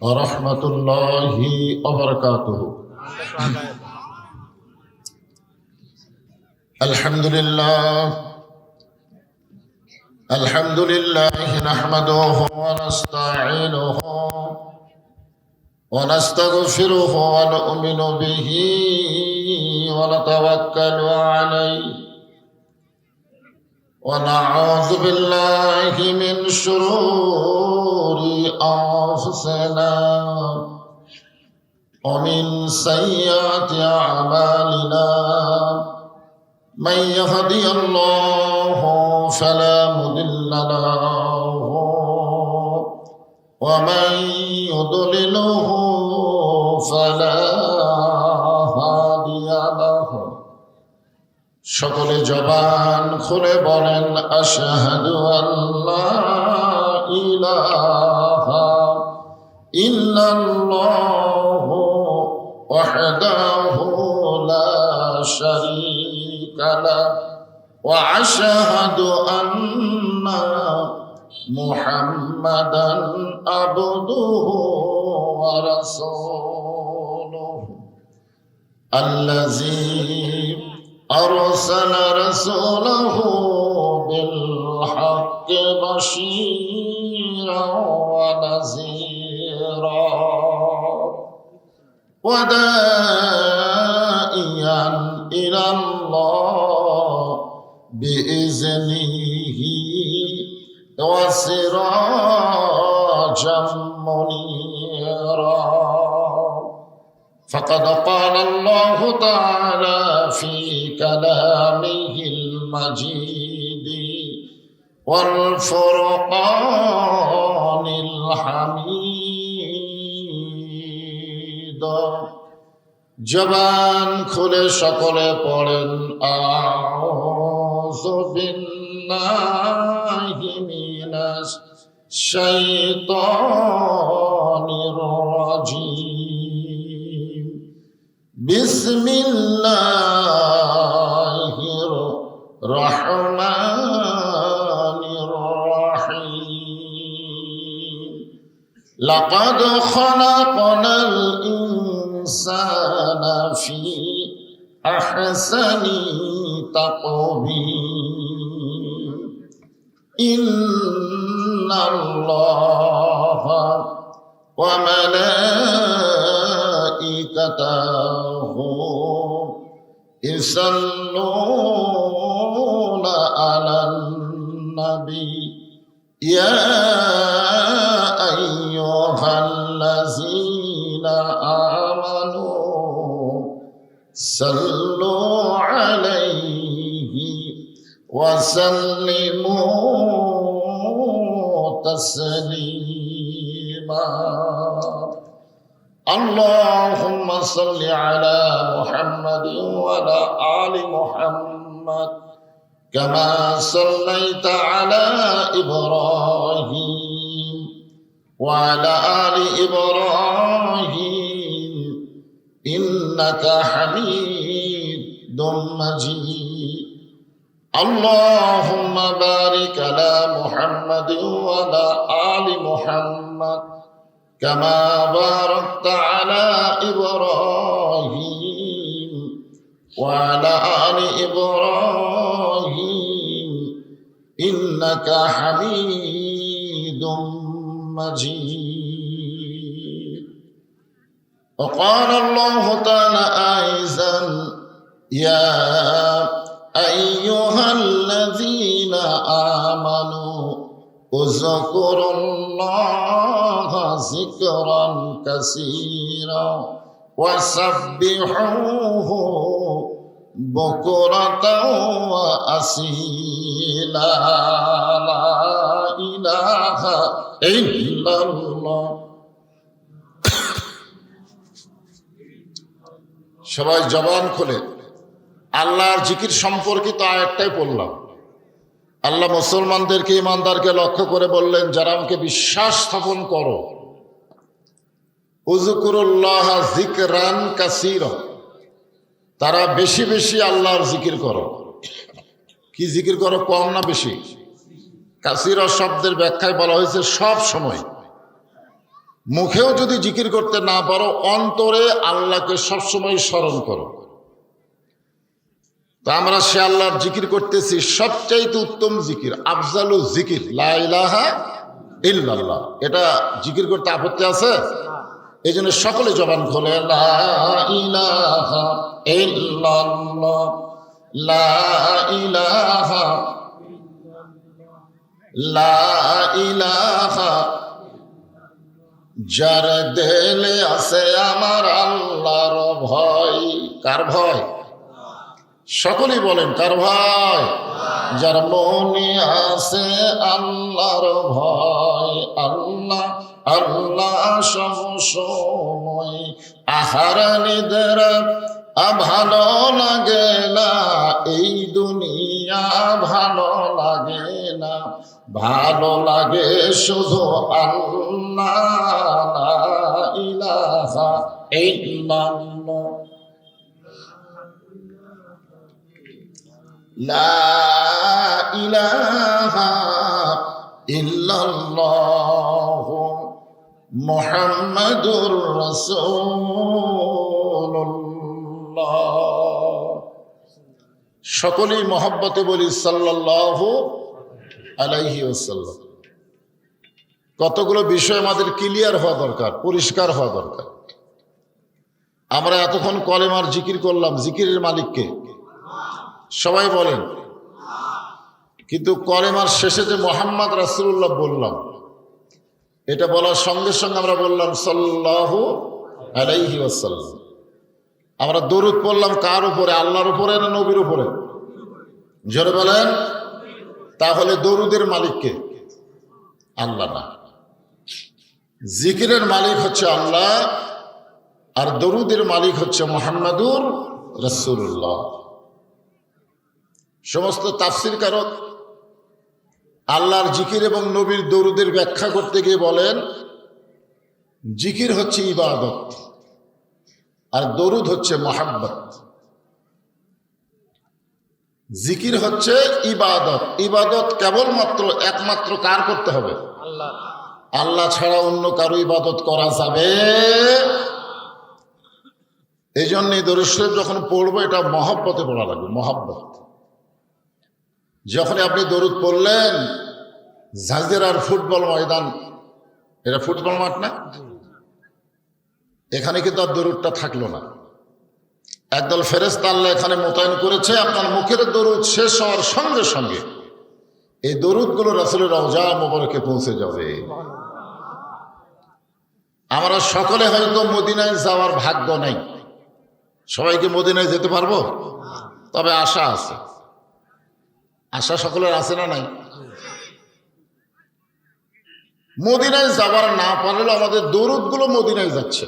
ورحمة الله وبركاته. الحمد لله نحمده ونستعينه ونستغفره ونؤمن به ونتوكل عليه ونعوذ بالله من شرور أنفسنا ومن سيئات أعمالنا من يهدي الله فلا مضل له ومن يضلله فلا هادي له। সকলে জবান খুলে বলেন আশহাদু আল্লা ইলাহা ইল্লাল্লাহু ওয়াহদাহু লা শারীকা লাহু ওয়া আশহাদু আন্না মুহাম্মাদান আবদুহু ওয়া রাসূলুহু আল্লাযী أرسل رسوله بالحق بشيرا ونذيرا وداعيا إلى الله بإذنه وسراجا منيرا. فقد قال الله تعالى في كلامه المجيد والفرقان الحميد. জবান খুলে সকলে পড়েন আউযু বিল্লাহি মিনাশ শাইতানির রাজীম। বিসমিল্লাহির রহমানির রহিম। লাকাদ খালাকনাল ইনসানা ফি আহসানি তাকওয়িম। ইন্নাল্লাহা ওয়া মালাইকাতাহু ইসাল্লুনা আলান নবী ইয়া আইয়ুহাল্লাযীনা আমানু সাল্লু আলাইহি ওয়া সাল্লিমু তাসলিমা। اللهم صل على محمد وعلى آل محمد كما صليت على إبراهيم وعلى آل إبراهيم إنك حميد مجيد. اللهم بارك على محمد وعلى آل محمد كما باركت على إبراهيم وعلى آل إبراهيم إنك حميد مجيد. وقال الله تعالى أيضا يا أيها الذين آمنوا اذكروا الله ذكرا كثيرا وسبحوه بكرة وأصيلا. لا إله إلا الله. সবাই জবান খুলে আল্লাহর জিকির সম্পর্কিত আয়াতটাই পড়লাম। আল্লাহ মুসলমানদেরকে, ইমানদারকে লক্ষ্য করে বললেন, যারা আমাকে বিশ্বাস স্থাপন করো, উযকুরুল্লাহ যিকরান কাসীরা, তারা বেশি বেশি আল্লাহর জিকির করো। কি জিকির করো? কম না বেশি? কাসীরা শব্দের ব্যাখ্যায় বলা হয়েছে সব সময়। মুখেও যদি জিকির করতে না পারো, অন্তরে আল্লাহকে সবসময় স্মরণ করো। তো আমরা সে আল্লাহর জিকির করতেছি, সবচাইতে উত্তম জিকির, আফজালু জিকির লা ইলাহা ইল্লাল্লাহ। এটা জিকির করতে আপত্তি আছে? এই জন্য সকলে জবান খোলে, লা ইলাহা ইল্লাল্লাহ, লা ইলাহা, লা ইলাহা। যার দেলে আছে আমার আল্লাহর ভয়। কার ভয়? সকলেই বলেন, কার ভয়? যার মনে আছে আল্লাহর ভয়। আল্লাহ আল্লাহ সব সময়, আহার নিদের ভালো লাগে না, এই দুনিয়া ভালো লাগে না, ভালো লাগে শুধু আল্লাহ, লা ইলাহা ইল্লাল্লাহ, লা ইলাহা ইল্লাল্লাহ মুহাম্মাদুর রাসূলুল্লাহ। সকলেই মহব্বতে বলি সাল্লাল্লাহু আলাইহি ওয়াসাল্লাম। কতগুলো বিষয় আমাদের ক্লিয়ার হওয়া দরকার, পরিষ্কার হওয়া দরকার। আমরা এতক্ষণ কলেমার জিকির করলাম, জিকিরের মালিককে সবাই বলেন, কিন্তু কলেমার শেষে যে মুহাম্মদ রাসূলুল্লাহ বললাম, এটা বলার সঙ্গে সঙ্গে আমরা বললাম সাল্লাল্লাহু আলাইহি ওয়াসাল্লাম। আমরা দরুদ পড়লাম কার উপরে? আল্লাহর উপরে না নবীর উপরে? জোরে বলেন। তাহলে দরুদের মালিককে? আল্লাহ না, জিকিরের মালিক হচ্ছে আল্লাহ, আর দরুদের মালিক হচ্ছে মুহাম্মাদুর রাসূলুল্লাহ। সমস্ত তাফসীর কারক আল্লাহর জিকির এবং নবীর দরুদের ব্যাখ্যা করতে গিয়ে বলেন, জিকির হচ্ছে ইবাদত আর দরুদ হচ্ছে মহাব্বত। জিকির হচ্ছে ইবাদত, ইবাদত কেবলমাত্র একমাত্র কার করতে হবে? আল্লাহ। আল্লাহ ছাড়া অন্য কারো ইবাদত করা যাবে? এই জন্যই দরুদ শরীফ যখন পড়বো এটা মহব্বতে পড়া লাগবে, মহব্বত। যখন আপনি দরুদ পড়লেন, ঝাঁঝরার ফুটবল ময়দান, এটা ফুটবল মাঠ না, এখানে কিন্তু আর দরুদটা থাকলো না। একদল ফেরেশতা আল্লাহ এখানে মোতায়েন করেছে। আপনার মুখের দরুদ শেষ হওয়ার সঙ্গে সঙ্গে এই দরুদগুলো রাসূলের রওজা মোবারকে পৌঁছে যাবে। আমরা সকলে হয়তো মদিনায় যাওয়ার ভাগ্য নাই, সবাইকে মদিনায় যেতে পারবো, তবে আশা আছে। আশা সকলের আছে না নাই? মদিনায় যাবার না পারলেও আমাদের দরুদগুলো মদিনায় যাচ্ছে,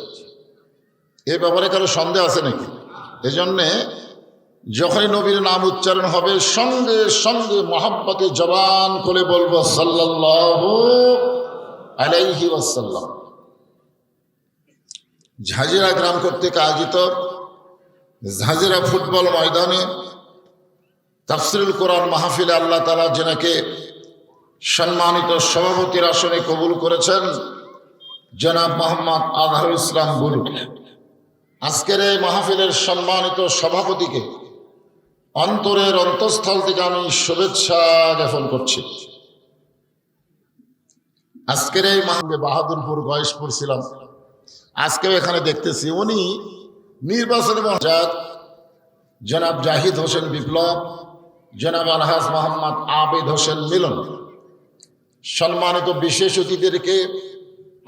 এ ব্যাপারে কারো সন্দেহ আছে নাকি? এজন্যে যখনই নবীর নাম উচ্চারণ হবে, সঙ্গে সঙ্গে মহব্বতে জবান খুলে বলবো সাল্লাল্লাহু আলাইহি ওয়াসাল্লাম। ঝাঁঝরা গ্রাম কর্তৃক আয়োজিত ঝাঁঝরা ফুটবল ময়দানে তাফসিরুল কোরআন মাহফিলে আল্লাহ তাআলা যেনাকে সম্মানিত সভাপতির আসনে কবুল করেছেন, জনাব মোহাম্মদ আজহারুল ইসলাম বুলু, আজকের এই মাহফিলের সম্মানিত সভাপতিকে অন্তরের অন্তঃস্থল থেকে আমি শুভেচ্ছা জ্ঞাপন করছি। আজকের এই মাহফিলে বাহাদুরপুর গয়েশপুর ছিলাম, আজকেও এখানে দেখতেছি উনি নির্বাচনী মহাজাত জনাব জাহিদ হোসেন বিপ্লব, জনাব আলহাজ মোহাম্মদ আবেদ হোসেন মিলন, সম্মানিত বিশেষ অতিথিদেরকে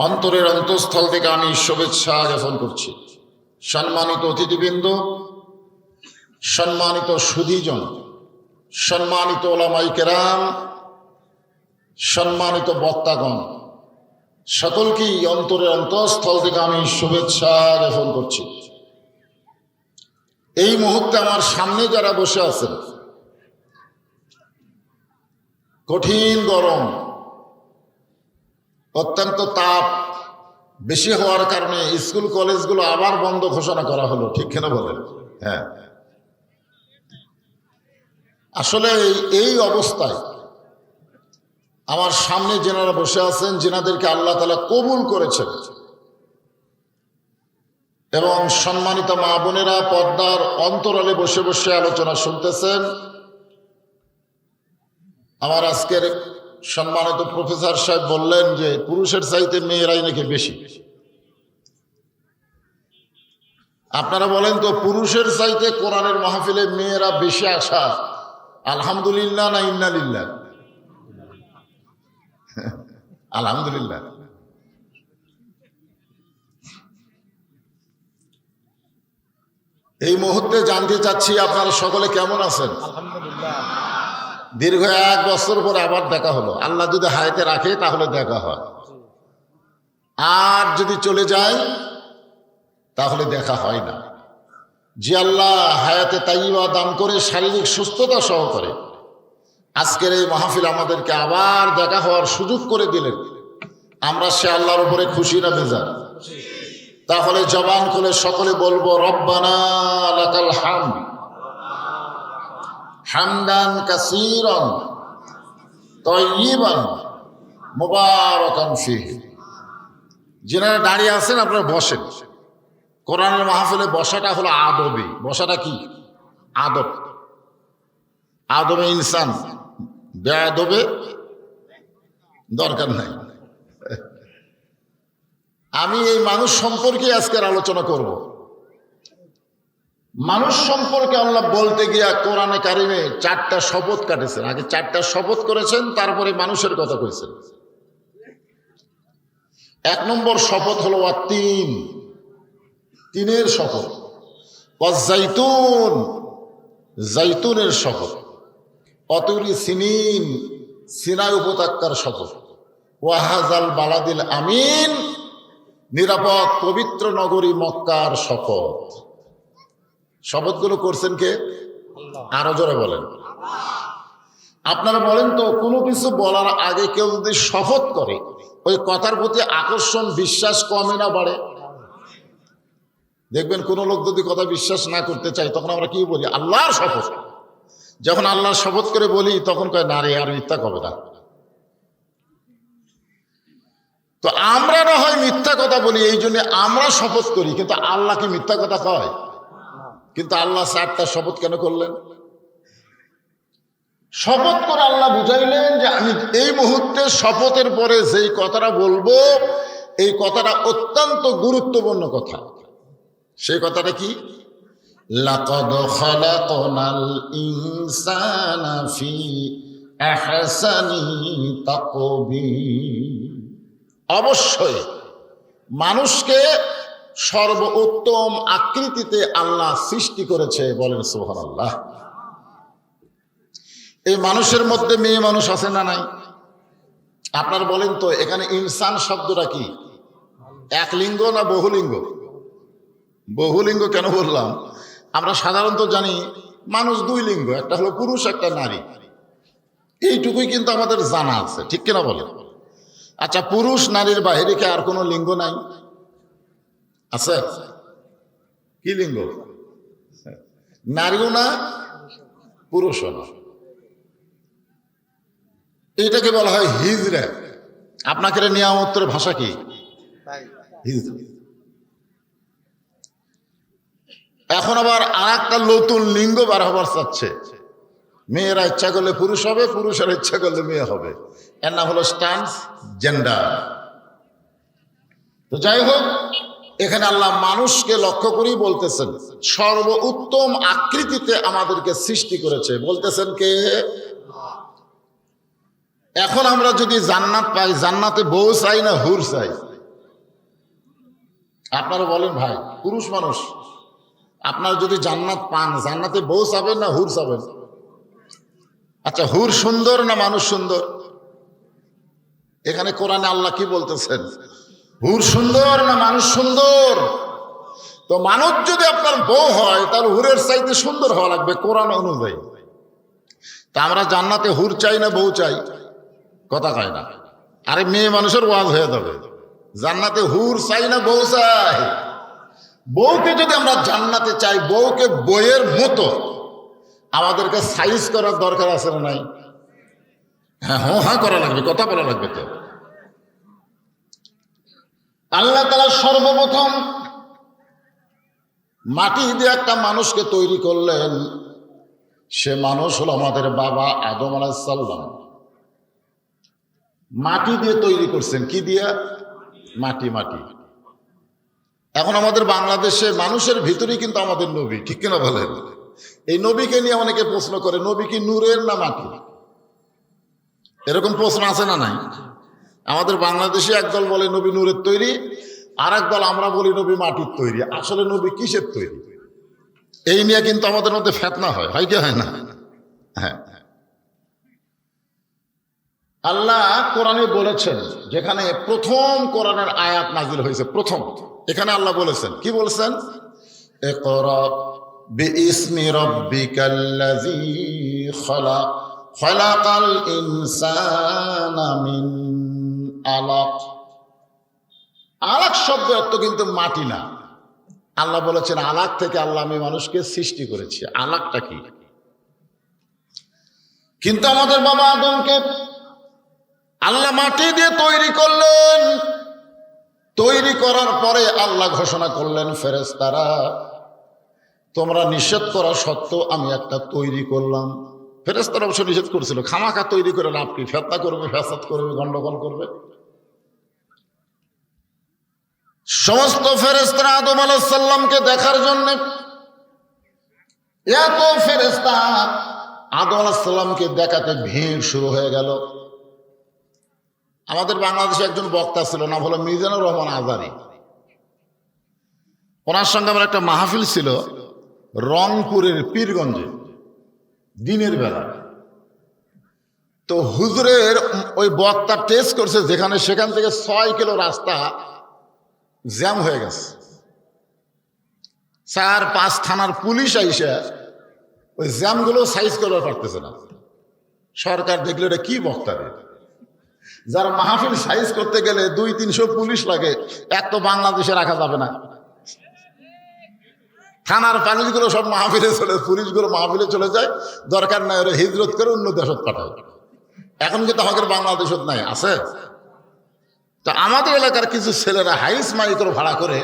অন্তরের অন্তঃস্থল থেকে আমি শুভেচ্ছা জ্ঞাপন করছি। সম্মানিত অতিথিবৃন্দ, সম্মানিত সুধীজন, সম্মানিত ওলামায়ে কেরাম, সম্মানিত বক্তাগণ, সকলকেই অন্তরের অন্তঃস্থল থেকে আমি শুভেচ্ছা জ্ঞাপন করছি। এই মুহূর্তে আমার সামনে যারা বসে আছেন, কঠিন গরম, অত্যন্ত তাপ বেশি হওয়ার কারণে স্কুল কলেজগুলো আবার বন্ধ ঘোষণা করা হলো, ঠিক কেন বলেন? হ্যাঁ, আসলে এই অবস্থায় আমার সামনে যেনারা বসে আছেন, যেনাদেরকে আল্লাহ তাআলা কবুল করেছেন, এবং সম্মানিত মা বোনেরা পর্দার অন্তরালে বসে বসে আলোচনা শুনতেছেন। আমার আজকের সম্মানিত প্রফেসর সাহেব বললেন যে পুরুষের চাইতে মেয়েরাই নাকি বেশি। আপনারা বলেন তো, পুরুষের চাইতে কোরআনের মাহফিলে মেয়েরা বেশি আসা আলহামদুলিল্লাহ না ইন্নালিল্লাহ? আলহামদুলিল্লাহ। এই মুহূর্তে জানতে চাচ্ছি আপনারা সকলে কেমন আছেন? দীর্ঘ 1 বছর পরে আবার দেখা হলো। আল্লাহ যদি হায়াতে রাখে তাহলে দেখা হয়, আর যদি চলে যায় তাহলে দেখা হয় না। যে আল্লাহ হায়াতে তাইয়্যিবা দান করে শারীরিক সুস্থতা সহকারে আজকের এই মাহফিল আমাদেরকে আবার দেখা হওয়ার সুযোগ করে দিলেন, আমরা সে আল্লাহর উপরে খুশি না বেজার? তাহলে জবান খুলে সকলে বলবো রব্বানা লাকাল হামদ হামদান কাসীরান তাইয়্যিবান মুবারাকান ফীহি। যারা দাঁড়িয়ে আছেন আপনারা বসেন। কোরআনের মাহফিলে বসাটা হলো আদবি। বসাটা কি? আদব। আদবে ইনসান, বেআদবে দরকার নাই। আমি এই মানুষ সম্পর্কে আজকের আলোচনা করব। মানুষ সম্পর্কে আল্লাহ বলতে গিয়া কোরআনে কারিমে 4টা শপথ কাটেছেন। আগে 4টা শপথ করেছেন, তারপরে মানুষের কথা কইছেন। 1 নম্বর শপথ হলো তিন, তিনের শপথ। জাইতুন, জাইতুনের শপথ। অতুরি সিনিন, সিনাই উপত্যকার শপথ। ওয়াহাজাল বালাদিল আমিন, নিরাপদ পবিত্র নগরী মক্কার শপথ। শপথগুলো করছেন কে? আরো জোরে বলেন। আপনারা বলেন তো, কোনো কিছু বলার আগে কেউ যদি শপথ করে, ওই কথার প্রতি আকর্ষণ বিশ্বাস কমে না বাড়ে? দেখবেন কোন লোক যদি কথা বিশ্বাস না করতে চায়, তখন আমরা কি বলি? আল্লাহর শপথ। যখন আল্লাহর শপথ করে বলি, তখন কয় না রে, আর মিথ্যা কবে না। তো আমরা না হয় মিথ্যা কথা বলি, এই জন্য আমরা শপথ করি, কিন্তু আল্লাহ কি মিথ্যা কথা কয়? কিন্তু আল্লাহ 4টা শপথ কেন করলেন? শপথ করে আল্লাহ বুঝাইলেন যে আমি এই মুহূর্তে শপথের পরে যেই কথাটা বলবো, এই কথাটা অত্যন্ত গুরুত্বপূর্ণ কথা। সেই কথাটা কি? লাকাদ খালাকনাল ইনসানা ফি আহসানি তাকবীর। অবশ্যই মানুষকে সর্বোত্তম আকৃতিতে আল্লাহ সৃষ্টি করেছে। বলেন সুবহানাল্লাহ। এই মানুষের মধ্যে মেয়ে মানুষ আছে না নাই? আপনার বলেন তো, এখানে ইনসান শব্দটা কি? এক লিঙ্গ না বহুলিঙ্গ? বহুলিঙ্গ কেন বললাম? আমরা সাধারণত জানি মানুষ 2 লিঙ্গ, একটা হলো পুরুষ, একটা নারী। এইটুকুই কিন্তু আমাদের জানা আছে, ঠিক কিনা বলেন? আচ্ছা, পুরুষ নারীর বাইরে কি আর কোনো লিঙ্গ নাই? আছে? কি লিঙ্গ? নারীও না, পুরুষও না। এইটাকে বলা হয় হিজরা। আপনাকে নিয়ামতের ভাষা কি? হিজরা। এখন আবার আরেকটা নতুন লিঙ্গ বার হবার চাচ্ছে। মেয়েরা ইচ্ছা করলে পুরুষ হবে, পুরুষেরা ইচ্ছা করলে মেয়ে হবে। এর নাম হলো ট্রান্সজেন্ডার। তো যাই হোক, এখানে আল্লাহ মানুষকে লক্ষ্য করেই বলতেছেন সর্বোত্তম আকৃতিতে আমাদেরকে সৃষ্টি করেছে। বলতেছেন কে? এখন আমরা যদি জান্নাত পাই, জান্নাতে বউ চাই না হুর চাই? আপনারা বলেন ভাই, পুরুষ মানুষ আপনারা যদি জান্নাত পান, জান্নাতে বউ চাবেন না হুর চাবেন? আচ্ছা, হুর সুন্দর না মানুষ সুন্দর? এখানে কোরআনে আল্লাহ কি বলতেছেন? হুর সুন্দর না মানুষ সুন্দর? তো মানুষ যদি আপনার বউ হয়, তাহলে হুরের চাইতে সুন্দর হওয়া লাগবে কোরআন অনুযায়ী। তা আমরা জান্নাতে হুর চাই না বউ চাই? কথা কয় না। আরে মেয়ে মানুষের ওয়াজ হয়ে যাবে। জান্নাতে হুর চাই না বউ চাই? বউকে যদি আমরা জান্নাতে চাই, বউকে বইয়ের মতো আমাদেরকে সাইজ করার দরকার আছে না নাই? হ্যাঁ, হ্যাঁ করা লাগবে, কথা বলা লাগবে। তো আল্লাহ তাআলা সর্বপ্রথম মাটি দিয়ে একটা মানুষকে তৈরি করলেন, সে মানুষ হলো আমাদের বাবা আদম আলাইহিস সালাম। মাটি দিয়ে তৈরি করছেন, কি দিয়ে? মাটি। এখন আমাদের বাংলাদেশে মানুষের ভিতরেই কিন্তু আমাদের নবী, ঠিক কিনা বলেন? এই নবীকে নিয়ে অনেকে প্রশ্ন করে, নবী কি নূরের না মাটি? এরকম প্রশ্ন আছে না নাই? আমাদের বাংলাদেশে একদল বলে নবী নূরের তৈরি, আর একদল আমরা বলি নবী মাটির তৈরি। আসলে নবী কিসের তৈরি? এই নিয়ে কিন্তু আমাদের মধ্যে ফেতনা হয় কি হয় না? হ্যাঁ, আল্লাহ কোরআনে বলেছেন, যেখানে প্রথম কোরআনের আয়াত নাজিল হয়েছে, প্রথম এখানে আল্লাহ বলেছেন, কি বলছেন? ইকরা বিইসমি রাব্বিকাল্লাযী খালাক খালাকাল ইনসানা মিন আলাক। আলাক শব্দের অর্থ কিন্তু মাটি না। আল্লাহ বলেছেন আলাক থেকে আল্লাহ আমি মানুষকে সৃষ্টি করেছি। আলাকটা কি? কিন্তু আমাদের বাবা আদমকে আল্লাহ মাটি দিয়ে তৈরি করলেন। তৈরি করার পরে আল্লাহ ঘোষণা করলেন, ফেরেশতারা তোমরা নিষেধ করা সত্ত্বেও আমি একটা তৈরি করলাম। ফেরেশতারা অবশ্য নিষেধ করেছিল, খামাখা তৈরি করে লাভ কি? ফেতনা করবে, ফ্যাসাদ করবে, গন্ডগোল করবে। সমস্ত ফেরেশতারা আদম আলাইহিস সালামকে দেখার জন্য, এত ফেরেশতা আদম আলাইহিস সালামকে দেখাতে ভিড় শুরু হয়ে গেল। আমাদের বাংলাদেশে একজন বক্তা ছিল, নাম হলো মিজানুর রহমান আজারি। ওনার সঙ্গে আমার একটা মাহফিল ছিল রংপুরের পীরগঞ্জে, দিনের বেলা। তো হুজুরের ওই বক্তা টেস্ট করছে যেখানে, সেখান থেকে 6 কিলো রাস্তা জ্যাম হয়ে গেছে। 4-5 থানার পুলিশ আইসা ওই জ্যামগুলো সাইজ করতে পারতেছে না। সরকার দেখলে এটা কি বক্তা রে, যার মাহফিল সাইজ করতে গেলে 200-300 পুলিশ লাগে, এক তো বাংলাদেশে রাখা যাবে না। থানার পুলিশগুলো সব মাহফিলে পুলিশগুলো মাহফিলে চলে যায়, দরকার নাই ওরা হিজরত করে অন্য দেশত পাঠায়। এখন কিন্তু আমাদের বাংলাদেশত নাই, আছে। তো আমাদের এলাকার কিছু ছেলেরা হাইস মাইক্রো ভাড়া করে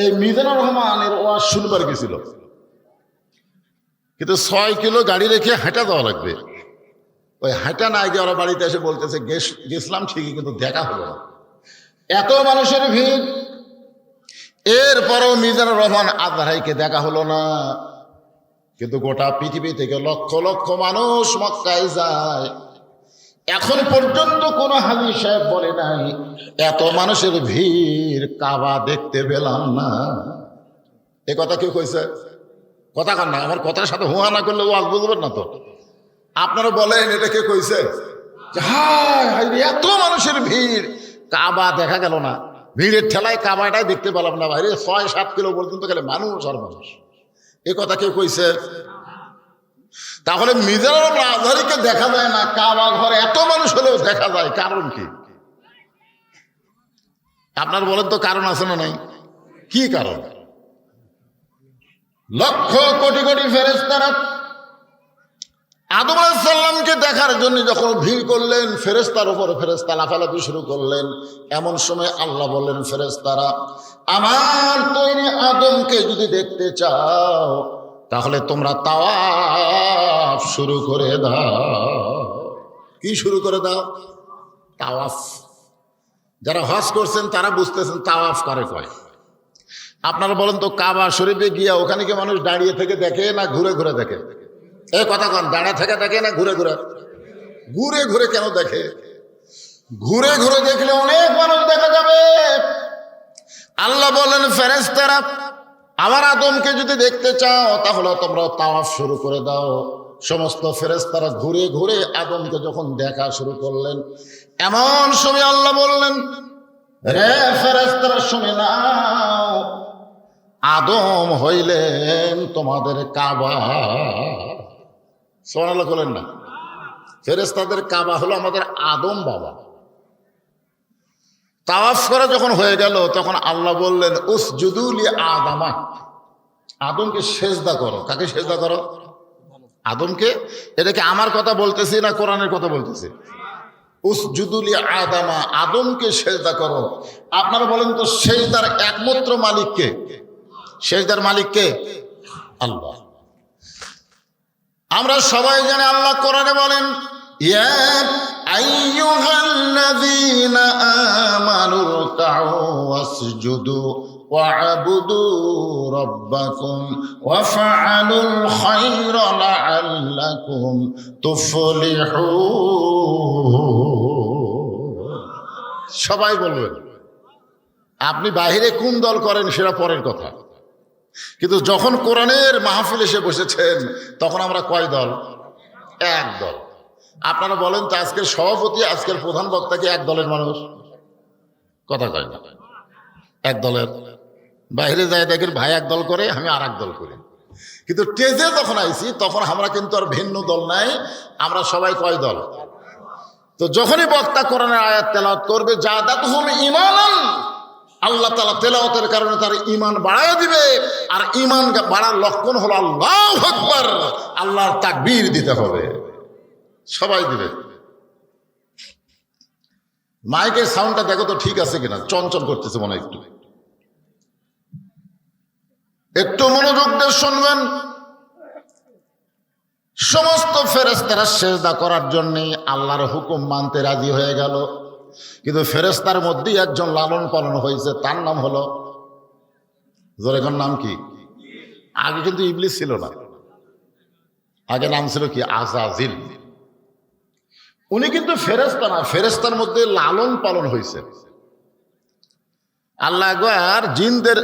এই মিজানুর রহমানের ওয়াজ শুনবার গেছিল, কিন্তু 6 কিলো গাড়ি রেখে হাঁটা দেওয়া লাগবে। ওই হাঁটা না গিয়ে ওরা বাড়িতে এসে বলতেছে গেছিলাম ঠিকই, কিন্তু দেখা হলো না। এত মানুষের ভিড়, এরপরও মিজানুর রহমান আজহারীকে দেখা হলো না। কিন্তু গোটা পৃথিবী থেকে লক্ষ লক্ষ মানুষ মক্কায় যায়, এখন পর্যন্ত কোনো হাজী সাহেব বলে নাই এত মানুষের ভিড়, কাবা দেখতে পেলাম না। এ কথা কেউ কইছে? কথা কান না, আমার কথার সাথে হুয়া না করলে ওয়াজ বুঝবেন না তো। আপনারা বলেন এটা কে কইছে? হায় হায়, এত মানুষের ভিড়, কাবা দেখা গেল না। ভিড়ের ঠেলায় কাবাটাই দেখতে পেলাম না। বাইরে 6-7 কিলো পর্যন্ত গেলে মানুষ আর মানুষ। এ কথা কেউ কইছে? তাহলে মিজানুর রহমান আজহারীকে দেখা যায় না, কাবা ঘরে এত মানুষ হলেও দেখা যায়, কারণ কি? আপনার বলেন তো, কারণ আছে না নাই? কি কারণ? লক্ষ কোটি কোটি ফেরেশতারা আদম আলাইহিস সালামকে দেখার জন্য যখন ভিড় করলেন, ফেরেশতার উপরে ফেরেশতা লাফালাফি শুরু করলেন। এমন সময় আল্লাহ বললেন, ফেরেশতারা আমার তৈরি আদমকে যদি দেখতে চাও তাহলে তোমরা তাওয়াফ শুরু করে দাও। কি শুরু করে দাও? তাওয়াফ। যারা হজ করছেন তারা বুঝতেছেন তাওয়াফ কারে কয়। আপনারা বলেন তো, কাবা শরীফে গিয়া ওখানে কি মানুষ দাঁড়িয়ে থেকে দেখে না ঘুরে ঘুরে দেখে? এই কথা কন, দাঁড়িয়ে থেকে দেখে না ঘুরে ঘুরে? ঘুরে ঘুরে কেন দেখে? ঘুরে ঘুরে দেখলে অনেক মানুষ দেখা যাবে। আল্লাহ বলেন, ফেরেশতারা আমার আদমকে যদি দেখতে চাও তাহলে তোমরা তাওয়াফ শুরু করে দাও। সমস্ত ফেরেশতারা ঘুরে ঘুরে আদমকে যখন দেখা শুরু করলেন, এমন সময় আল্লাহ বললেন, রে ফেরেশতারা শুনে নাও, আদম হইলেন তোমাদের কাবা। সুবহানাল্লাহ বলেন না? ফেরেশতাদের কাবা হলো আমাদের আদম বাবা। তাওয়াফ করা যখন হয়ে গেল তখন আল্লাহ বললেন, উসজুদু লি আদামা, আদমকে সেজদা করো। কাকে সেজদা করো? আদমকে। এটাকে আমার কথা বলতেছি না কোরআনের কথা বলতেছি? উসজুদু লি আদামা, আদমকে সেজদা করো। আপনারা বলেন তো, সেজদার একমাত্র মালিক কে? সেজদার মালিক কে? আল্লাহ। আমরা সবাই জানি আল্লাহ কোরআনে বলেন, ইয়া আইয়ুহাল্লাযীনা আমানু রুকউ ওয়াসজুদু ওয়া'বুদু রাব্বাকুম ওয়াফআলুল খায়রা লাআল্লাকুম তুফলিহুন। সবাই বলবেন। আপনি বাহিরে কোন দল করেন সেটা পরের কথা, কিন্তু যখন কোরআনের মাহফিল এসে বসেছেন তখন আমরা কয় দল? এক দল। আপনারা বলেন তো, আজকের সভাপতি, আজকের প্রধান বক্তা কি এক দলের মানুষ? কথা কয় না। এক দলের। বাইরে যায় দেখেন ভাই এক দল করে, আমি আর এক দল করি, কিন্তু টেজে যখন আইছি তখন আমরা কিন্তু আর ভিন্ন দল নাই, আমরা সবাই কয় দল? তো যখনই বক্তা কোরআনের আয়াত তেলাওয়াত করবে, যাদাতুহুম ঈমানান, আল্লাহ তাআলা তেলাওয়াতের কারণে তার ঈমান বাড়ায় দিবে। আর ঈমান বাড়ার লক্ষণ হলো আল্লাহু আকবার, আল্লাহর তাকবীর দিতে হবে। সবাই দিবে। মাইকের সাউন্ডটা দেখো তো ঠিক আছে কিনা, চঞ্চল করতেছে মনে হয়। একটু মনোযোগ দিয়ে শুনবেন। সমস্ত ফেরেশতারা সিজদা করার জন্য আল্লাহর হুকুম মানতে রাজি হয়ে গেল, কিন্তু ফেরেশতার মধ্যেই একজন লালন পালন হয়েছে, তার নাম হলো, জোরেখান নাম কি? আগে কিন্তু ইবলিস ছিল না, আগে নাম ছিল কি? আযাজিল। উনি কিন্তু ফেরেশতা না, ফেরেশতার মধ্যে লালন পালন হয়েছে। আল্লাহ একবার জিনদের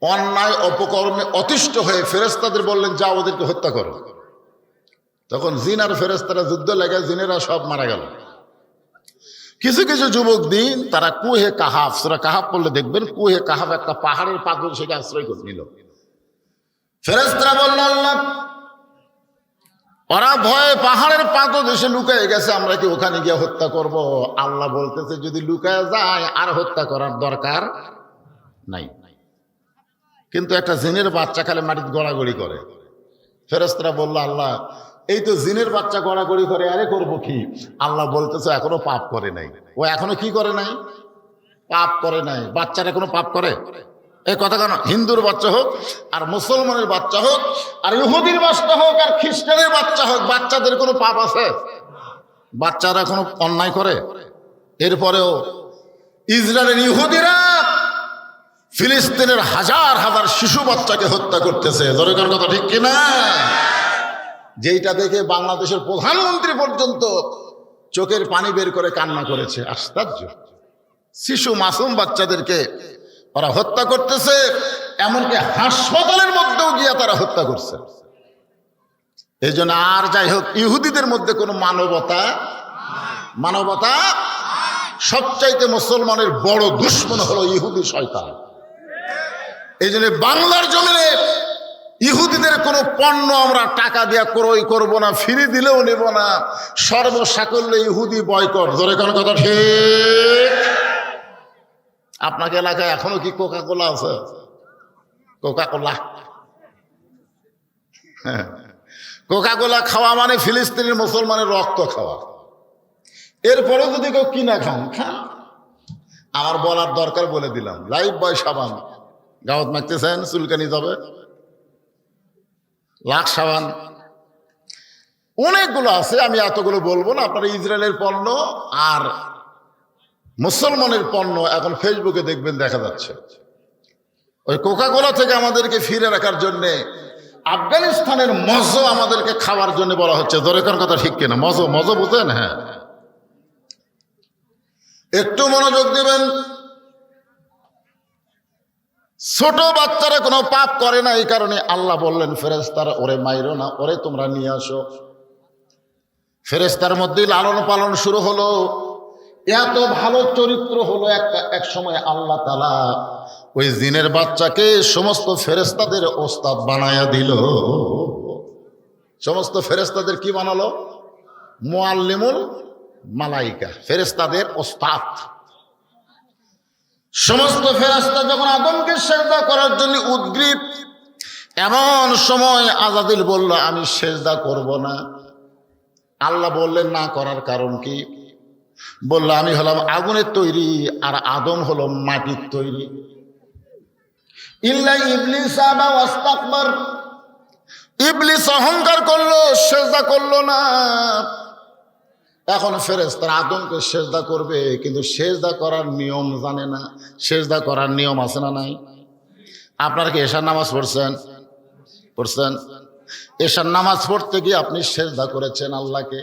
অন্যায় অপকর্মে অতিষ্ঠ হয়ে ফেরেশতাদের বললেন, যা ওদেরকে হত্যা করো। তখন জিন আর ফেরেশতারা যুদ্ধ লেগে জিনেরা সব মারা গেল। কিছু কিছু যুবক দিন তারা কুহে কাহাফ, সূরা কাহাফ পড়লে দেখবেন, কুহে কাহাফ একটা পাহাড়ের পাথর, সেটা আশ্রয় করে নিল। ফেরেশতারা বলল, আল্লাহ ওরা ভয়ে পাহাড়ের পাথর দেশে লুকায় গেছে, আমরা কি ওখানে গিয়ে হত্যা করব? আল্লাহ বলতেছে, যদি লুকায় যায় আর হত্যা করার দরকার নাই। কিন্তু একটা জিনের বাচ্চা খালে মাটিতে গড়াগড়ি করে। ফেরেশতারা বলল, আল্লাহ এই তো জিনের বাচ্চা গড়াগড়ি করে, আরে করবো কি? আল্লাহ বলতেছে, এখনো পাপ করে নাই। ও এখনো কি করে নাই? পাপ করে নাই। বাচ্চারা কোনো পাপ করে? এই কথা কেন? হিন্দুর বাচ্চা হোক আর মুসলমানের বাচ্চা হোক আর ইহুদির বাচ্চা হোক আর খ্রিস্টানের বাচ্চা হোক, বাচ্চাদের কোনো পাপ আছে? বাচ্চারা কোনো অন্যায় করে? এরপরেও ইসরায়েলের ইহুদিরা ফিলিস্তিনের হাজার হাজার শিশু বাচ্চাকে হত্যা করতেছে। দরকার কথা ঠিক কিনা? যেইটা দেখে বাংলাদেশের প্রধানমন্ত্রী পর্যন্ত চোখের পানি বের করে কান্না করেছে। আশ্চর্য! শিশু মাসুম বাচ্চাদেরকে ওরা হত্যা করতেছে, এমনকি হাসপাতালের মধ্যেও গিয়ে তারা হত্যা করছে। এই জন্য আর যাই হোক, ইহুদিদের মধ্যে কোনো মানবতা সবচাইতে মুসলমানের বড় দুশমন হলো ইহুদি শয়তান। এই জন্য বাংলার জমিনে ইহুদিদের কোনো পণ্য আমরা টাকা দিয়ে ক্রয় করব না, ফিরে দিলেও নেব না, সর্বসাকল্যে ইহুদি বয়কট। ধরে কোন কথা ঠিক? আপনাকে এলাকায় এখনো কি কোকা কোলা আছে? কোকা কোলা, কোকা কোলা খাওয়া মানে ফিলিস্তিনের মুসলমানের রক্ত খাওয়া। এরপরে যদি কেউ কিনা খান, খান। আমার বলার দরকার বলে দিলাম। লাইফ বয় সাবান গাওয়াত মাখতেছেন, চুলকানি যাবে, লাখ সাবান অনেকগুলো আছে, আমি এতগুলো বলবো না। আপনারা ইসরায়েলের পণ্য আর মুসলমানের পণ্য এখন ফেসবুকে দেখবেন, দেখা যাচ্ছে। ওই কোকা কোলা থেকে আমাদেরকে ফিরে রাখার জন্যে আফগানিস্তানের মজো আমাদেরকে খাওয়ার জন্য বলা হচ্ছে। দরকার কথা ঠিক কিনা? মজো বুঝেন? হ্যাঁ, একটু মনোযোগ দিবেন। ছোট বাচ্চারা কোনো পাপ করে না, এই কারণে আল্লাহ বললেন ফেরেশতারা, ওরে মাইরো না, ওরে তোমরা নিয়ে আসো। ফেরেশতার মধ্যে লালন পালন শুরু হলো। এত ভালো চরিত্র হলো, এক সময় আল্লাহ তাআলা ওই জিনের বাচ্চাকে সমস্ত ফেরেশতাদের ওস্তাদ বানায়া দিল। সমস্ত ফেরেশতাদের কি বানালো? মুআল্লিমুল মালাইকা, ফেরেশতাদের ওস্তাদ। সমস্ত ফেরেশতা যখন আদমকে সিজদা করার জন্য উদ্গ্রীব, এমন সময় আযাজিল বলল, আমি সিজদা করব না। আল্লাহ বললেন, না করার কারণ কি? বলল, আমি হলাম আগুনের তৈরি আর আদম হলো মাটির তৈরি। ইল্লা ইবলিস আবা ওয়াস্তাকবার, ইবলিস অহংকার করলো, সেজদা করলো না। এখন ফেরেশতারা আদমকে সেজদা করবে, কিন্তু সেজদা করার নিয়ম জানে না। সেজদা করার নিয়ম আছে না নাই? আপনারা কি এশার নামাজ পড়ছেন? পড়ছেন? এশার নামাজ পড়তে গিয়ে আপনি সেজদা করেছেন আল্লাহকে।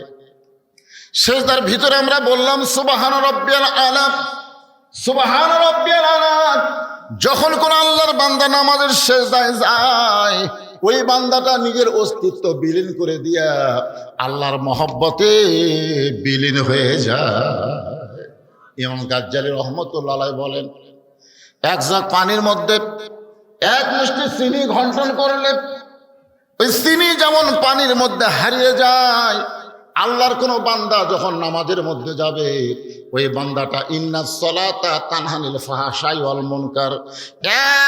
সেজদার ভিতরে আমরা বললাম সুবহান রাব্বিয়াল আলা, সুবহান রাব্বিয়াল আলা। যখন কোন আল্লাহর বান্দা নামাজের সেজদায় যায়, ওই বান্দাটা নিজের অস্তিত্ব বিলীন করে দিয়া আল্লাহর মহব্বতে বিলীন হয়ে যায়। ইমাম গাজ্জালী রহমতুল্লাহ আলাইহি বলেন, এক জাগ পানির মধ্যে এক মুষ্টি চিনি ঘন্টন করলে ওই চিনি যেমন পানির মধ্যে হারিয়ে যায়, আল্লাহর কোন বান্দা যখন নামাজের মধ্যে যাবে, ওই বান্দাটা ইন্নাস সালাতা তানহানিল ফাহশাই ওয়াল মুনকার,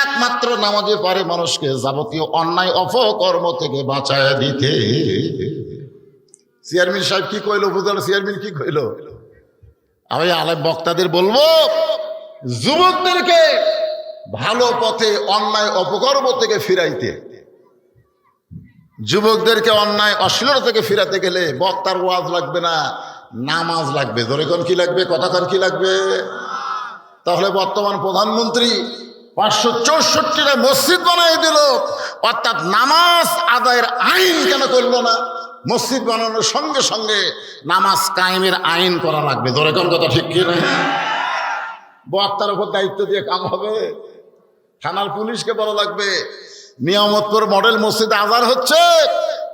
একমাত্র নামাজে পারে মানুষকে যাবতীয় অন্যায় অপকর্ম থেকে বাঁচায় দিতে। চেয়ারম্যান সাহেব কি কইলো? বুঝলেন চেয়ারম্যান কি কইলো? আমি আলেম বক্তাদের বলবো, যুবকদেরকে ভালো পথে অন্যায় অপকর্ম থেকে ফিরাইতে, যুবকদেরকে অন্যায় অশ্লীলতা থেকে ফিরাতে গেলে বক্তার ওয়াজ লাগবে না, নামাজ লাগবে। ধরে কোন কি লাগবে? কথাক্ষণ কি লাগবে? তাহলে বর্তমান প্রধানমন্ত্রী 564টা মসজিদ বানাই দিল, অর্থাৎ নামাজ আদায়ের আইন কেন করলো না? মসজিদ বানানোর সঙ্গে সঙ্গে নামাজ কায়েমের আইন করা লাগবে। ধরে কোন কথা ঠিক কি না? বক্তার উপর দায়িত্ব দিয়ে কাম হবে? থানার পুলিশকে বলা লাগবে, নিয়ামতপুর মডেল মসজিদে আজান হচ্ছে,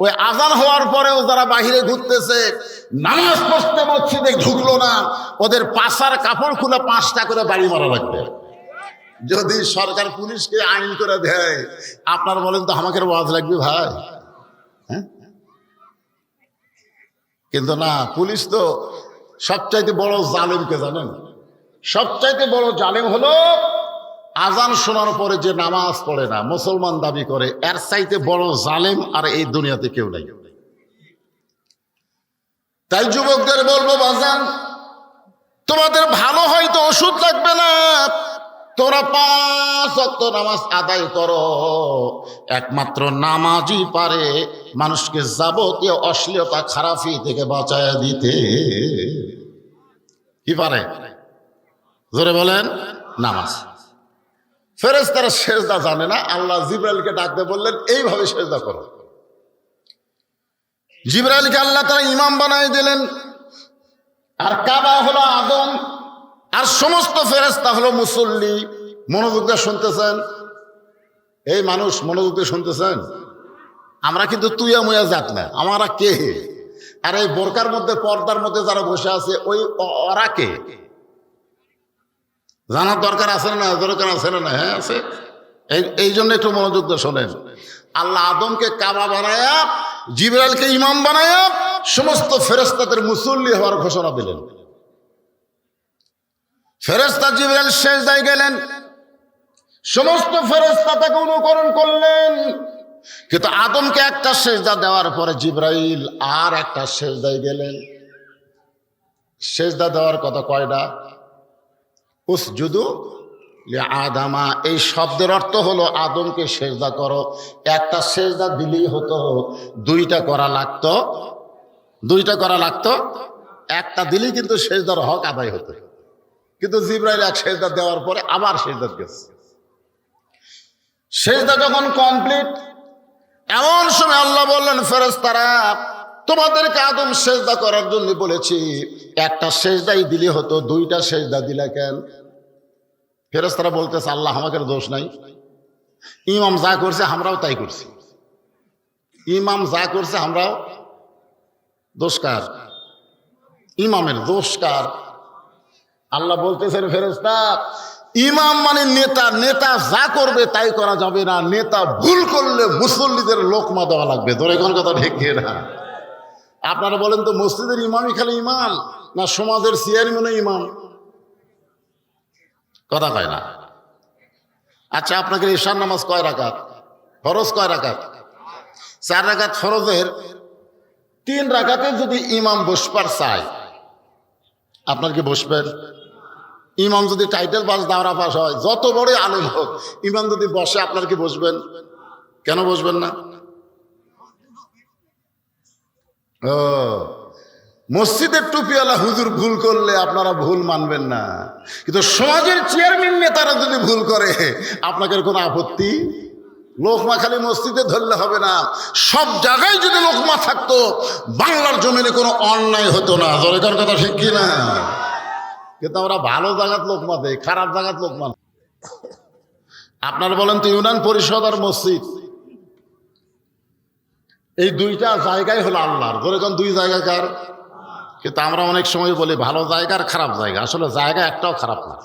ওই আজান হওয়ার পরেও যারা বাহিরে ঘুরতেছে, নামাজ পড়তে মসজিদে ঢুকলো না, ওদের পাশার কাপড় খুলে 5টা করে বাড়ি মারা লাগবে। যদি সরকার পুলিশকে আইন করে দেয়, আপনার বলেন তো আমাকে ওয়াজ লাগবে ভাই? হ্যাঁ, কিন্তু না, পুলিশ তো সবচাইতে বড় জালেমকে জানেন, সবচাইতে বড় জালেম হলো আজান শোনার পরে যে নামাজ পড়ে না, মুসলমান দাবি করে, এর চাইতে বড় জালেম আর এই দুনিয়াতে কেউ নাই। তাই যুবকদের বলবো, বাজান তোমাদের ভালো হয়তো ওষুধ লাগবে না, তোমরা 5 ওয়াক্ত নামাজ আদায় করো। একমাত্র নামাজই পারে মানুষকে যাবতীয় অশ্লীলতা খারাপি থেকে বাঁচায় দিতে। কি পারে? জোরে বলেন। নামাজ। ফেরেশতারা সেজদা জানে না, আল্লাহ জিবরাইলকে ডাকতে বললেন এইভাবে সেজদা করো। জিবরাইলকে আল্লাহ তারা ইমাম বানাই দিলেন, আর কাবা হলো আদম, আর সমস্ত ফেরেশতা হলো মুসল্লি। মনোযোগ দিয়ে শুনতেছেন? এই মানুষ মনোযোগ দিয়ে শুনতেছেন? আমরা কিন্তু তুইয়া মুয়া যাত না, আমরা কে? আর এই বোরকার মধ্যে পর্দার মধ্যে যারা বসে আছে, ওই ওরা কে? জানার দরকার আছে না? দরকার আছে না? হ্যাঁ আছে। এই জন্য একটু মনোযোগ দিয়ে শোনেন। আল্লাহ আদমকে কাবা বানায়া, জিবরাইলকে ইমাম বানায়া সমস্ত ফেরেশতাদের মুসল্লি হওয়ার ঘোষণা দিলেন। ফেরেশতা জিবরাইল সেজদায় গেলেন, সমস্ত ফেরেশতা তাকে অনুকরণ করলেন, কিন্তু আদমকে একটা সেজদা দেওয়ার পরে জিবরাইল আর একটা সেজদায় গেলেন। সেজদা দেওয়ার কথা কয়টা? উসজুদু লিআদামা, এই শব্দের অর্থ হলো আদমকে সেজদা করো। একটা সেজদা দিলেই হতো, 2টা করা লাগতো, 2টা করা লাগতো, একটা দিলেই কিন্তু সেজদার হক আদায় হতো। কিন্তু জিবরাইল এক সেজদা দেওয়ার পরে আবার সেজদা গেছে। সেজদা যখন কমপ্লিট, এমন সময় আল্লাহ বললেন, ফেরেশতারা তোমাদেরকে আদম সেজদা করার জন্য বলেছি, একটা সেজদাই দিলে হতো, 2টা সেজদা দিলা কেন? ফেরেশতারা বলতেছে, আল্লাহ আমাদের দোষ নাই, ইমাম যা করছে আমরাও তাই করছি, ইমাম যা করছে আমরাও। দোষ কার? ইমামের। দোষ কার? আল্লাহ বলতেছেন, ফেরেশতা ইমাম মানে নেতা, নেতা যা করবে তাই করা যাবে না, নেতা ভুল করলে মুসল্লিদের লোকমা দেওয়া লাগবে। ধরে কোন কথা ঠিক না? আপনারা বলেন তো, মসজিদের ইমামই খালি ইমাম, না সমাজের চেয়ারম্যানও ইমাম? কথা কয় না। আচ্ছা, আপনাকে ঈশার নামাজ কয় রাকাত? ফরজ কয় রাকাত? 4 রাকাত ফরজের 3 রাকাতে যদি ইমাম বসবার চায়, আপনার কি বসবেন? ইমাম যদি টাইটেল পাস দাওরা পাস হয়, যত বড় আলেম হোক, ইমাম যদি বসে আপনার কি বসবেন? কেন বসবেন না? ও, মসজিদের টুপিওয়ালা হুজুর ভুল করলে আপনারা ভুল মানবেন না, কিন্তু সমাজের চেয়ারম্যান নেতারা যদি ভুল করে আপনাদের কোনো আপত্তি? লোকমা খালি মসজিদে ধরলে হবে না, সব জায়গায় যদি লোকমা থাকতো বাংলার জমিনে কোনো অন্যায় হতো না। জোরেকার কথা ঠিক কি না? কিন্তু আমরা ভালো জায়গাত লোকমা দেই, খারাপ জায়গাত লোকমা। আপনারা বলেন তো, ইউনিয়ন পরিষদ আর মসজিদ এই দুইটা জায়গায় হলো আল্লাহর। যেরকম দুই জায়গা কার? কিন্তু আমরা অনেক সময় বলি ভালো জায়গা আর খারাপ জায়গা। আসলে জায়গা একটাও খারাপ না।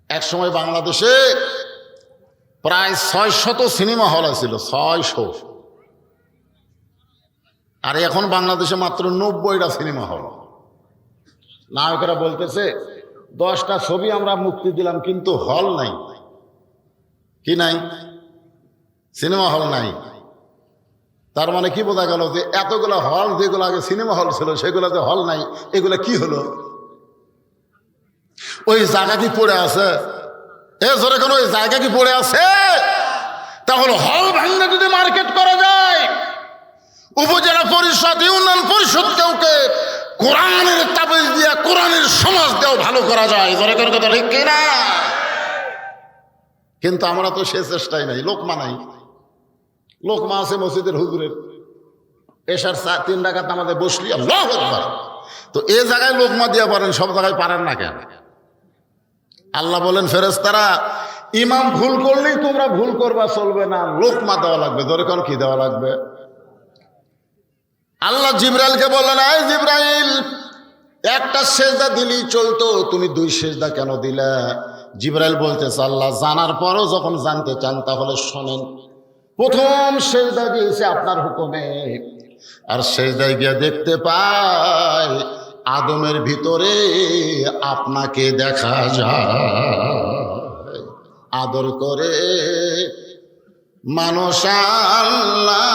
এক সময় বাংলাদেশে প্রায় 600 সিনেমা হল ছিল, 600। আর এখন বাংলাদেশে মাত্র 90টা সিনেমা হল। নায়কেরা বলতেছে 10টা ছবি আমরা মুক্তি দিলাম, কিন্তু হল নাই। কি নাই? সিনেমা হল নাই। তার মানে কি বোঝা গেল? যে এতগুলো হল, যেগুলো আগে সিনেমা হল ছিল সেগুলোতে হল নাই, এগুলো কি হলো? ওই জায়গা কি পড়ে আছে? জোরে কোন ওই জায়গা কি পড়ে আছে? তাহলে হল ভাঙলে যদি মার্কেট করা যায়, উপজেলা পরিষদ, ইউনিয়ন পরিষদ কেউকে কোরআনের তাবিজ দিয়া কোরআনের সমাজ দেওয়া ভালো করা যায়। জোরে কোন কথা ঠিক কিনা? কিন্তু আমরা তো সে চেষ্টাই নাই। লোকমা নাই। লোকমা আছে মসজিদের হুজুরের, এশার 3 রাকাত নামাজে বসলি আল্লাহু আকবার। তো এ জায়গায় লোকমা দিয়া পারেন, সব জায়গায় পারেন না কেন? আল্লাহ বলেন ফেরেশতারা, ইমাম ভুল করলেই তোমরা ভুল করবা, চলবে না, লোকমা দেওয়া লাগবে। ধরে কোন কি দেওয়া লাগবে? আল্লাহ জিবরাইলকে বললেন, এই জিবরাইল, একটা সেজদা দিলেই চলতো, তুমি 2 সেজদা কেন দিলা? জিবরাইল বলতেছে, আল্লাহ জানার পরও যখন জানতে চান তাহলে শোনেন। প্রথম সেজদা দিয়েছে আপনার হুকুমে, আর সেজদায় গিয়ে দেখতে পাই আদমের ভিতরে আপনাকে দেখা যায়। আদর করে মানুষ আল্লাহ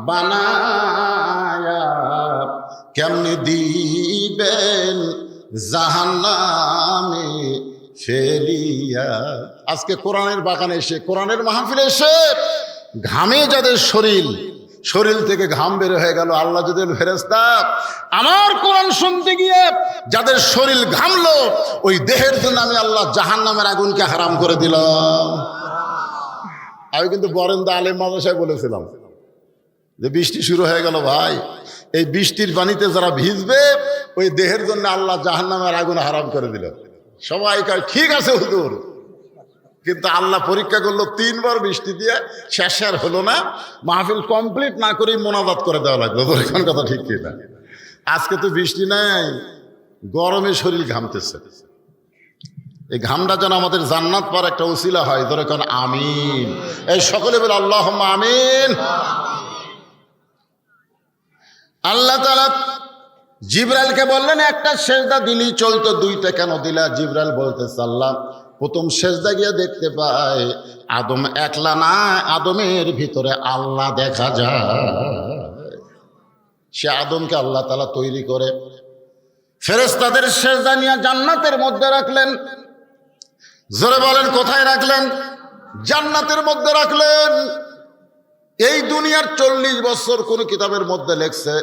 বানায়া কেমনি দিবেন জাহান্নামে ফেলিয়া। আজকে কোরআনের বাগানে এসে, কোরআনের মাহফিলে এসে ঘামে যাদের শরীর থেকে ঘাম বের হয়ে গেল, আল্লাহ যদি ফেরেশতা আমার কোরআন শুনতে গিয়ে যাদের শরীর ঘামলো, ওই দেহের জন্য আমি আল্লাহ জাহান্নামের আগুনকে হারাম করে দিলাম। আমি কিন্তু বরেন্দা আলেম মাদ্রাসায় বলেছিলাম যে বৃষ্টি শুরু হয়ে গেল ভাই, এই বৃষ্টির পানিতে যারা ভিজবে ওই দেহের জন্য আল্লাহ জাহান্নামের আগুন হারাম করে দিল। সবাই কয় ঠিক আছে হুজুর, কিন্তু আল্লাহ পরীক্ষা করলো 3 বার বৃষ্টি দিয়ে, শেষ আর হলো না। মাহফিল কমপ্লিট না করেই মোনাজাত করে দেওয়া লাগলো। এখন কথা ঠিক কিনা? আজকে তো বৃষ্টি নাই, গরমে শরীর ঘামতেছে। এই ঘামটা যেন আমাদের জান্নাত পাওয়ার একটা উসিলা হয়। ধরে কোন আমিন। এই সকলে বলে আল্লাহুম্মা আমিন। আল্লাহ তাআলা জিবরাইলকে বললেন, একটা সেজদা দিলেই চলতো, 2টা কেন দিলা? জিবরাইল বলতেছে, আল্লাহ প্রথম সেজদা গিয়ে দেখতে পায় আদম একলা না, আদমের ভিতরে আল্লাহ দেখা যায়। সে আদমকে আল্লাহ তাআলা তৈরি করে ফেরেশতাদের সেজদা নিয়ে জান্নাতের মধ্যে রাখলেন। জোরে বলেন কোথায় রাখলেন? জান্নাতের মধ্যে রাখলেন। এই দুনিয়ার 40 বছর কোন কিতাবের মধ্যে লেখছে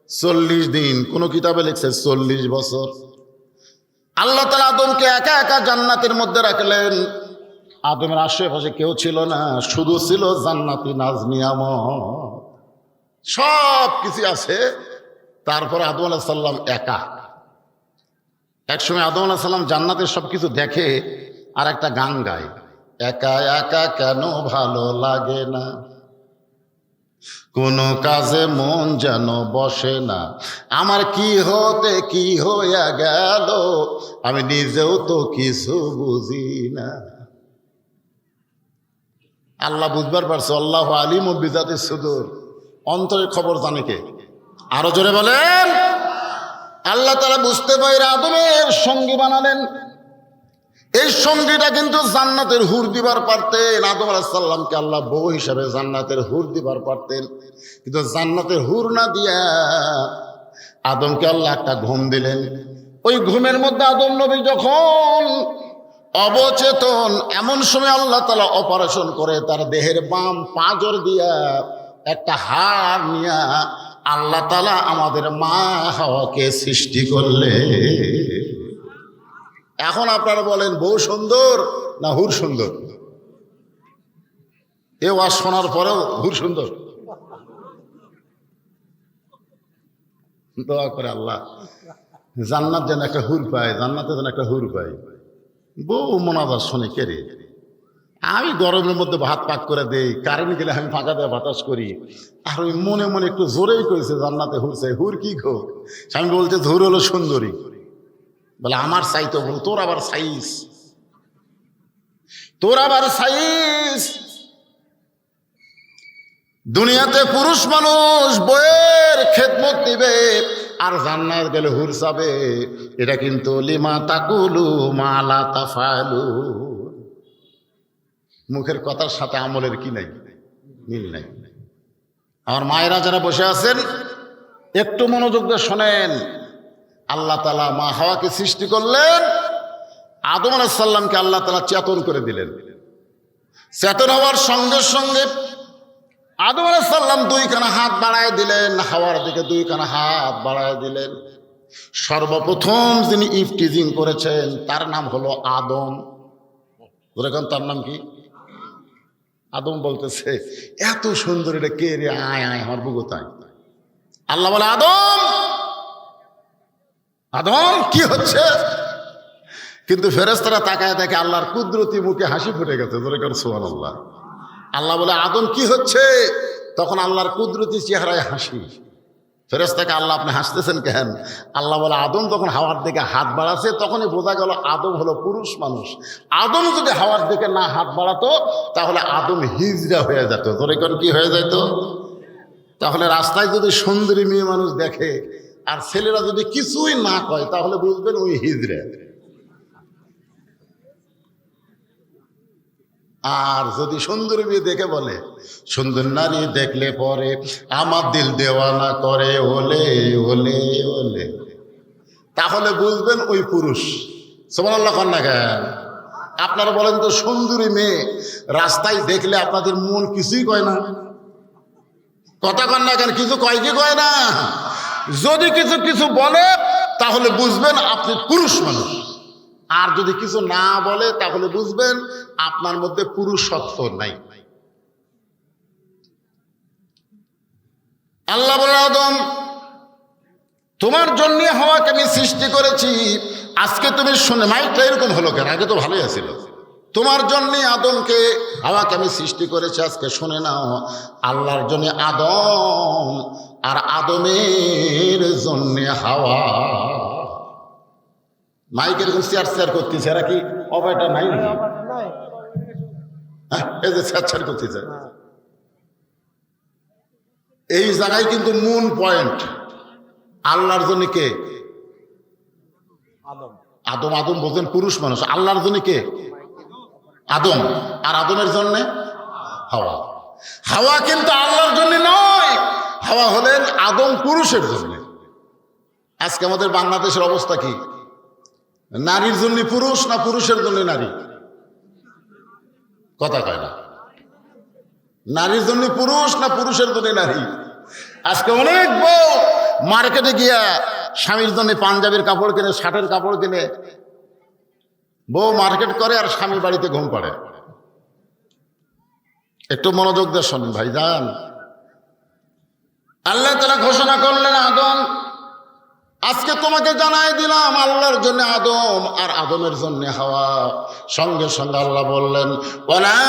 40 দিন, কোন কিতাবে লেখছে 40 বছর। আল্লাহ তাআলা আদমকে একা একা জান্নাতের মধ্যে রাখলেন। আদমের আশেপাশে কেউ ছিল না, শুধু ছিল জান্নাতি নাজ নিয়ামত, সব কিছু আছে। তারপরে আদম আলাইহিস সালাম একা। একসময় আদম আলাইহিস সালাম জান্নাতের সবকিছু দেখে আর একটা গান গায়, একা একা কেন ভালো লাগে না, কোন কাজে মন যেন বসে না, আমার কি হতে কি হইয়া গেল, আমি নিজেও তো কিছু বুঝি না। আল্লাহ বুঝবার পারছে, আল্লাহু আলিমু বিযাতিস সুদূর, অন্তরের খবর জানে কে? আরো জোরে বলেন। আল্লাহ তাআলা বুঝতে পারে আদমের সঙ্গী বানালেন। এই সঙ্গীটা কিন্তু জান্নাতের হুর দিবার পারতেন। আদম আলাইহিস সালামকে আল্লাহ বউ হিসাবে জান্নাতের হুর দিবার পারতেন, কিন্তু জান্নাতের হুর না দিয়া আদমকে আল্লাহ একটা ঘুম দিলেন। ওই ঘুমের মধ্যে আদম নবী যখন অবচেতন, এমন সময় আল্লাহ তাআলা অপারেশন করে তার দেহের বাম পাঁজর দিয়া একটা হাড় নিয়া আল্লাহ তাআলা আমাদের মা হাওয়াকে সৃষ্টি করলে। এখন আপনারা বলেন বউ সুন্দর না হুর সুন্দর? এ ওয়াজ শোনার পরেও হুর সুন্দর? দোয়া করে আল্লাহ জান্নাত যেন একটা হুর পায়, জান্নাতে যেন একটা হুর পায়। বউ মোনাজাত শোনে কে রে? আমি গরমের মধ্যে ভাত পাক করে দেই, কারেন্ট গেলে আমি ফাঁকা দিয়ে বাতাস করি, আর ওই মনে মনে একটু জোরেই কইছে জান্নাতে হুর চাই। হুর কি গো? স্বামী বলছে হুর হলো সুন্দরী। বলে আমার চাই তো। বল তোর আবার সাইজ, তোর আবার সাইজ। দুনিয়াতে পুরুষ মানুষ বইয়ের খেদমত নিবে আর জান্নাত গেলে হুর চাবে, এটা কিন্তু লিমা তাকুলু মালা তাফালু। মুখের কথার সাথে আমলের কি নাই, মিল নাই। আমার মায়েরা যারা বসে আছেন একটু মনোযোগ দিয়ে শোনেন। আল্লাহ তাআলা মা হাওয়াকে সৃষ্টি করলেন, আদম আলাইহিস সালামকে আল্লাহ তাআলা চেতন করে দিলেন। চেতন হওয়ার সঙ্গে সঙ্গে আদম আলাইহিস সালাম দুইখানা হাত বাড়ায় দিলেন, হাওয়ার দিকে দুইখানা হাত বাড়ায় দিলেন। সর্বপ্রথম যিনি ইফটিজিং করেছেন তার নাম হলো আদম। ওরকম তার নাম কি? আদম বলতেছে এত সুন্দর, এটা কে রে? আয় আয় আমার বুকো তাই। আল্লাহ বলে আদম, আদম কি হচ্ছে? কিন্তু ফেরেশতারা তাকায় দেখে আল্লাহর কুদরতি মুখে হাসি ফুটে গেছে। সুবহানাল্লাহ। আল্লাহ বলে আদম কি হচ্ছে? তখন আল্লাহর কুদরতি চেহারায় হাসি। ফেরেশতাকে আল্লাহ আপনি হাসতেছেন কেন? আল্লাহ বলে আদম তখন হাওয়ার দিকে হাত বাড়াচ্ছে, তখনই বোঝা গেল আদম হলো পুরুষ মানুষ। আদম যদি হাওয়ার দিকে না হাত বাড়াতো তাহলে আদম হিজড়া হয়ে যেত। তোর কি হয়ে যেত? তাহলে রাস্তায় যদি সুন্দরী মেয়ে মানুষ দেখে আর ছেলেরা যদি কিছুই না কয় তাহলে বুঝবেন ওই হিজড়া। আর যদি সুন্দর মেয়ে দেখে বলে সুন্দর নারী দেখলে পরে আমার দিল দেওয়ানা করে ওলে ওলে ওলে, তাহলে বুঝবেন ওই পুরুষ। সুবহানাল্লাহ কন না কেন? আপনারা বলেন তো সুন্দরী মেয়ে রাস্তায় দেখলে আপনাদের মন কিছুই কয় না? কথা কন না কেন? কিছু কয় কি কয় না? যদি কিছু কিছু বলে তাহলে বুঝবেন আপনি পুরুষ মানুষ, আর যদি কিছু না বলে তাহলে বুঝবেন আপনার মধ্যে পুরুষত্ব নাই। আল্লাহ বলে আদম তোমার জন্য হাওয়াকে আমি সৃষ্টি করেছি। আজকে তুমি শুনে, মাইকটা এরকম হলো কেন? আগে তো ভালোই আছিল। তোমার জন্য আদমকে হাওয়াকে আমি সৃষ্টি করেছি, আজকে শুনে নাও। আল্লাহর জন্য আদম আর আদমের জন্য হাওয়া। মাইক এরকম চেয়ার করতেছে, এরা কি অবাইটা নাই? এই যে চেয়ার করতেছে, এই জায়গায় কিন্তু মূল পয়েন্ট। আল্লাহর জন্য কে? আদম। আদম বলতেন পুরুষ মানুষ। আল্লাহর জন্য কে? আদম। আর আদমের জন্য হাওয়া। হাওয়া কিন্তু আল্লাহর জন্য নয়, হাওয়া হলেন আদম পুরুষের জন্য। আজকে আমাদের বাংলাদেশের অবস্থা কি? নারীর জন্য পুরুষ না পুরুষের জন্য নারী? কথা কয় না। নারীর জন্য পুরুষ না পুরুষের জন্য নারী? আজকে অনেক বউ মার্কেটে গিয়া স্বামীর জন্য পাঞ্জাবির কাপড় কিনে, শার্টের কাপড় কিনে বউ মার্কেট করে আর স্বামী বাড়িতে ঘুম পাড়ে। একটু মনোযোগ দিয়ে শোনেন ভাইজান। আল্লাহ তাআলা ঘোষণা করলেন আদম আজকে তোমাকে জানাই দিলাম আল্লাহর জন্য আদম আর আদমের জন্য হাওয়া। সঙ্গে সঙ্গে আল্লাহ বললেন ওয়ালা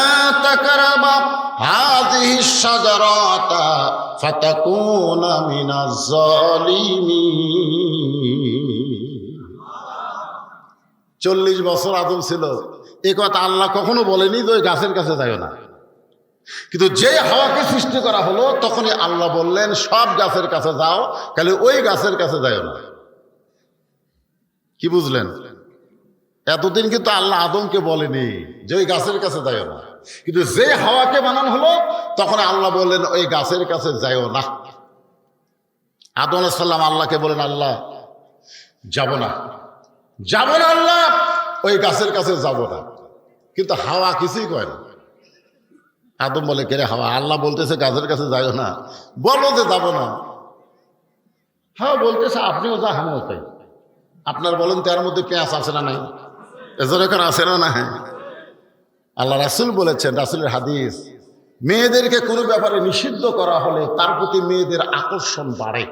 তাকরাবা হাযিহিশ শাজারাতা ফাতাকুনা মিনাজ জালিমিন। 40 বছর আদম ছিল, এ কথা আল্লাহ কখনো বলেনি যে ওই গাছের কাছে যাও না। কিন্তু যে হাওয়াকে সৃষ্টি করা হলো তখনই আল্লাহ বললেন সব গাছের কাছে যাও, খালি ওই গাছের কাছে যাও না। কি বুঝলেন? এতদিন কিন্তু আল্লাহ আদমকে বলেনি যে ওই গাছের কাছে যাও না, কিন্তু যে হাওয়াকে বানানো হলো তখন আল্লাহ বললেন ওই গাছের কাছে যাও না। আদম আলাইহিস সালাম আল্লাহকে বলেন আল্লাহ যাব না, যাব না আল্লাহ, ওই গাছের কাছে যাব না। কিন্তু হাওয়া কিছুই কয় না। আদম বলে, কে রে হাওয়া, আল্লাহ বলতেছে গাছের কাছে যাইও না, বলো যে যাব না। হাওয়া বলতেছে আপনিও যা, আমিও তাই। আপনার বলেন তার মধ্যে পেঁয়াজ আছে না নাই? এজন্য এখন আছে না না? আল্লাহ রাসূল বলেছেন, রাসূলের হাদিস, মেয়েদেরকে কোনো ব্যাপারে নিষিদ্ধ করা হলে তার প্রতি মেয়েদের আকর্ষণ বাড়ে।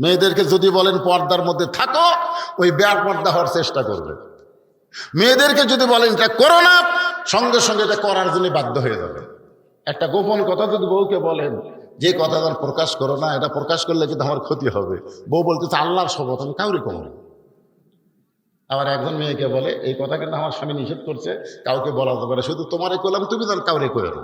মেয়েদেরকে যদি বলেন পর্দার মধ্যে থাকো, ওই বেপর্দা হওয়ার চেষ্টা করবে। মেয়েদেরকে যদি বলেন এটা করো না, সঙ্গে সঙ্গে এটা করার জন্য বাধ্য হয়ে যাবে। একটা গোপন কথা যদি বউকে বলেন যে কথা যেন প্রকাশ করো না, এটা প্রকাশ করলে কিন্তু আমার ক্ষতি হবে, বউ বলতেছে আল্লাহর শপথ আমি কাউরে কম না। আবার একজন মেয়েকে বলে এই কথা কিন্তু আমার স্বামী নিষেধ করছে, কাউকে বলা যাবে না, শুধু তোমারে করলাম, তুমি যেন কাউরে করে না।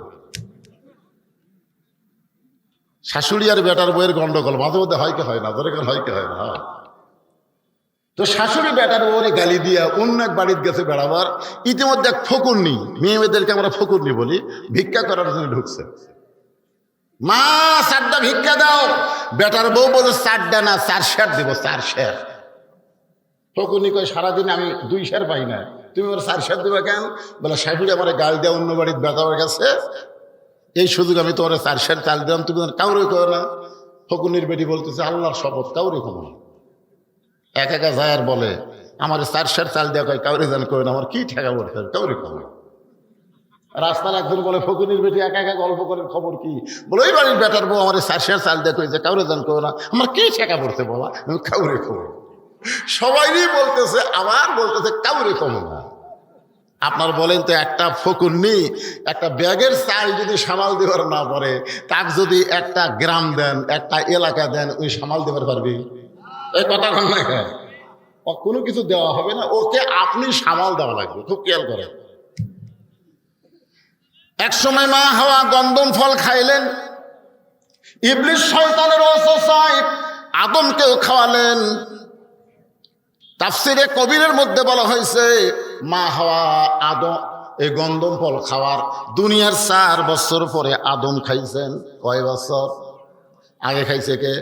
শাশুড়ি আর বেটার বইয়ের গন্ডগোল মাঝে মধ্যে হয় কি হয় না? ধরে হয় কি হয় না? তো শাশুড়ি বেটার বউরে গালি দিয়া অন্য এক বাড়িতে গেছে বেড়াবার। ইতিমধ্যে এক ফকুরনি, মেয়েদেরকে আমরা ফকুরনি বলি, ভিক্ষা করার জন্য ঢুকছে। মা 4টা ভিক্ষা দাও। বেটার বউ বলে 4টা না, 4 শের দিব, 4 শের। ফকুরনি কয় সারাদিন আমি 2 শের পাই না, তুমি ওর 4 শের দিবা কেন? বলে শাশুড়ি আমার গালি দেওয়া অন্য বাড়িতে বেটা হয়ে গেছে, এই সুযোগ আমি তোমার 4 শের চাল দিলাম, তুমি কাউরে করো না। ফকুরনির বেটি বলতেছে আল্লাহর শপথ কাউরে কমো না। একা যায় আর বলে আমার 4 শের চাল দেওয়া কয় কাউরে জান করে না, আমার কি ঠেকা পড়তে হবে, কাউরে কমো। রাস্তার একজন বলে ফকুরনির বেটি একা একা গল্প করে, খবর কি? বলে ওই বাড়ির বেটার বউ আমার 4 শের চাল দেওয়া কয়েছে কাউরে জান করো না, আমার কি ঠেকা পড়তে বলা, আমি কাউরে কমো। সবাইই বলতেছে, আবার বলতেছে কাউরে কমো না। আপনার বলেন তো একটা ফকুরনি একটা ব্যাগের চাল যদি সামাল দেবার না পারে, তাকে যদি একটা গ্রাম দেন, একটা এলাকা দেন, ওই সামাল দেবার পারবে? এই কথা বল না, কোনো কিছু দেওয়া হবে না, ওকে আপনি সামাল দেওয়া লাগবে। খুব খেয়াল করেন। এক সময় মা হাওয়া গন্ধম ফল খাইলেন, ইবলিস শয়তানের ওয়াসওয়াসায় আদমকেও খাওয়ালেন। তাফসিরে কবিরের মধ্যে বলা হয়েছে মা হাওয়া আদম এই গন্ধম ফল খাওয়ার দুনিয়ার 4 বছর পরে আদম খাইছেন। কয় বছর আগে খাইছে কে?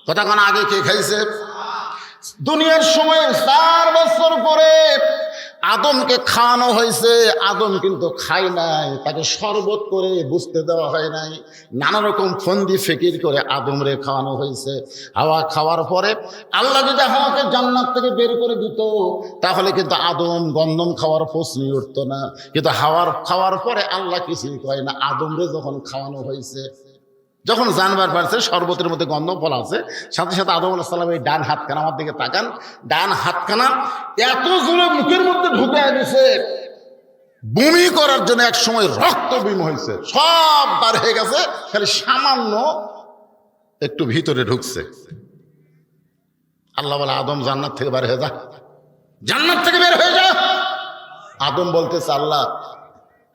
কথা কোন আগে কে খাইছে? দুনিয়ার সময় 4 বছর পরে আদমকে খাওয়ানো হয়েছে। আদম কিন্তু খায় নাই, তাকে শরবত করে বুঝতে দেওয়া হয় নাই, নানা রকম ফন্দি ফিকির করে আদম রে খাওয়ানো হয়েছে। হাওয়া খাওয়ার পরে আল্লাহ যদি হাওয়াকে জান্নাত থেকে বের করে দিত, তাহলে কিন্তু আদম গন্ধম খাওয়ার প্রশ্নই উঠতো না। কিন্তু হাওয়ার খাওয়ার পরে আল্লাহ কিছুই কয় না। আদম রে যখন খাওয়ানো হয়েছে, যখন জানবার পারছে শরবতের মধ্যে গন্ধম ফল আছে, সাথে সাথে আদম আলাইহিস সালাম এই ডান হাতখানা, আমার দিকে তাকান, ডান হাতখানা এত জোরে মুখের মধ্যে ঢুকে দিছে, বমি করার জন্য এক সময় রক্ত বিম হয়েছে, সব বার হয়ে গেছে, খালি সামান্য একটু ভিতরে ঢুকছে। আল্লাহ বলে আদম জান্নাত থেকে বের হয়ে যা, জান্নাত থেকে বের হয়ে যা। আদম বলতেছে আল্লাহ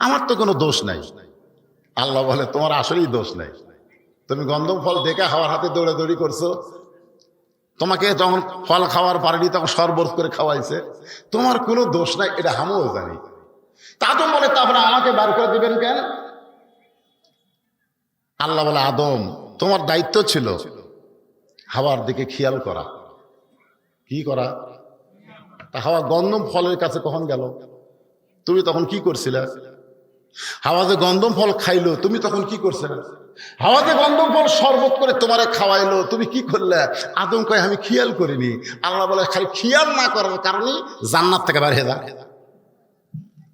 আমার তো কোনো দোষ নাই। আল্লাহ বলে তোমার আসলেই দোষ নাই, তুমি গন্ধম ফল দেখে হাওয়ার হাতে দৌড়াদৌড়ি করছো, তোমাকে যখন ফল খাওয়ার পারেনি তখন শরবত করে খাওয়াইছে, তোমার কোনো দোষ নাই, এটা আমিও জানি। তা আদম বলে তারপরে আমাকে বার করে দিবেন কেন? আল্লাহ বলে আদম তোমার দায়িত্ব ছিল হাওয়ার দিকে খেয়াল করা। কি করা? তা হাওয়া গন্ধম ফলের কাছে কখন গেল? তুমি তখন কি করছিলে? হাওয়া যে গন্ধম ফল খাইলো, তুমি তখন কি করছিলে? হাওয়া যে গন্ধম ফল শরবত করে তোমারে খাওয়াইলো, তুমি কি করলে? আদম কয় আমি খেয়াল করিনি। আল্লাহ বলে খালি খেয়াল না করার কারণে জান্নাত থেকে বের হয়ে যা।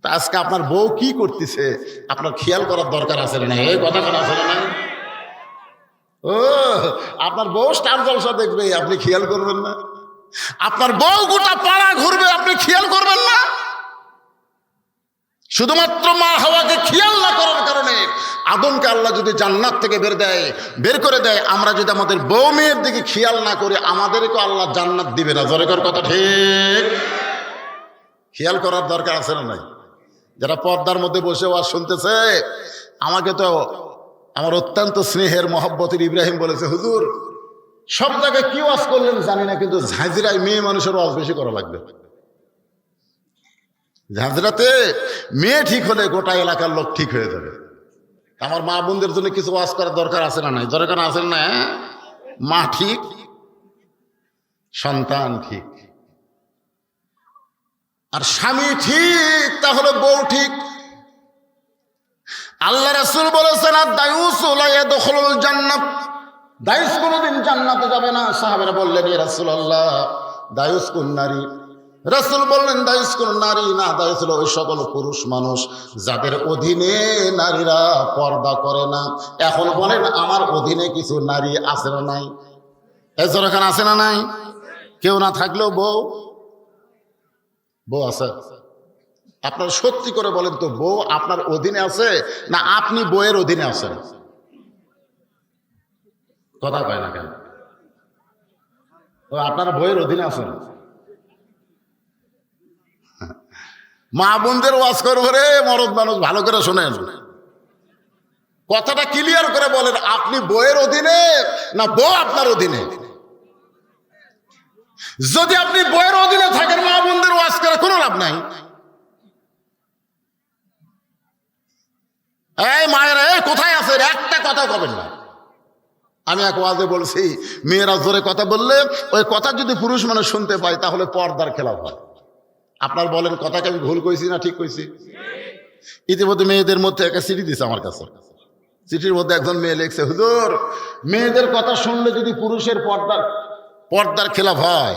তা আজকে আপনার বউ কি করতেছে আপনার খেয়াল করার দরকার আছে না? এই কথা বলা আছে না? ও আপনার বউ স্টার জলসা দেখবে, আপনি খেয়াল করবেন না? আপনার বউ গোটা পাড়া ঘুরবে, আপনি খেয়াল করবেন না? শুধুমাত্র মা হাওয়াকে খেয়াল না করার কারণে আদমকে আল্লাহ যদি জান্নাত থেকে বের করে দেয়, আমরা যদি আমাদের বউ মেয়ের দিকে খেয়াল না করি, আমাদেরকে আল্লাহ জান্নাত দিবে না। জোরে কর কথা ঠিক। খেয়াল করার দরকার আছে না নাই? যারা পর্দার মধ্যে বসে ওয়াজ শুনতেছে, আমাকে তো আমার অত্যন্ত স্নেহের মহব্বতের ইব্রাহিম বলেছে, হুজুর সব জায়গায় কি ওয়াজ করলেন জানি না, কিন্তু ঝাঁঝরায় মেয়ে মানুষের ওয়াজ বেশি করা লাগবে। ঝাঁঝরাতে মেয়ে ঠিক হলে গোটা এলাকার লোক ঠিক হয়ে যাবে। আমার মা বোনদের জন্য কিছু ওয়াজ করার দরকার আছে না নাই? দরকার আছে না? মা ঠিক, সন্তান ঠিক, আর স্বামী ঠিক তাহলে বউ ঠিক। আল্লাহ রাসূল বলেছেন আদ-দায়ুসু লা ইয়াদখুলুল জান্নাহ, দায়ুস কোনদিন জান্নাতে যাবে না। সাহাবারা বললেন ইয়া রাসূলুল্লাহ দায়ুস কোন নারী? রাসূল বললেন দায়ুস কোন নারী না, দায়ুস হলো ওই সকল পুরুষ মানুষ যাদের অধীনে নারীরা পর্দা করে না। এখন বলেন আমার অধীনে কিছু নারী আছে না নাই? এজরখান আছে না নাই? কেউ না থাকলেও বউ আছে। আপনার সত্যি করে বলেন তো, বউ আপনার অধীনে আছে না আপনি বউয়ের অধীনে আছেন? কথা কয় না কেন? আপনার বউয়ের অধীনে আছেন। মা বোনদের ওয়াজ করবো রে মরদ মানুষ, ভালো করে শোনেন, কথাটা ক্লিয়ার করে বলেন, আপনি বউয়ের অধীনে না বউ আপনার অধীনে? যদি আপনি বউয়ের অধীনে থাকেন মা বোনদের ওয়াজ করে কোনো লাভ নাই। এই মায়েরা এই কোথায় আছে, একটা কথা কবেন না। আমি এক ওয়াজে বলছি মেয়েরা জোরে কথা বললে ওই কথা যদি পুরুষ মানুষ শুনতে পায় তাহলে পর্দার খেলাফ হয়। আপনার বলেন কথাকে আমি ভুল কইছি না ঠিক কইছি? ইতিমধ্যে মেয়েদের মধ্যে একটা চিঠি দিছে আমার কাছে। চিঠির মধ্যে একজন মেয়ে লিখছে, হুজুর মেয়েদের কথা শুনলে যদি পুরুষের পর্দার খেলাফ হয়,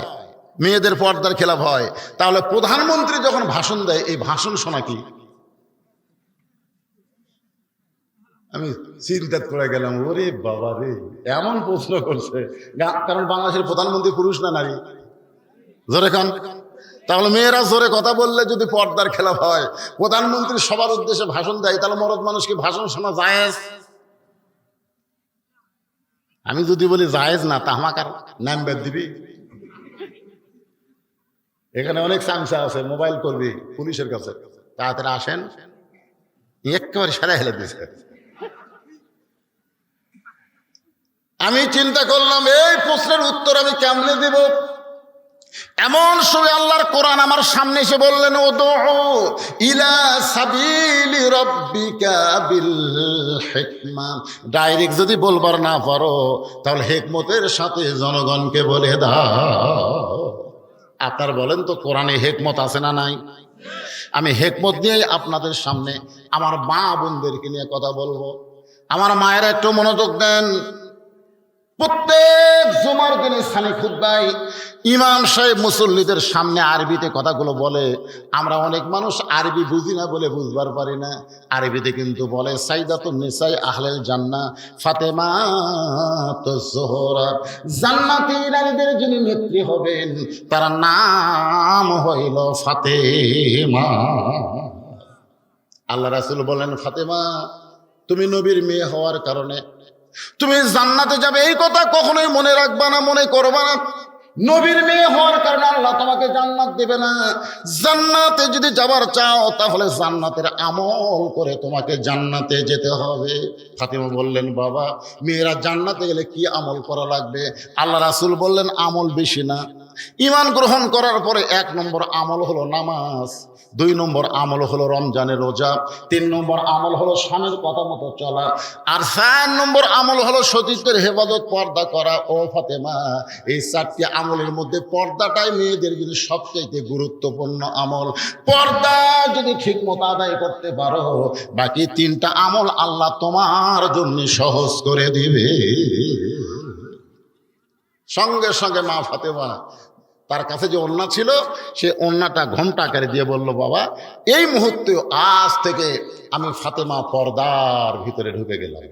মেয়েদের পর্দার খেলাফ হয়, তাহলে প্রধানমন্ত্রী যখন ভাষণ দেয় এই ভাষণ শোনা কি? আমি চিন্তা করে গেলাম, ওরে বাবা রে, এমন প্রশ্ন করছে। কারণ বাংলাদেশের প্রধানমন্ত্রী পুরুষ না নারী? জোরে খান। তাহলে মেয়েরা জোরে কথা বললে যদি পর্দার খেলাফ হয়, প্রধানমন্ত্রী সবার উদ্দেশ্যে ভাষণ দেয়, তাহলে মরদ মানুষকে ভাষণ শোনা জায়েজ? আমি যদি বলি জায়েজ না, তা আমাকে নাম বেদ দিবি? এখানে অনেক চামচা আছে, মোবাইল করবি পুলিশের কাছে, তাড়াতাড়ি আসেন, একেবারে সেরা হেলে দিয়েছে। আমি চিন্তা করলাম এই প্রশ্নের উত্তর আমি কেমনে দিব। এমন সময় আল্লাহর কোরআন আমার সামনে এসে বললেন, উদউ ইলা সাবিলি রাব্বিকা বিল হিকমা। ডাইরেক্ট যদি বলবার না পারো তাহলে হিকমতের সাথে জনগণকে বলে দাও। আপনার বলেন তো কোরআনে হিকমত আছে না নাই? আমি হিকমত নিয়ে আপনাদের সামনে আমার মা বোনদেরকে নিয়ে কথা বলবো। আমার মায়েরা একটু মনোযোগ দেন। প্রত্যেক জুমার দিন ইসলামিক খুতবায় ইমাম সাহেব মুসল্লিদের সামনে আরবিতে কথাগুলো বলে। আমরা অনেক মানুষ আরবি বুঝি না বলে বুঝবার পারি না। আরবিতে কিন্তু বলে সাইদাতুন নিসাই আহলেল জান্নাহ ফাতেমাতুজ যোহরা, জান্নাতি নারীদের যিনি নেত্রী হবেন তার নাম হইল ফাতেমা। আল্লাহ রাসূল বলেন, ফাতেমা তুমি নবীর মেয়ে হওয়ার কারণে তুমি জান্নাতে যাবে, এই কথা কখনোই মনে রাখবা না, মনে করবা না। নবীর মেয়ে হওয়ার কারণে আল্লাহ তোমাকে জান্নাত দেবে না। জান্নাতে যদি যাবার চাও তাহলে জান্নাতের আমল করে তোমাকে জান্নাতে যেতে হবে। ফাতেমা বললেন, বাবা মেয়েরা জান্নাতে গেলে কি আমল করা লাগবে? আল্লাহ রাসূল বললেন, আমল বেশি না। ঈমান গ্রহণ করার পরে 1 নম্বর আমল হলো নামাজ, 2 নম্বর আমল হলো রমজানের রোজা, 3 নম্বর আমল হলো স্বামীর কথা মতো চলা, আর 4 নম্বর আমল হলো সতীত্বের হেফাজত, পর্দা করা। ও ফাতেমা, এই 4টি আমলের মধ্যে পর্দাটাই মেয়েদের জন্য সবচেয়ে গুরুত্বপূর্ণ আমল। পর্দা যদি ঠিক মতো আদায় করতে পারো, বাকি 3টা আমল আল্লাহ তোমার জন্য সহজ করে দিবে। সঙ্গে সঙ্গে মা ফাতেমা তার কাছে যে ওড়না ছিল সে ওড়নাটা ঘোমটা আকারে দিয়ে বলল, বাবা এই মুহূর্তে আজ থেকে আমি ফাতেমা পর্দার ভিতরে ঢুকে গেলাম।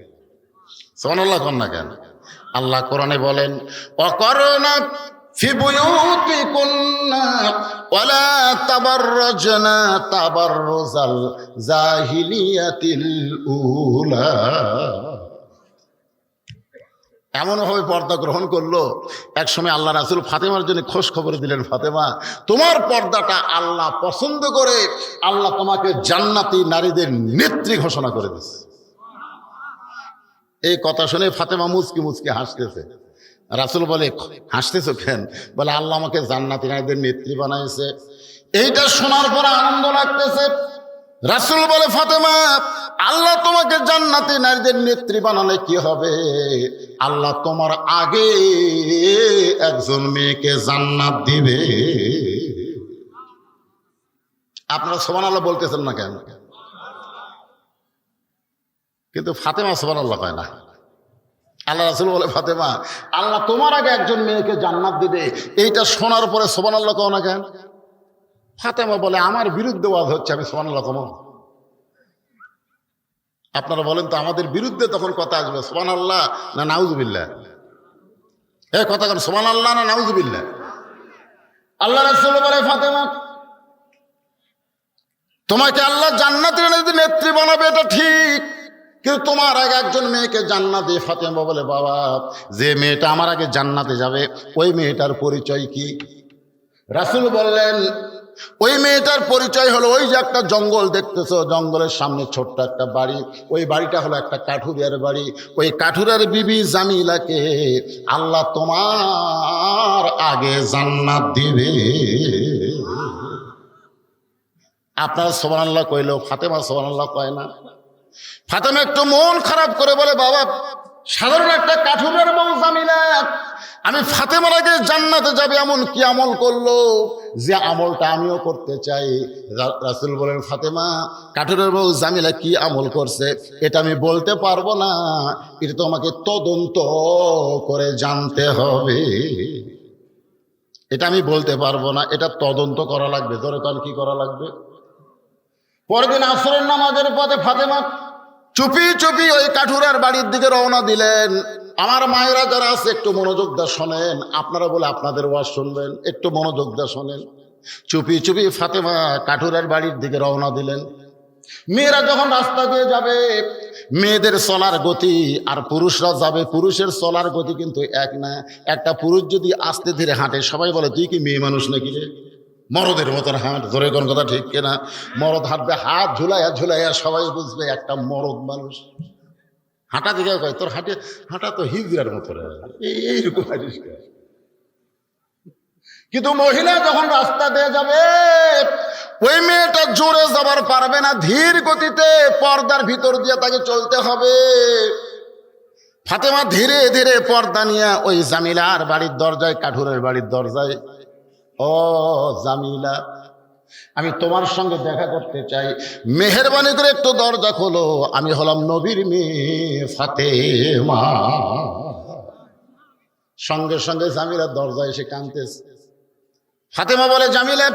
সুবহানাল্লাহ কন না কেন? আল্লাহ কোরআনে বলেন, ওয়াকরনা ফি বুয়ুতিকুন্না ওয়ালা তাবাররাজনা তাবাররুজাল জাহিলিয়াতিল উলা। এমনভাবে পর্দা গ্রহণ করলো, এক সময় আল্লাহ রাসূল ফাতেমার জন্য খোঁজ খবর দিলেন, ফাতেমা তোমার পর্দাটা আল্লাহ পছন্দ করে আল্লাহ তোমাকে জান্নাতি নারীদের নেত্রী ঘোষণা করে দিচ্ছে। এই কথা শুনে ফাতেমা মুচকি মুচকি হাসতেছে। রাসূল বলে, হাসতেছো কেন? বলে, আল্লাহ আমাকে জান্নাতি নারীদের নেত্রী বানাইছে। এইটা শোনার পর আনন্দ লাগতেছে। রাসূল বলে, ফাতেমা আল্লাহ তোমাকে জান্নাতি নারীদের নেত্রী বানালে কি হবে? আল্লাহ তোমার আগে একজন মেয়েকে জান্নাত দিবে। আপনারা সুবহানাল্লাহ বলতেছেন না কেন? কিন্তু ফাতেমা সুবহানাল্লাহ কয় না। আল্লাহ রাসূল বলে, ফাতেমা, আল্লাহ তোমার আগে একজন মেয়েকে জান্নাত দিবে, এইটা শোনার পরে সুবহানাল্লাহ কও না কেন? ফাতেমা বলে, আমার বিরুদ্ধে ওয়াজ হচ্ছে, আমি সুবহানাল্লাহ কম? আপনারা বলেন তো, আমাদের বিরুদ্ধে তখন কথা আসবে সুবহানাল্লাহ না নাউজুবিল্লাহ? কথা কেন, সুবহানাল্লাহ না নাউজুবিল্লাহ? আল্লাহ রাসূল বলে, ফাতেমা, তোমাকে আল্লাহ জান্নাতের নেত্রী বানাবে, এটা ঠিক, কিন্তু তোমার আগে একজন মেয়েকে জান্নাতে। ফাতেমা বলে, বাবা, যে মেয়েটা আমার আগে জান্নাতে যাবে ওই মেয়েটার পরিচয় কি? রাসূল বললেন, ওই মেয়েটার পরিচয় হলো, ওই যে একটা জঙ্গল দেখতেছো, জঙ্গলের সামনে ছোট্ট একটা বাড়ি, ওই বাড়িটা হলো একটা কাঠুরিয়ার বাড়ি। ওই কাঠুরিয়ার বিবি জামিলাকে আল্লাহ তোমার আগে জান্নাত দিবে। আপনারা সুবহানাল্লাহ কইলেও ফাতেমা সুবহানাল্লাহ কয় না। ফাতেমা একটু মন খারাপ করে বলে, বাবা, সাধারণ একটা কাঠুরিয়ার বউ জামিলা আমি ফাতেমার আগে জান্নাতে যাবে এমন কি আমল করলো যে আমলটা আমিও করতে চাই? রাসূল বলেন, ফাতেমা, কাঠুরিয়ার বউ জামিলা কি আমল করছে এটা আমি বলতে পারবো না, এটা তোমাকে তদন্ত করে জানতে হবে। এটা আমি বলতে পারবো না, এটা তদন্ত করা লাগবে। ধরে কাল কি করা লাগবে? পরের দিন আসরের নামাজের পথে ফাতেমা চুপি চুপি ওই কাঠুরিয়ার বাড়ির দিকে রওনা দিলেন। আমার মায়েরা যারা আছে একটু মনোযোগ দিয়ে শোনেন, আপনারা বলে আপনাদের ওয়াজ শুনবেন, একটু মনোযোগ দিয়ে শোনেন। চুপি চুপি ফাতেমা কাঠুরিয়ার বাড়ির দিকে রওনা দিলেন। মেয়েরা যখন রাস্তা দিয়ে যাবে, মেয়েদের চলার গতি আর পুরুষরা যাবে, পুরুষের চলার গতি কিন্তু এক না। একটা পুরুষ যদি আস্তে ধীরে হাঁটে, সবাই বলে তুই কি মেয়ে মানুষ নাকি রে, মরদের মতন হাঁট। ধরে কোন কথা ঠিক কিনা? মরদ হাঁটবে হাত ঝুলাইয়া ঝুলাইয়া, সবাই বুঝবে একটা মরদ মানুষ। হাঁটা দিকে কয়, তোর হাঁটা তো হিজড়ার মতো, এইরকম হাঁটিস। কিন্তু মহিলা যখন রাস্তা দিয়ে যাবে, ওই মেয়েটা জোরে যাবার পারবে না, ধীর গতিতে পর্দার ভিতর দিয়ে তাকে চলতে হবে। ফাতেমা ধীরে ধীরে পর্দা নিয়ে ওই জামিলার বাড়ির দরজায়, কাঠুরের বাড়ির দরজায়, ও জামিলা, আমি তোমার সঙ্গে দেখা করতে চাই, মেহেরবানি করে একটু দরজা খোলো, আমি হলাম নবীর মেয়ে ফাতেমা। সঙ্গে সঙ্গে জামিলার দরজা এসে কাঁদতেছে। ফাতেমা বলে, জামিলা,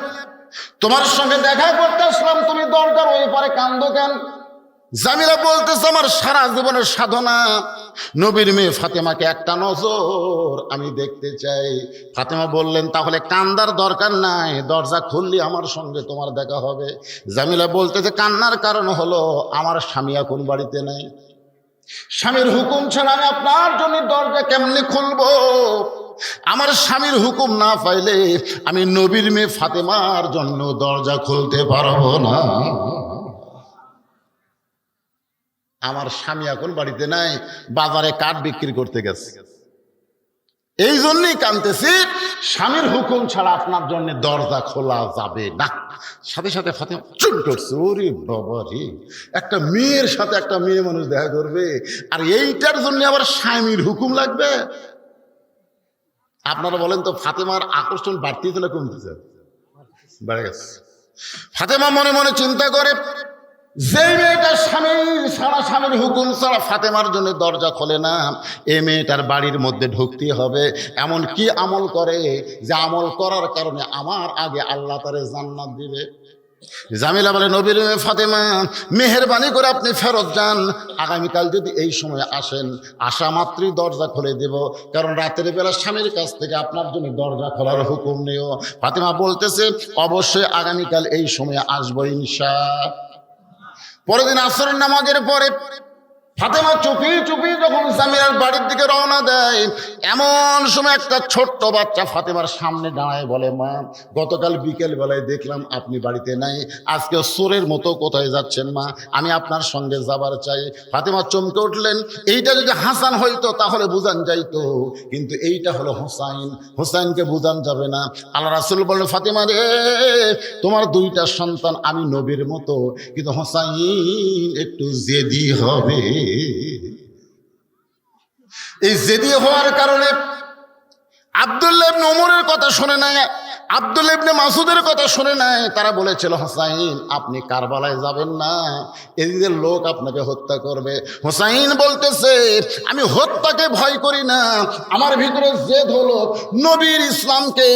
তোমার সঙ্গে দেখা করতে আসলাম, তুমি দরজার ওই পারে কান্দো কেন? জামিলা বলতেছে, আমার সারা জীবনের সাধনা নবীর মেয়ে ফাতেমাকে একটা নজর আমি দেখতে চাই। ফাতেমা বললেন, তাহলে কান্দার দরকার নাই, দরজা খুললি আমার সঙ্গে তোমার দেখা হবে। জামিলা বলতেছে, কান্নার কারণ হলো আমার স্বামী এখন বাড়িতে নাই, স্বামীর হুকুম ছাড়া আমি আপনার জন্য দরজা কেমনি খুলবো? আমার স্বামীর হুকুম না পাইলে আমি নবীর মেয়ে ফাতেমার জন্য দরজা খুলতে পারবো না। আমার স্বামী এখন বাড়িতে নাই, বাজারে কাঠ বিক্রি করতে গেছে, এই জন্যই কাঁদতেছি, স্বামীর হুকুম ছাড়া আপনার জন্য দরজা খোলা যাবে না। সাথে সাথে ফাতেমা চুপ করছে। ওরে বাবা রে, একটা মেয়ের সাথে একটা মেয়ে মানুষ দেখা করবে, আর এইটার জন্য আবার স্বামীর হুকুম লাগবে? আপনারা বলেন তো, ফাতেমার আকর্ষণ বাড়তেছে না কমতেছে? বেড়ে গেছে। ফাতেমা মনে মনে চিন্তা করে, যে মেয়েটা স্বামী ছাড়া, স্বামীর হুকুম ছাড়া ফাতেমার জন্য দরজা খোলে না, এ মেয়েটার বাড়ির মধ্যে ঢুকতে হবে। এমন কি আমল করে যে আমল করার কারণে আমার আগে আল্লাহ তারে জান্নাত দিবে? জামিলা বলে, নবীর মেয়ে ফাতেমা, মেহেরবানি করে আপনি ফেরত যান, আগামীকাল যদি এই সময় আসেন, আসা মাত্রই দরজা খুলে দেব, কারণ রাতের বেলা স্বামীর কাছ থেকে আপনার জন্য দরজা খোলার হুকুম নেও। ফাতেমা বলতেছে, অবশ্যই আগামীকাল এই সময় আসবো ইনশাআল্লাহ। পরের দিন আসরের নামাজের পরে ফাতেমা চুপি চুপি যখন জামিলার বাড়ির দিকে রওনা দেয়, এমন সময় একটা ছোট্ট বাচ্চা ফাতেমার সামনে দাঁড়ায় বলে, মা, গতকাল বিকেল বেলায় দেখলাম আপনি বাড়িতে নাই, আজকে চোরের মতো কোথায় যাচ্ছেন মা? আমি আপনার সঙ্গে যাবার চাই। ফাতেমা চমকে উঠলেন। এইটা যদি হাসান হইতো তাহলে বুঝান যাইতো, কিন্তু এইটা হলো হোসাইন, হোসাইনকে বুঝান যাবে না। আল্লাহ রাসূল বললেন, ফাতেমা রে, তোমার দুইটা সন্তান আমি নবীর মতো, কিন্তু হোসাইন একটু জেদি হবে। এই জেদি হওয়ার কারণে আব্দুল্লাহ ইবনে ওমরের কথা শুনে নাই, আব্দুল্লাহ ইবনে মাসুদের কথা শুনে নাই। তারা বলেছিল হোসাইন আপনি কারবালায় যাবেন না, এদিকে লোক আপনাকে হত্যা করবে। হোসাইন বলতেছে আমি হত্যাকে ভয় করি না, আমার ভিতরে জেদ হলো নবীর ইসলামকে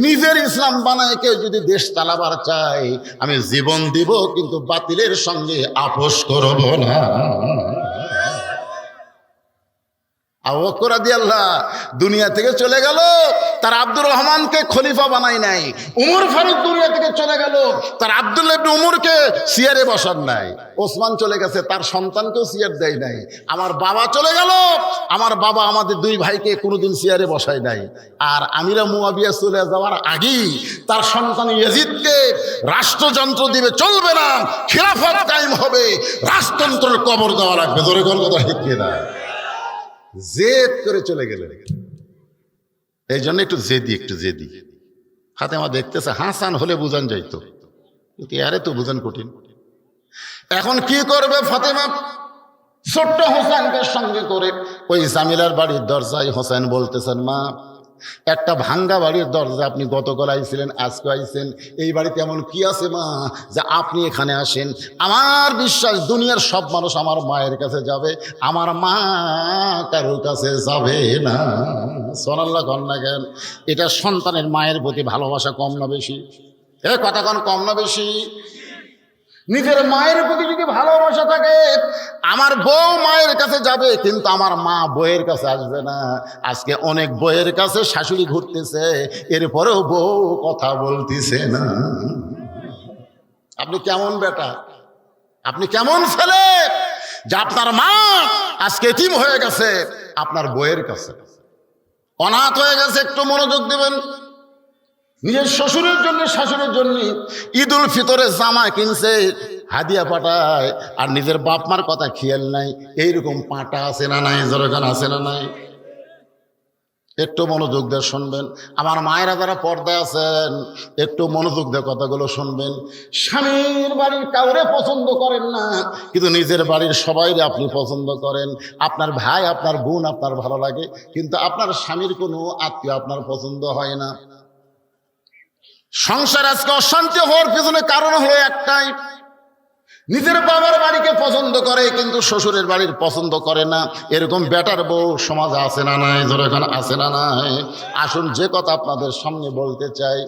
নিজের ইসলাম বানায় কেউ যদি দেশ চালাবার চায় আমি জীবন দিব, কিন্তু বাতিলের সঙ্গে আপোষ করব না। আবু বকর রাদিয়াল্লাহু দুনিয়া থেকে চলে গেল, তার আব্দুর রহমানকে খলিফা বানায় নাই। উমর ফারুক দুনিয়া থেকে চলে গেল, তার আব্দুল্লাহ ইবনে উমরকে সিয়ারে বসান নাই। ওসমান চলে গেছে, তার সন্তানকেও সিয়ার দেয় নাই। আমার বাবা চলে গেল, আমার বাবা আমাদের দুই ভাইকে কোনোদিন সিয়ারে বসায় নাই। আর আমিরা মুয়াবিয়া চলে যাওয়ার আগেই তার সন্তান ইয়াজিদকে রাষ্ট্রযন্ত্র দিবে, চলবে না, খিলাফত কায়েম হবে, রাজতন্ত্রের কবর দেওয়া লাগবে। জোরে কোন কথা ঠিক কিনা? জেদ করে চলে গেলেন। এই জন্য একটু জেদি ফাতেমা দেখতেছে হাসান হলে বুঝান যাইতো, কিন্তু আরে তো বুঝান কঠিন। এখন কি করবে ফাতেমা? ছোট্ট হোসেনকে সঙ্গে করে ওই জামিলার বাড়ির দরজায় হোসেন বলতেছেন মা একটা ভাঙ্গা বাড়ির দরজা, আপনি গতকাল আইছিলেন, আজকে আইছেন, এই বাড়িতে এমন কি আছে মা যে আপনি এখানে আসেন? আমার বিশ্বাস দুনিয়ার সব মানুষ আমার মায়ের কাছে যাবে, আমার মা কারোর কাছে যাবে না। সুবহানাল্লাহ কন্যা জ্ঞান। এটা সন্তানের মায়ের প্রতি ভালোবাসা কম না বেশি? এ কথা কন, কম না বেশি? নিজের মায়ের প্রতি যদি ভালোবাসা থাকে, আমার বউ মায়ের কাছে যাবে কিন্তু আমার মা বউয়ের কাছে আসবে না। আজকে অনেক বউয়ের কাছে শাশুড়ি ঘুরতেছে, এরপরেও বউ কথা বলতেছে না। আপনি কেমন বেটা, আপনি কেমন ছেলে যে আপনার মা আজকে এতিম হয়ে গেছে আপনার বউয়ের কাছে, অনাথ হয়ে গেছে? একটু মনোযোগ দেবেন। নিজের শ্বশুরের জন্য শাশুড়ির জন্য ঈদ উল ফিতরে জামা কিনছে, হাদিয়া পাঠায়, আর নিজের বাপ মার কথা খেয়াল নাই। এইরকম পাটা আছে না নাই? জরগান আছে না নাই? একটু মনোযোগ দিয়ে শুনবেন। আমার মায়েরা যারা পর্দায় আছেন একটু মনোযোগ দিয়ে কথাগুলো শুনবেন। স্বামীর বাড়ির কাউরে পছন্দ করেন না, কিন্তু নিজের বাড়ির সবাইরে আপনি পছন্দ করেন। আপনার ভাই আপনার বোন আপনার ভালো লাগে, কিন্তু আপনার স্বামীর কোনো আত্মীয় আপনার পছন্দ হয় না। সংসার আজকে অশান্তি হওয়ার পিছনে কারণ হলো একটাই, নিজের বাবার বাড়িকে পছন্দ করে কিন্তু শ্বশুরের বাড়ির পছন্দ করে না। এরকম বেটার বউ সমাজে আছে না নাই? ধরো এখন আছে না নাই? আসুন যে কথা আপনাদের সামনে বলতে চাই।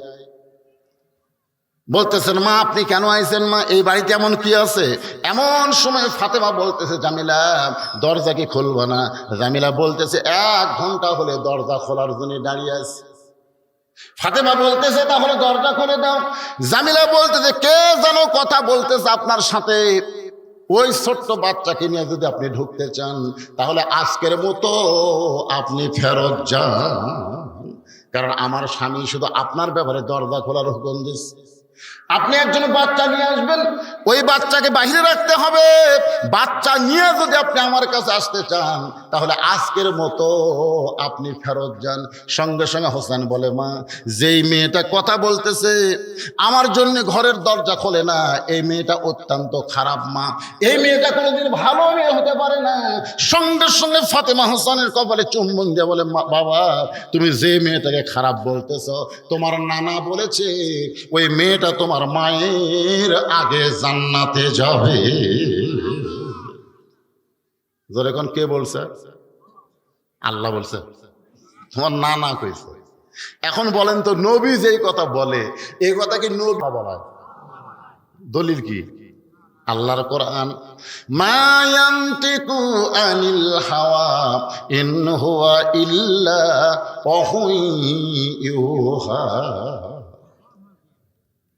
বলতেছেন মা আপনি কেন আইছেন মা, এই বাড়িতে এমন কি আছে? এমন সময় ফাতেমা বলতেছে জামিলা দরজা কি খুলবো না? জামিলা বলতেছে 1 ঘন্টা হলে দরজা খোলার জন্য দাঁড়িয়ে আছে। ফাতেমা বলতেছে তাহলে দরজা খুলে দাও। জামিলা বলতেছে কে যেন কথা বলতেছে আপনার সাথে, ওই ছোট্ট বাচ্চাকে নিয়ে যদি আপনি ঢুকতে চান তাহলে আজকের মতো আপনি ফেরত যান, কারণ আমার স্বামী শুধু আপনার ব্যাপারে দরজা খোলার হুকুম দিচ্ছে। আপনি একজন বাচ্চা নিয়ে আসবেন, ওই বাচ্চাকে বাহিরে রাখতে হবে। বাচ্চা নিয়ে যদি আপনি আমার কাছে আসতে চান তাহলে আজকের মতো আপনি ফেরত যান। সঙ্গে সঙ্গে হোসেন বলে মা যেই মেয়েটা কথা বলতেছে আমার জন্য ঘরের দরজা খোলে না, এই মেয়েটা অত্যন্ত খারাপ মা, এই মেয়েটা কোনোদিন ভালো মেয়ে হতে পারে না। সঙ্গে সঙ্গে ফাতেমা হোসেনের কপালে চুম্বন দিয়ে বলে বাবা তুমি যে মেয়েটাকে খারাপ বলতেছ তোমার নানা বলেছে ওই মেয়েটা তোমার মায়ের আগে জান্নাতে যাবে। জোরে কোন, কে বলছে? আল্লাহ বলছে, তোমার নানা কইছে। এখন বলেন তো নবী যেই কথা বলে এই কথা কি নবী বলা? দলিল কি? আল্লাহর কোরআন, মা ইয়ানতিকু আনিল হাওয়া ইন হুয়া ইল্লা ওয়াহুন ইউহা।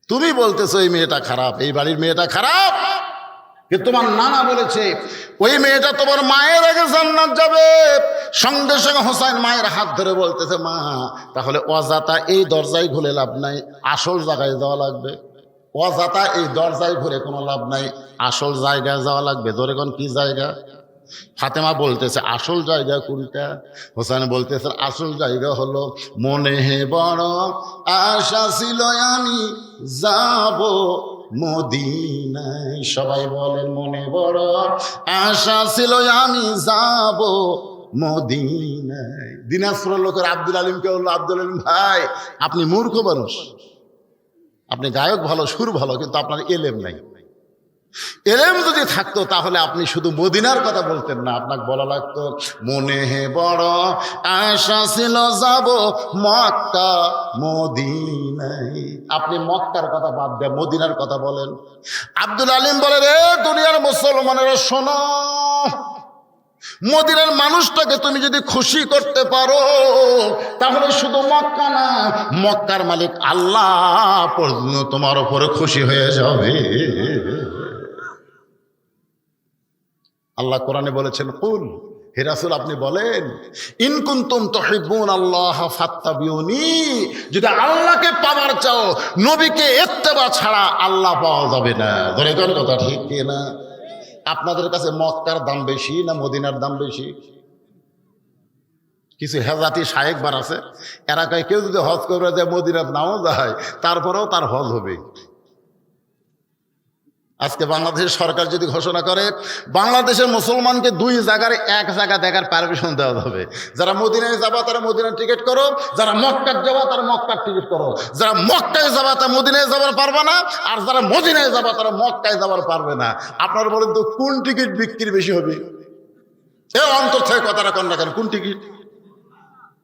তুমি বলতেছো এই মেয়েটা খারাপ, এই বাড়ির মেয়েটা খারাপ, কিন্তু তোমার নানা বলেছে ওই মেয়েটা তোমার মায়ের আগে জান্নাত যাবে। সঙ্গে সঙ্গে হোসেন মায়ের হাত ধরে বলতেছে মা তাহলে অজাতা এই দরজায় ঘুরে লাভ নাই, আসল জায়গায় যাওয়া লাগবে। অজাতা এই দরজায় ঘুরে কোনো লাভ নাই, আসল জায়গায় যাওয়া লাগবে। ধরে কোন কি জায়গা? ফাতেমা বলতেছে আসল জায়গা কোনটা? হোসেন বলতেছে আসল জায়গা হলো মনে হে বড় আশা ছিল আমি যাব মদিনায়। সবাই বলেন মনে বড় আশা ছিল আমি যাব মদিনায়। দিনাজপুরের লোকের আব্দুল আলিমকে বললো, আব্দুল আলিম ভাই আপনি মূর্খ মানুষ, আপনি গায়ক ভালো, সুর ভালো, কিন্তু আপনার এলেম নাই। এলেম যদি থাকতো তাহলে আপনি শুধু মদিনার কথা বলতেন না, আপনাকে বলা লাগতো মনে হে বড় আশা ছিল যাব মক্কা মদিনায়। আপনি মক্কার কথা বাদ দেন, মদিনার কথা বলেন। আব্দুল আলিম বলে, রে দুনিয়ার মুসলমানেরা শোনো, মদিনার মানুষটাকে তুমি যদি খুশি করতে পারো তাহলে শুধু মক্কা না, মক্কার মালিক আল্লাহ পর্যন্ত তোমার উপরে খুশি হয়ে যাবে। আল্লাহ কোরআনে বলেছেন, কুল হে রাসূল আপনি বলেন, ইন কুনতুম তুহিব্বুনাল্লাহ ফাত্তাবিউনি, যদি আল্লাহকে পাওয়ার চাও নবীকে ইত্তেবা ছাড়া আল্লাহ পাওয়া যাবে না। ধরে কোন কথা ঠিক কি না? আপনাদের কাছে মক্কার দাম বেশি না মদিনার দাম বেশি? কিছু হেজাতি শায়েখবার আছে, এরা কয় কেউ যদি হজ করে যায় মদিনার নাও যায় তারপরেও তার হজ হবে। আজকে বাংলাদেশের সরকার যদি ঘোষণা করে বাংলাদেশের মুসলমানকে দুই জায়গার এক জায়গা দেখার পারমিশন দেওয়া হবে, যারা মদিনায় যাবা তারা মদিনার টিকিট করো, যারা মক্কার যাবা তারা মক্কার টিকিট করো, যারা মক্কায় যাবা তারা মদিনায় যাবার পারবে না, আর যারা মদিনায় যাবা তারা মক্কায় যাবার পারবে না। আপনারা বলেন তো কোন টিকিট বিক্রি বেশি হবে? এ অন্তর থেকে কথাটা কন রাখেন, কোন টিকিট?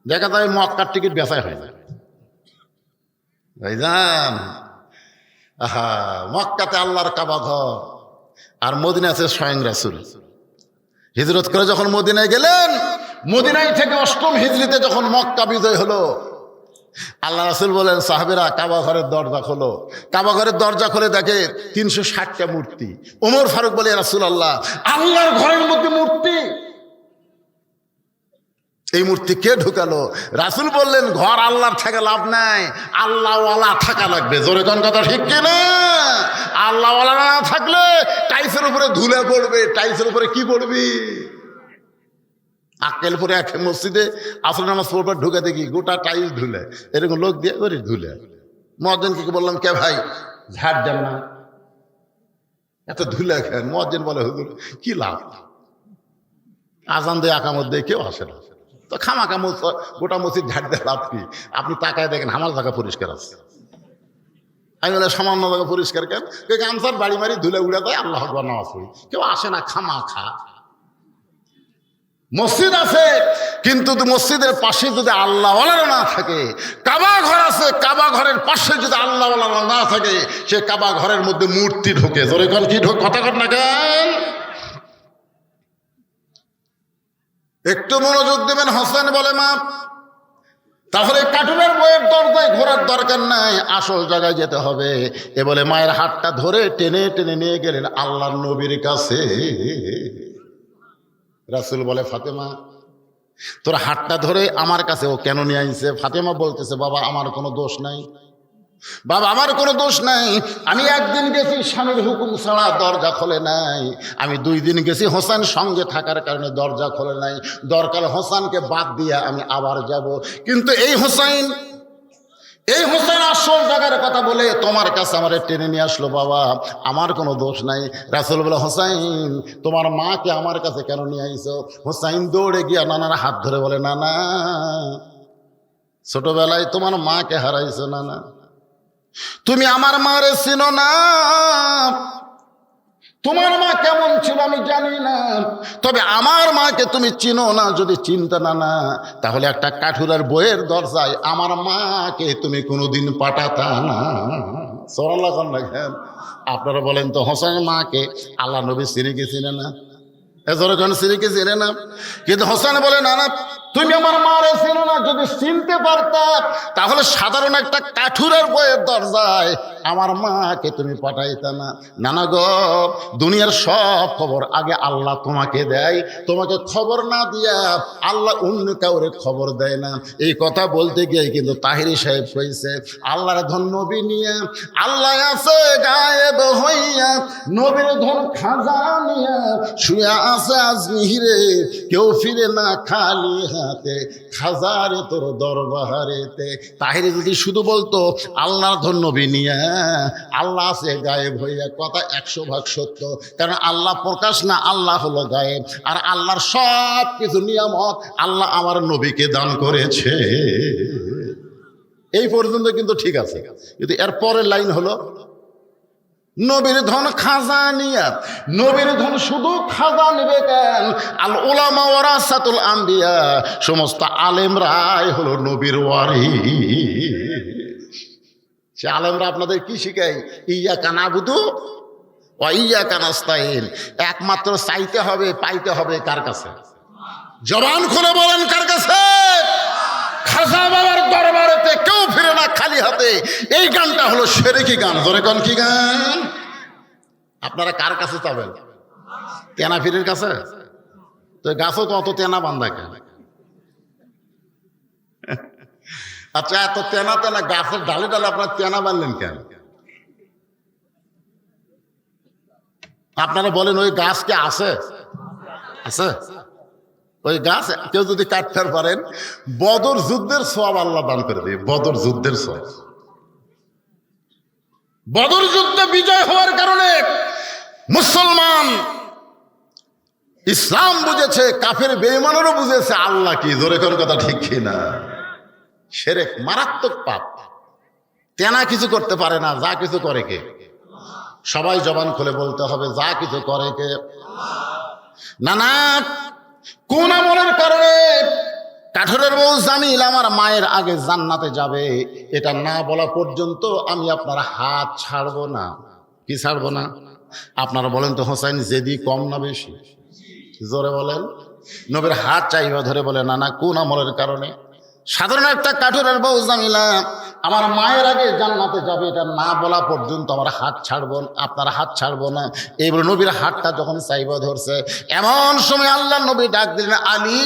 দেখা যায় মক্কার টিকিট বেচাই হয় না। ভাইজান, আহা, মক্কাতে আল্লাহর কাবা ঘর, আর মদিনা আছে স্বয়ং রাসূল। হিজরত করে যখন মদিনায় গেলেন, মদিনায় থেকে ৮ম হিজরিতে যখন মক্কা বিজয় হলো, আল্লাহ রাসূল বলেন, সাহাবীরা কাবা ঘরের দরজা খোলো। কাবা ঘরের দরজা খুলে দেখে ৩৬০টা মূর্তি। ওমর ফারুক বলে, রাসূলুল্লাহ আল্লাহর ঘরের মধ্যে মূর্তি, এই মূর্তি কে ঢুকালো? রাসূল বললেন, ঘর আল্লাহর থেকে লাভ নাই, আল্লাহওয়ালা থাকা লাগবে। জোরে কোন কথা ঠিক কিনা? আল্লাহওয়ালা না থাকলে টাইসের উপরে ধুলে পড়বে। টাইসের উপরে কি পড়বি? আক্কেলপুরে এক মসজিদে আসর নামাজ পড়বার ঢুকে দেখি গোটা টাইলস ধুলে, এরকম লোক দিয়ে করে ধুলে। মুয়াজ্জিনকে বললাম, কে ভাই ঝাড় দেন না, এত ধুলে খেন? মুয়াজ্জিন বলে, হুজুর কি লাভ, আজান দিয়ে আকামত দিয়ে কেউ আসে না, তো খামাখা গোটা মসজিদ ঝাড় দিয়ে লাভ কি? আপনি তাকায় দেখেন আমার জায়গা পরিষ্কার আছে। আমি বলে, সামান্য জায়গা পরিষ্কার কেন? গামছার বাড়ি মারি ধুলে উড়ে দেয়, আল্লাহ আকবার নামাজ পড়ি, কেউ আসে না। খামাখা মসজিদ আছে, কিন্তু মসজিদের পাশে যদি আল্লাহওয়ালা না থাকে, কাবা ঘর আছে, কাবা ঘরের পাশে যদি আল্লাহওয়ালা না থাকে, সে কাবা ঘরের মধ্যে মূর্তি ঢোকে। জোরে কোন কি ঢোক, কথা কর না কেন? একটু মনোযোগ দেবেন। হোসেন বলে, মা তাহলে কার্টুনের বইয়ের দরজায় ঘোরার দরকার নাই, আসল জায়গায় যেতে হবে। এ বলে মায়ের হাতটা ধরে টেনে টেনে নিয়ে গেলেন আল্লাহর নবীর কাছে। রাসূল বলে, ফাতেমা তোর হাতটা ধরে আমার কাছে ও কেন নিয়ে আইছে? ফাতেমা বলতেছে, বাবা আমার কোনো দোষ নাই, বাবা আমার কোনো দোষ নাই। আমি একদিন গেছি স্বামীর হুকুম ছাড়া, দরজা খোলে নাই। আমি 2 দিন গেছি, হোসেন সঙ্গে থাকার কারণে দরজা খোলে নাই। দরকার হোসেনকে বাদ দিয়ে আমি আবার যাব, কিন্তু এই হোসেন আসল জায়গার কথা বলে তোমার কাছে আমার টেনে নিয়ে আসলো। বাবা আমার কোনো দোষ নাই। রাসূল বলে, হোসেন তোমার মাকে আমার কাছে কেন নিয়ে আইছো? হোসেন দৌড়ে গিয়া নানার হাত ধরে বলে, নানা ছোটবেলায় তোমার মাকে হারাইছো, নানা তুমি আমার মারে চিনো না, তোমার মা কেমন ছিল আমি জানি না, তবে আমার মাকে তুমি চিনো না। যদি চিনতে না তাহলে একটা কাঠুরার বইয়ের দরজায় আমার মাকে তুমি কোনোদিন পাঠাতা না। সুবহানাল্লাহ দেখেন। আপনারা বলেন তো, হোসেনের মাকে আল্লাহ নবী সিরিকে চিনে না? এজরখান সিরিকে চিনে না? কিন্তু হোসেন বলে, না না তুমি আমার মারে চিনো না, যদি চিনতে পারতাম তাহলে সাধারণ একটা কাঠুরের বইয়ের দরজায় আমার মাকে তুমি পাঠাইতা না। নানা গো, দুনিয়ার সব খবর আগে আল্লাহ তোমাকে দেয়, তোমাকে খবর না দিয়া আল্লাহ অন্য কাউরে খবর দেয় না। এই কথা বলতে গিয়ে কিন্তু তাহিরি সাহেব কইছে, আল্লাহর ধন নবী নিয়া আল্লাহ আছে গায়েব হইয়া, নবীর ধন খাজা নিয়া শুয়া আছে আজমিরে, কেউ ফিরে না খালি দুনিয়াতে, খাজারে তোর দরবারেতে। তাহিরে যদি শুধু বলতো আল্লাহর ধন নবী নিয়া, আল্লাহ আছে গায়েব হইয়া, কথা 100 ভাগ সত্য। কারণ আল্লাহ প্রকাশ না, আল্লাহ হলো গায়েব। আর আল্লাহর সব কিছু নিয়ামত আল্লাহ আমার নবীকে দান করেছে। এই পর্যন্ত কিন্তু ঠিক আছে, কিন্তু এর পরের লাইন হলো নবীর ধন খাজানিয়াত। নবীর ধন শুধু খাজা নেবে কেন? আল উলামা ওয়ারাসাতুল আম্বিয়া, সমস্ত আলেমরাই হলো নবীর ওয়ারিস। সে আলেমরা আপনাদের কি শিখায়? ইয়াকা নাবুদু ওয়া ইয়াকা নাস্তাইন। একমাত্র চাইতে হবে, পাইতে হবে কার কাছে? জবান খুলে বলেন কার কাছে? খাজা বাবার দরবারেতে কেউ ফিরে না খালি হাতে। এই গানটা হলো শিরকি গান। ধরে কোন কি গান? আপনারা কার কাছে যাবেন? তেনা ফিরের কাছে? তো গাছও তো অত তেনা বান্ধা কেন? আচ্ছা, এত তেনা তেনা গাছের ডালে ডালে আপনারা তেনা বানলেন কেন? আপনারা বলেন ওই গাছ কে আছে? আছে? ওই গাছ কেউ যদি কাটতে পারেন, বদর যুদ্ধের সওয়াব আল্লাহ দান করে দেবে। বদর যুদ্ধের সওয়াব। বদর যুদ্ধে বিজয় হওয়ার কারণে মুসলমান ইসলাম বুঝেছে, কাফের বেঈমানেরও বুঝেছে আল্লাহ কি। জোরে কোন কথা ঠিক কিনা? শিরক মারাত্মক পাপ। তেনা কিছু করতে পারে না, যা কিছু করে কে? সবাই জবান খুলে বলতে হবে, যা কিছু করে কে? না না, কোন আমলের কারণে কাঠুরের বউ জামিল আমার মায়ের আগে জান্নাতে যাবে, এটা না বলা পর্যন্ত আমি আপনার হাত ছাড়বো না। কি ছাড়বো না? আপনারা বলেন তো হোসাইন জেদি কম না বেশি? জোরে বলেন। নবীর হাত চাইবা ধরে বলে না না, কোন আমলের কারণে? সাধারণ একটা কাঠুরের বউ জামিলা আমার মায়ের আগে জান্নাতে যাবে, এটা না বলা পর্যন্ত আমার হাত ছাড়বো না, আপনার হাত ছাড়বো না। এইবার নবীর হাতটা যখন চাইবা ধরছে, এমন সময় আল্লাহ নবী ডাক দিলেন, আলী,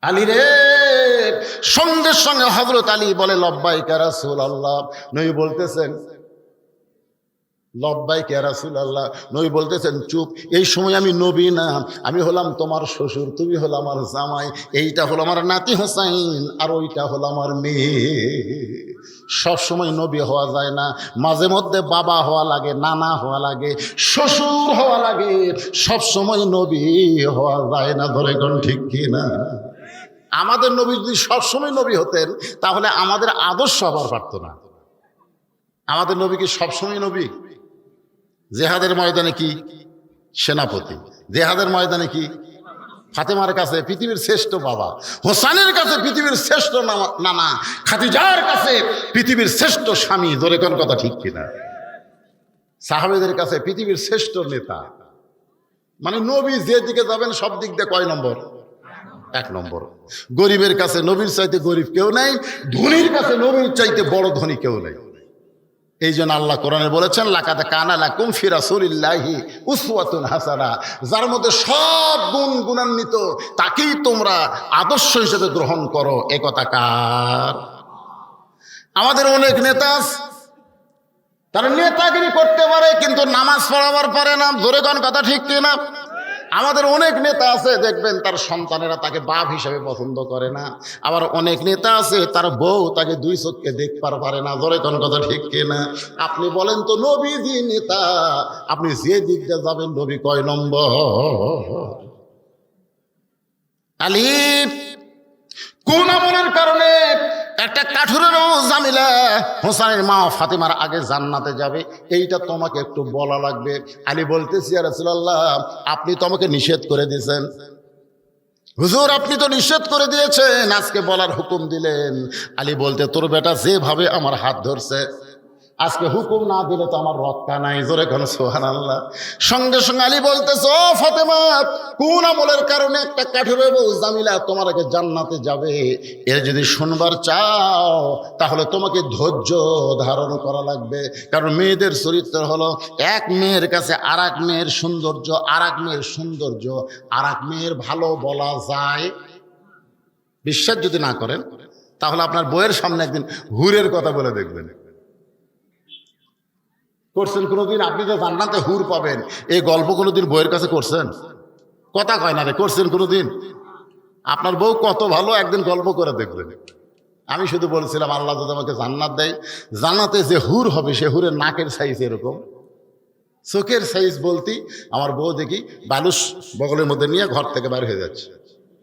আলী রে। সঙ্গে সঙ্গে হযরত আলী বলে, লব্বাইকা রাসূলুল্লাহ। নবী বলতেছেন, লব্বাইকা রাসূলুল্লাহ। নবী বলতেছেন, চুপ। এই সময় আমি নবী না, আমি হলাম তোমার শ্বশুর, তুমি হলো আমার জামাই। এইটা হলো আমার নাতি হোসাইন, আর ওইটা হলো আমার মেয়ে। সব সময় নবী হওয়া যায় না, মাঝে মধ্যে বাবা হওয়া লাগে, নানা হওয়া লাগে, শ্বশুর হওয়া লাগে। সব সময় নবী হওয়া যায় না। ধরে কোন ঠিক কি না? আমাদের নবী যদি সবসময় নবী হতেন, তাহলে আমাদের আদর্শ হবার পারত না। আমাদের নবী কি সবসময় নবী? জেহাদের ময়দানে কি সেনাপতি, জেহাদের ময়দানে কি ফাতেমার কাছে পৃথিবীর শ্রেষ্ঠ বাবা, হোসেনের কাছে পৃথিবীর শ্রেষ্ঠ নানা, খাদিজার কাছে পৃথিবীর শ্রেষ্ঠ স্বামী। ধরে কোন কথা ঠিক কিনা? সাহাবেদের কাছে পৃথিবীর শ্রেষ্ঠ নেতা। মানে নবী যেদিকে যাবেন সব দিক দিয়ে কয় নম্বর? 1 নম্বর। গরিবের কাছে নবীর চাইতে গরিব কেউ নাই, ধনীর কাছে নবীর চাইতে বড় ধনী কেউ নাই। এই জন্য আল্লাহ কোরআনে বলেছেন, লাকাদ কানা লাকুম ফি রাসূলিল্লাহি উসওয়াতুন হাসানা। যার মধ্যে সব গুণ গুণান্বিত, তাকেই তোমরা আদর্শ হিসেবে গ্রহণ করো। এ কথা কার? আমাদের অনেক নেতা তারা নেতাগিরি করতে পারে, কিন্তু নামাজ পড়াবার পারে না। ধরে কোন কথা ঠিক কিনা? আমাদের অনেক নেতা আছে, দেখবেন তার সন্তানেরা তাকে বাপ হিসেবে পছন্দ করে না। আবার অনেক নেতা আছে, তার বউ তাকে 2 চোখে দেখবার পারে না। ধরে কোন কথা ঠিক কিনা? আপনি বলেন তো, নবীজি নেতা, আপনি যে দিক দিয়ে যাবেন নবী কয় নম্বর? আলী কোন আমলের কারণে একটা কাঠুরেরও জামিলা হোসেনের মা ফাতেমার আগে জান্নাতে যাবে, এইটা তোমাকে একটু বলা লাগবে। আলী বলতেছি, ইয়া রাসূলুল্লাহ, আপনি তো আমাকে নিষেধ করে দিয়েছেন। হুজুর, আপনি তো নিষেধ করে দিয়েছেন, আজকে বলার হুকুম দিলেন। আলী বলতে, তোর বেটা যেভাবে আমার হাত ধরছে, আজকে হুকুম না দিলে তো আমার রক্ষা নাই। জোরে কোন সুবহানাল্লাহ। সঙ্গে সঙ্গে আলী বলতেছে, ও ফাতেমা, কোন আমলের কারণে একটা কাঠুরের বউ জামিলা তোমার আগে জান্নাতে যাবে, এর যদি শুনবার চাও তাহলে তোমাকে ধৈর্য ধারণ করা লাগবে। কারণ মেয়েদের চরিত্র হলো, এক মেয়ের কাছে আর এক মেয়ের সৌন্দর্য, আর এক মেয়ের সৌন্দর্য আর এক মেয়ের ভালো বলা যায়। বিশ্বাস যদি না করেন, তাহলে আপনার বইয়ের সামনে একদিন হুরের কথা বলে দেখবেন। করছেন কোনোদিন? আপনি তো জান্নাতে হুর পাবেন, এই গল্প কোনোদিন বইয়ের কাছে করছেন? কথা কয় না রে, করছেন কোনোদিন? আপনার বউ কত ভালো, একদিন গল্প করে দেখবেন। আমি শুধু বলছিলাম আল্লাহ যদি আমাকে জান্নাত দেয়, জান্নাতে যে হুর হবে সে হুরের নাকের সাইজ এরকম, চোখের সাইজ বলতে আমার বউ দেখি বালুস বগলের মধ্যে নিয়ে ঘর থেকে বের হয়ে যাচ্ছে।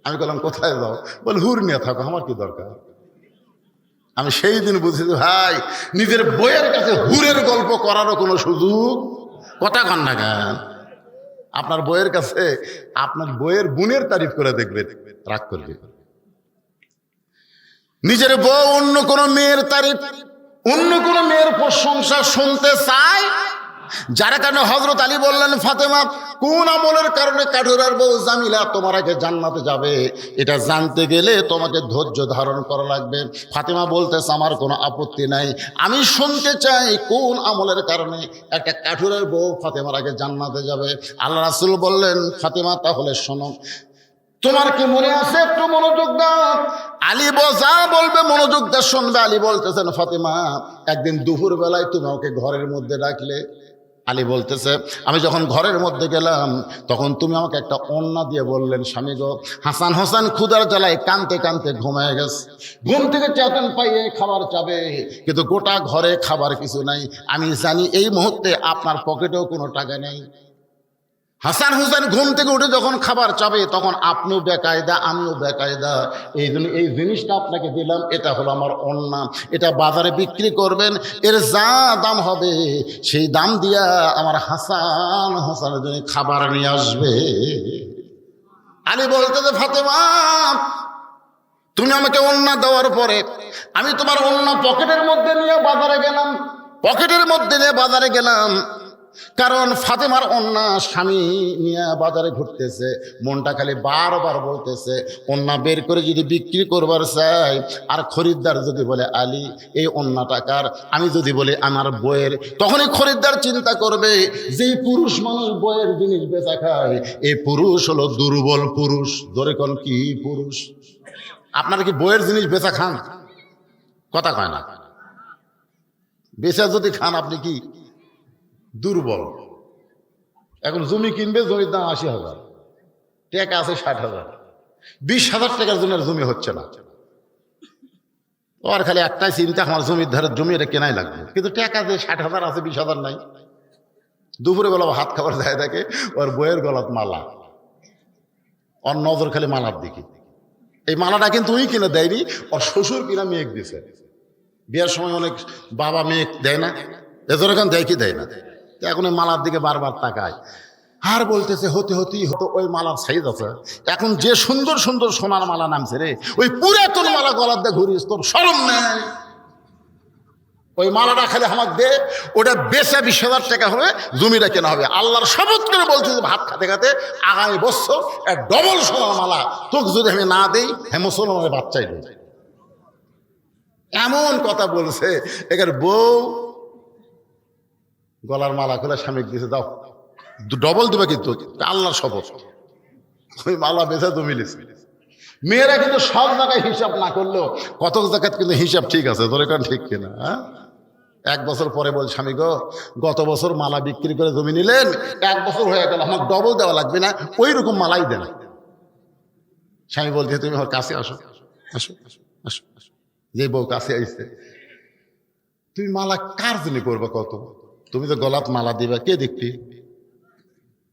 আমি বললাম কোথায় যাও? বল হুর নিয়ে থাকো, আমার কি দরকার। আমি সেই দিন বুঝেছি ভাই, নিজের বইয়ের কাছে হুরের গল্প করারও কোনো সুযোগ, কথা কন না কেন? আপনার বইয়ের কাছে আপনার বইয়ের গুণের তারিফ করে দেখবে, রাগ করবে। নিজের বউ অন্য কোনো মেয়ের তারিফ, অন্য কোনো মেয়ের প্রশংসা শুনতে চায়, যার কারণে হযরত আলী বললেন, ফাতেমা কোন আমলের কারণে কাঠুরার বউ জামিলা তোমার আগে জান্নাতে যাবে, এটা জানতে গেলে তোমাকে ধৈর্য ধারণ করা লাগবে। ফাতেমা বলতেছে আমার কোনো আপত্তি নাই, আমি শুনতে চাই কোন আমলের কারণে একটা কাঠুরের বউ ফাতেমার আগে জান্নাতে যাবে। আল্লাহ রাসূল বললেন, ফাতেমা তাহলে শোনো, তোমার কি মনে আছে? একটু মনোযোগ দাও। আলী যা বলবে মনোযোগ দিয়ে শুনবে। আলী বলতেছেন, ফাতেমা একদিন দুপুর বেলায় তুমি ওকে ঘরের মধ্যে ডাকলে। আলী বলতেছে, আমি যখন ঘরের মধ্যে গেলাম তখন তুমি আমাকে একটা ওড়না দিয়ে বললেন, স্বামী গো, হাসান হোসেন ক্ষুধার জ্বালায় কাঁদতে কাঁদতে ঘুমায় গেছে, ঘুম থেকে চেতন পাইয়ে খাবার চাবে, কিন্তু গোটা ঘরে খাবার কিছু নাই। আমি জানি এই মুহূর্তে আপনার পকেটেও কোনো টাকা নেই। হাসান হোসেন ঘুম থেকে উঠে যখন খাবার চাবে তখন আপনিও বেকায়দা, আমিও বেকায়দা। এই জন্য এই জিনিসটা আপনাকে দিলাম, এটা হলো আমার ওড়না, এটা বাজারে বিক্রি করবেন, এর যা দাম হবে সেই দাম দিয়া আমার হাসান হোসেনের জন্য খাবার নিয়ে আসবে। আলী বলতে যে, ফাতেমা তুমি আমাকে ওড়না দেওয়ার পরে আমি তোমার ওড়না পকেটের মধ্যে নিয়ে বাজারে গেলাম, পকেটের মধ্যে নিয়ে বাজারে গেলাম, কারণ ফাতেমার ওড়না স্বামী নিয়ে বাজারে ঘুরতেছে, মনটা খালি বারবার বলতেছে ওড়না বের করে যদি বিক্রি করবার চাই, আর খরিদ্দার যদি বলে আলী এই ওড়নাটা কার, আমি যদি বলি আমার বইয়ের, তখনই খরিদ্দার চিন্তা করবে যেই পুরুষ মানুষ বইয়ের জিনিস বেচা খায় এই পুরুষ হলো দুর্বল পুরুষ। ধরে কোন কি পুরুষ? আপনারা কি বইয়ের জিনিস বেচা খান? কথা কয় না। বেচা যদি খান আপনি কি দুর্বল। এখন জমি কিনবে, জমির দাম ৮০,০০০, টাকা আছে ৬০,০০০, ২০,০০০ টাকার জন্য জমি হচ্ছে না। ওর খালি একটাই চিন্তা, আমার জমির ধারে জমি এটা কেনাই লাগবে, কিন্তু টাকা যে ৬০,০০০ আছে ২০,০০০ নাই। দুপুরে বেলা ভাত খাবার যায় থাকে, ওর বইয়ের গলাত মালা, ওর নজর খালি মালার দিকে। এই মালাটা কিন্তু ওই কিনে দেয়নি, ওর শ্বশুর কিনা মেয়ে দিছে। বিয়ের সময় অনেক বাবা মেয়ে দেয় না, এজন্য এখন দেয় কি দেয় না, এখন ওই মালার দিকে বারবার তাকায় আর বলতেছে হতে হতেই হতো ওই মালার সাইজ আছে। এখন যে সুন্দর সুন্দর সোনার মালা নামছে রে, ওই পুরাতন মালা গলার দিয়ে ঘুরিস, তোর শরম নেই? ওই মালাটা খালি আমাকে দে, ওটা বেচে ২০,০০০ টাকা হবে, জমিটা কেনা হবে। আল্লাহর শপথ করে বলছে যে ভাত খাতে খাতে আগামী বছর এক ডবল সোনার মালা তোকে যদি আমি না দিই, হ্যাঁ মুসলমানের বাচ্চাই দেয়। এমন কথা বলছে। এখানে বউ গলার মালা খুলে স্বামীকে দিয়েছে, দাও ডবল দিবে, কিন্তু আল্লাহর শপথ ওই মালা বেচা জমি লিছে। মেয়েরা কিন্তু সব জায়গায় হিসাব না করলেও কত জায়গায় কিন্তু হিসাব ঠিক আছে, ধরে কারণ ঠিক কিনা। হ্যাঁ, ১ বছর পরে বল, স্বামী গো গত বছর মালা বিক্রি করে জমি নিলেন, ১ বছর হয়ে গেল, আমার ডবল দেওয়া লাগবে না, ওই রকম মালাই দেন। স্বামী বলছে তুমি আমার কাছে আসো, আসো আসো আসো। যে বউ কাছে আইছে, তুমি মালা কার জন্য করবে? কত তুমি তো গলাত মালা দিবা, কে দেখবি?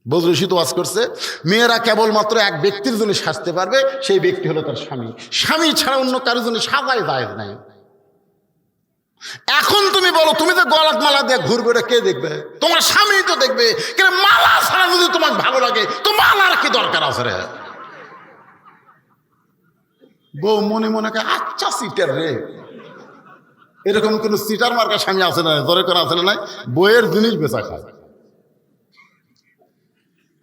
বজরুশি তো ওয়াজ করছে, মেয়েরা কেবলমাত্র এক ব্যক্তির জন্য সাজতে পারবে, সেই ব্যক্তি হলো তার স্বামী। স্বামী ছাড়া অন্য কারোর জন্য সাজায় জায়েজ নাই। এখন তুমি বলো, তুমি তো গলাত মালা দিয়ে ঘুরবে, ওটা কে দেখবে? তোমার স্বামী তো দেখবে। কিন্তু মালা ছাড়া যদি তোমাকে ভালো লাগে তো মালার কি দরকার আছে রে? বউ মনে মনে আচ্ছা সিটার রে, এরকম কোন সিটার মার্কা স্বামী আছে না? ধরে করে আছে না? বইয়ের জিনিস বেচা খায়।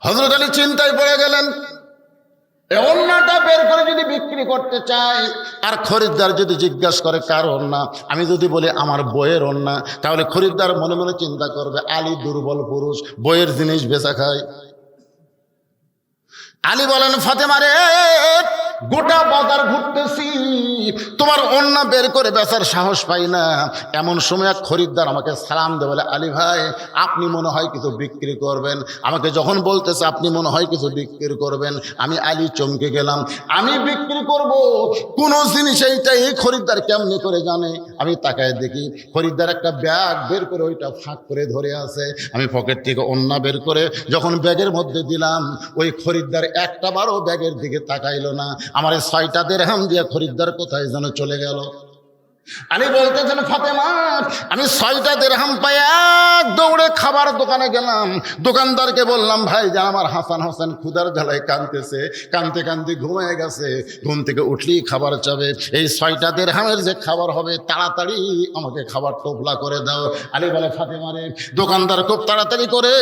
হযরত আলী চিন্তায় পড়ে গেলেন, এই ওড়নাটা বের করে যদি বিক্রি করতে চাই, আর খরিদ্দার যদি জিজ্ঞাসা করে কার ওড়না, আমি যদি বলি আমার বইয়ের ওড়না, তাহলে খরিদ্দার মনে মনে চিন্তা করবে আলী দুর্বল পুরুষ, বইয়ের জিনিস বেচা খায়। আলী বলেন, ফাতেমা রে গোটা বাজার ঘুরতেছি, তোমার ওন্না বের করে বেচার সাহস পাই না। এমন সময় এক খরিদ্দার আমাকে সালাম দেয়, বলে আলী ভাই আপনি মনে হয় কিছু বিক্রি করবেন। আমাকে যখন বলতেছে আপনি মনে হয় কিছু বিক্রি করবেন, আমি আলী চমকে গেলাম। আমি বিক্রি করব কোন জিনিস, এইটা এই খরিদ্দার কেমনি করে জানে? আমি তাকায় দেখি খরিদ্দার একটা ব্যাগ বের করে ওইটা ফাঁক করে ধরে আছে। আমি পকেট থেকে ওন্না বের করে যখন ব্যাগের মধ্যে দিলাম, ওই খরিদ্দার একটা বারও ব্যাগের দিকে তাকাইলো না। আমার 6টা দিরহাম দিয়ে খরিদ্দার কোথায় যেন চলে গেল। আলী বলতেছেন ফাতেমা, আমি 6টা দিরহাম পাই এক দৌড়ে খাবার দোকানে গেলাম। দোকানদারকে বললাম ভাই যে আমার হাসান হোসেন ক্ষুধার জ্বালায় কাঁদতেছে, কাঁদতে কাঁদতে ঘুমিয়ে গেছে, ঘুম থেকে উঠলেই খাবার চাবে। এই 6টা দিরহামের যে খাবার হবে তাড়াতাড়ি আমাকে খাবার টোপলা করে দাও। আলী বলে ফাতেমা রে, দোকানদার খুব তাড়াতাড়ি করে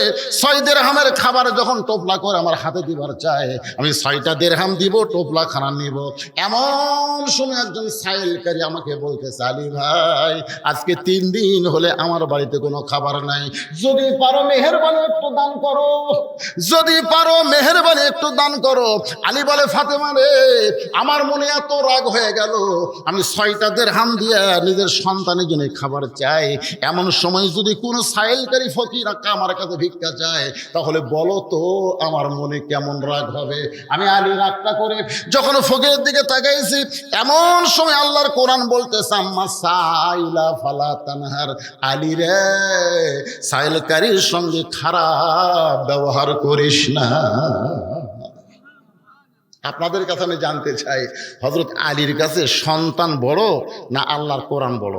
6 দিরহামের খাবার যখন টোপলা করে আমার হাতে দিবার চায়, আমি 6টা দিরহাম দিব, টোপলা খানা নিব। এমন সময় একজন সাইলকারী আমাকে বলতেছে আলী ভাই আজকে 3 দিন হলে আমার বাড়িতে কোনো খাবার নাই, যদি পারো মেহেরবানি একটু দান করো, যদি পারো মেহেরবানি একটু দান করো। আলী বলে ফাতেমা রে, আমার মনে এত রাগ হয়ে গেল, আমি 6টা দিরহাম দিয়ে নিজের সন্তানের জন্য খাবার চাই। এমন সময় যদি কোনো সাইলকারী ফকির আমার কাছে ভিক্ষা চায়, তাহলে বলো তো আমার মনে কেমন রাগ হবে। আমি আলী রাগটা করে যখন ফকিরের দিকে তাকাইছি, এমন সময় আল্লাহর কোরআন বলতেছে আম্মা সাইলা ফালা তানহার, আলী রে সাইলকারীর সঙ্গে খারাপ ব্যবহার করিস না। আপনাদের কাছে আমি জানতে চাই, হযরত আলীর কাছে সন্তান বড় না আল্লাহর কোরআন বড়?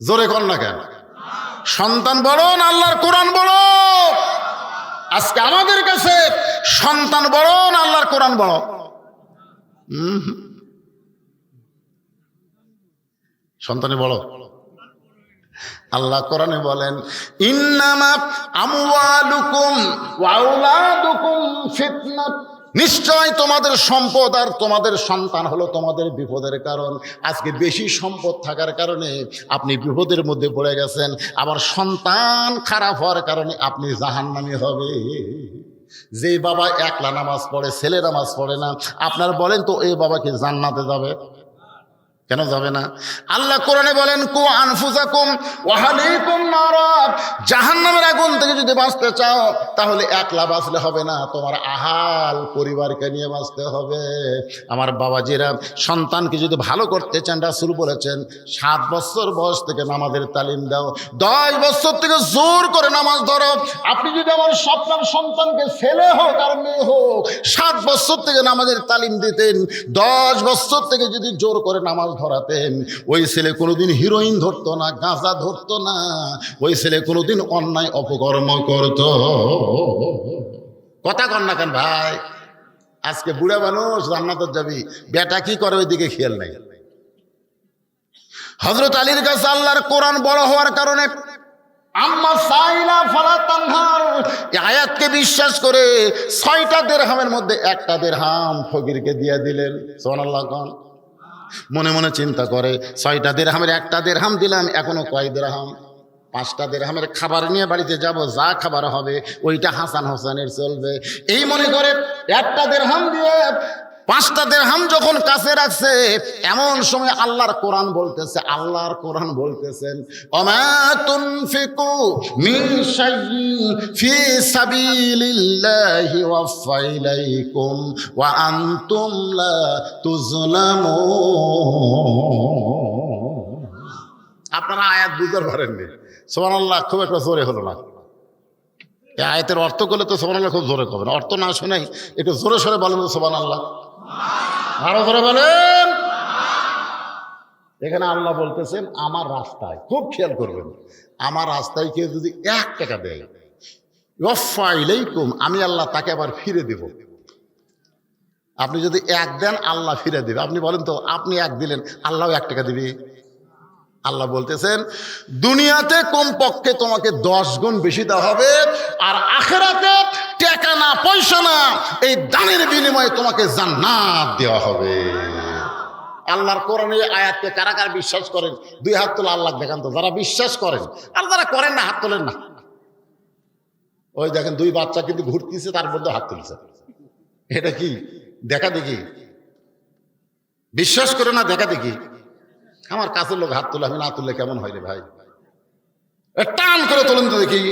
জোরে কর না কেন? সন্তান বড় না আল্লাহর কোরআন বড়? আজকে আমাদের কাছে সন্তান বড় না আল্লাহর কোরআন বড়? সন্তানে বড়। আল্লাহ কোরআনে বলেন ইন্নামা আমওয়ালুকুম ওয়া আওলাদুকুম ফিতনাত, নিশ্চয় তোমাদের সম্পদ আর তোমাদের সন্তান হলো তোমাদের বিপদের কারণ। আজকে বেশি সম্পদ থাকার কারণে আপনি বিপদের মধ্যে পড়ে গেছেন, আবার সন্তান খারাপ হওয়ার কারণে আপনি জাহান্নামী হবে। যে বাবা একলা নামাজ পড়ে, ছেলে নামাজ পড়ে না, আপনার বলেন তো এই বাবা কি জান্নাতে যাবে? কেন যাবে না? আল্লাহ কোরআনে বলেন কু আনফুসাকুম ওয়া আহলিকুম নারা, জাহান্নামের আগুন থেকে যদি বাঁচতে চাও তাহলে একলা বাঁচলে হবে না, তোমার আহাল পরিবারকে নিয়ে বাঁচতে হবে। আমার বাবাজিরা, সন্তানকে যদি ভালো করতে চান, রাসূল বলেছেন 7 বছর বয়স থেকে নামাজের তালিম দাও, 10 বছর থেকে জোর করে নামাজ ধরো। আপনি যদি আমার স্বপ্নের সন্তানকে ছেলে হোক আর মেয়ে হোক 7 বছর থেকে নামাজের তালিম দিতেন, 10 বছর থেকে যদি জোর করে নামাজ ধরাতেন, ওই ছেলে কোনোদিন হিরোইন ধরতো না, গাঁজা ধরতো না, ওই ছেলে কোনোদিন অন্যায় অপকর্ম করত। কথা কন না কেন ভাই? আজকে বুড়া মানুষ জান্নাতে যাবি, বেটা কি করে ওই দিকে খেয়াল নাই। হযরত আলীর কাছে আল্লাহর কোরআন বড় হওয়ার কারণে আম্মা সাইলা ফালা তানহার এই আয়াতকে বিশ্বাস করে 6টা দিরহামের মধ্যে একটা দিরহাম ফকিরকে দিয়ে দিলেন। সুবহানাল্লাহ। কোন মনে মনে চিন্তা করে 6টা দিরহামের একটা দিরহাম দিলাম, এখনো কয় দিরহাম? 5টা দিরহামের খাবার নিয়ে বাড়িতে যাব, যা খাবার হবে ওইটা হাসান হোসেনের চলবে। এই মনে করে একটা দিরহাম দিয়ে 5টা দিরহাম যখন কাছে রাখছে, এমন সময় আল্লাহর কোরআন বলতেছে, আল্লাহর কোরআন বলতেছেন ওমা তুনফিকু মিন শাইইন ফি সাবিলিল্লাহি ওয়াফা ইলাইকুম ওয়া আনতুম লা তুজলামুন। আপনারা আয়াত বুঝতে পারেননি। সুবহানাল্লাহ, খুব একটা জোরে হলো না। এই আয়াতের অর্থ করলে তো সুবহানাল্লাহ খুব জোরে করবেন, অর্থ না শুনেই একটু জোরে সরে বলেন তো সুবহানাল্লাহ, আরো জোরে বলেন। এখানে আল্লাহ বলতেছেন আমার রাস্তায়, খুব খেয়াল করবেন, আমার রাস্তায় কেউ যদি 1 টাকা দেয়, ওয়াফা ইলাইকুম, আমি আল্লাহ তাকে আবার ফিরে দেব। আপনি যদি 1 দেন আল্লাহ ফিরে দেবে। আপনি বলেন তো, আপনি 1 দিলেন, আল্লাহ 1 টাকা দিবে? আল্লাহ বলতেছেন দুনিয়াতে কমপক্ষে তোমাকে 10 গুণ বেশি দেওয়া হবে, আর আখিরাতে টাকা না পয়সা না, এই দানের বিনিময়ে তোমাকে জান্নাত দেওয়া হবে। আল্লাহর কোরআনের আয়াতকে কারা কারা বিশ্বাস করেন? 2 হাত তোলা, আল্লাহ দেখান তো যারা বিশ্বাস করেন। আর যারা করেন না হাত তোলেন না। ওই দেখেন 2 বাচ্চা কিন্তু ঘুরতেছে, তার মধ্যে হাত তুলছে। এটা কি দেখা দেখি, বিশ্বাস করে না দেখা দেখি। আমার কাছের লোক হাত তুলে, আমি না তুললে কেমন হয় রে ভাই? টান করে তোলেন তো দেখি।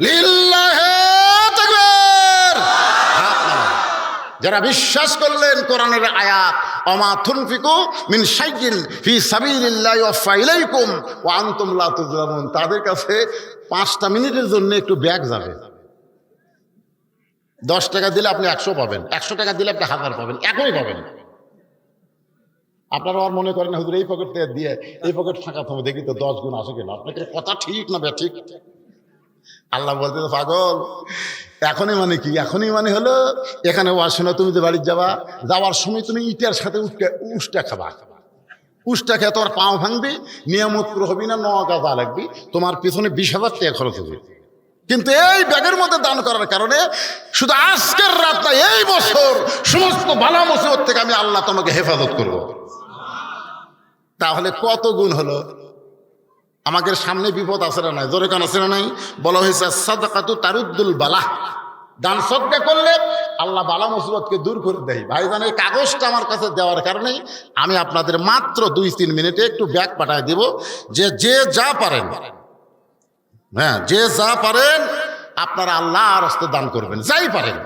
লিল্লাহে তাকবীর। হাত নামান। যারা বিশ্বাস করলেন কোরআনের আয়াত, ওমা তুনফিকু মিন শাইইন ফি সাবিলিল্লাহি ইউওয়াফা ইলাইকুম ওয়া আনতুম লা তুযলামুন, তাদের কাছে 5টা মিনিটের জন্য একটু ব্যাগ যাবে। 10 টাকা দিলে আপনি 100 পাবেন, 100 টাকা দিলে আপনি 1000 পাবেন, একই পাবেন। আপনারা আর মনে করেন হুজুর এই পকেট থেকে দিয়ে এই পকেট ফাঁকা থামো, দেখি তো 10 গুণ আসে কিনা। আপনাকে কথা ঠিক না বে ঠিক? আল্লাহ বলতে পাগল, এখনই মানে কি? এখনই মানে হলো এখানে ওয়াজ শোনা, তুমি যে বাড়ি যাওয়ার সময় তুমি ইটার সাথে উষ্টা খাবা। উষ্টা খেয়ে তোমার পাও ভাঙবি, নিয়ামত পুরো হবি না, 9 গাদা লাগবি, তোমার পিছনে 20,000 টাকা খরচ হবে। কিন্তু এই ব্যাগের মধ্যে দান করার কারণে শুধু আজকের রাত না, এই বছর সমস্ত বালা মুসিবত থেকে আমি আল্লাহ তোমাকে হেফাজত করব। তাহলে কত গুণ হলো? আমাদের সামনে বিপদ আছে না নাই? জোরে কান আছে না নাই? বলা হয়েছে সাদাকাতু তারুদ্দুল বালা, দান সদকা করলে আল্লাহ বালা মুসিবতকে দূর করে দেয়। ভাইজান, এই কাগজটা আমার কাছে দেওয়ার কারণে আমি আপনাদের মাত্র 2-3 মিনিটে একটু ব্যাগ পাঠায় দিব, যে যা পারেন, হ্যাঁ যে যা পারেন আপনারা আল্লাহর রাস্তায় দান করবেন, যাই পারেন।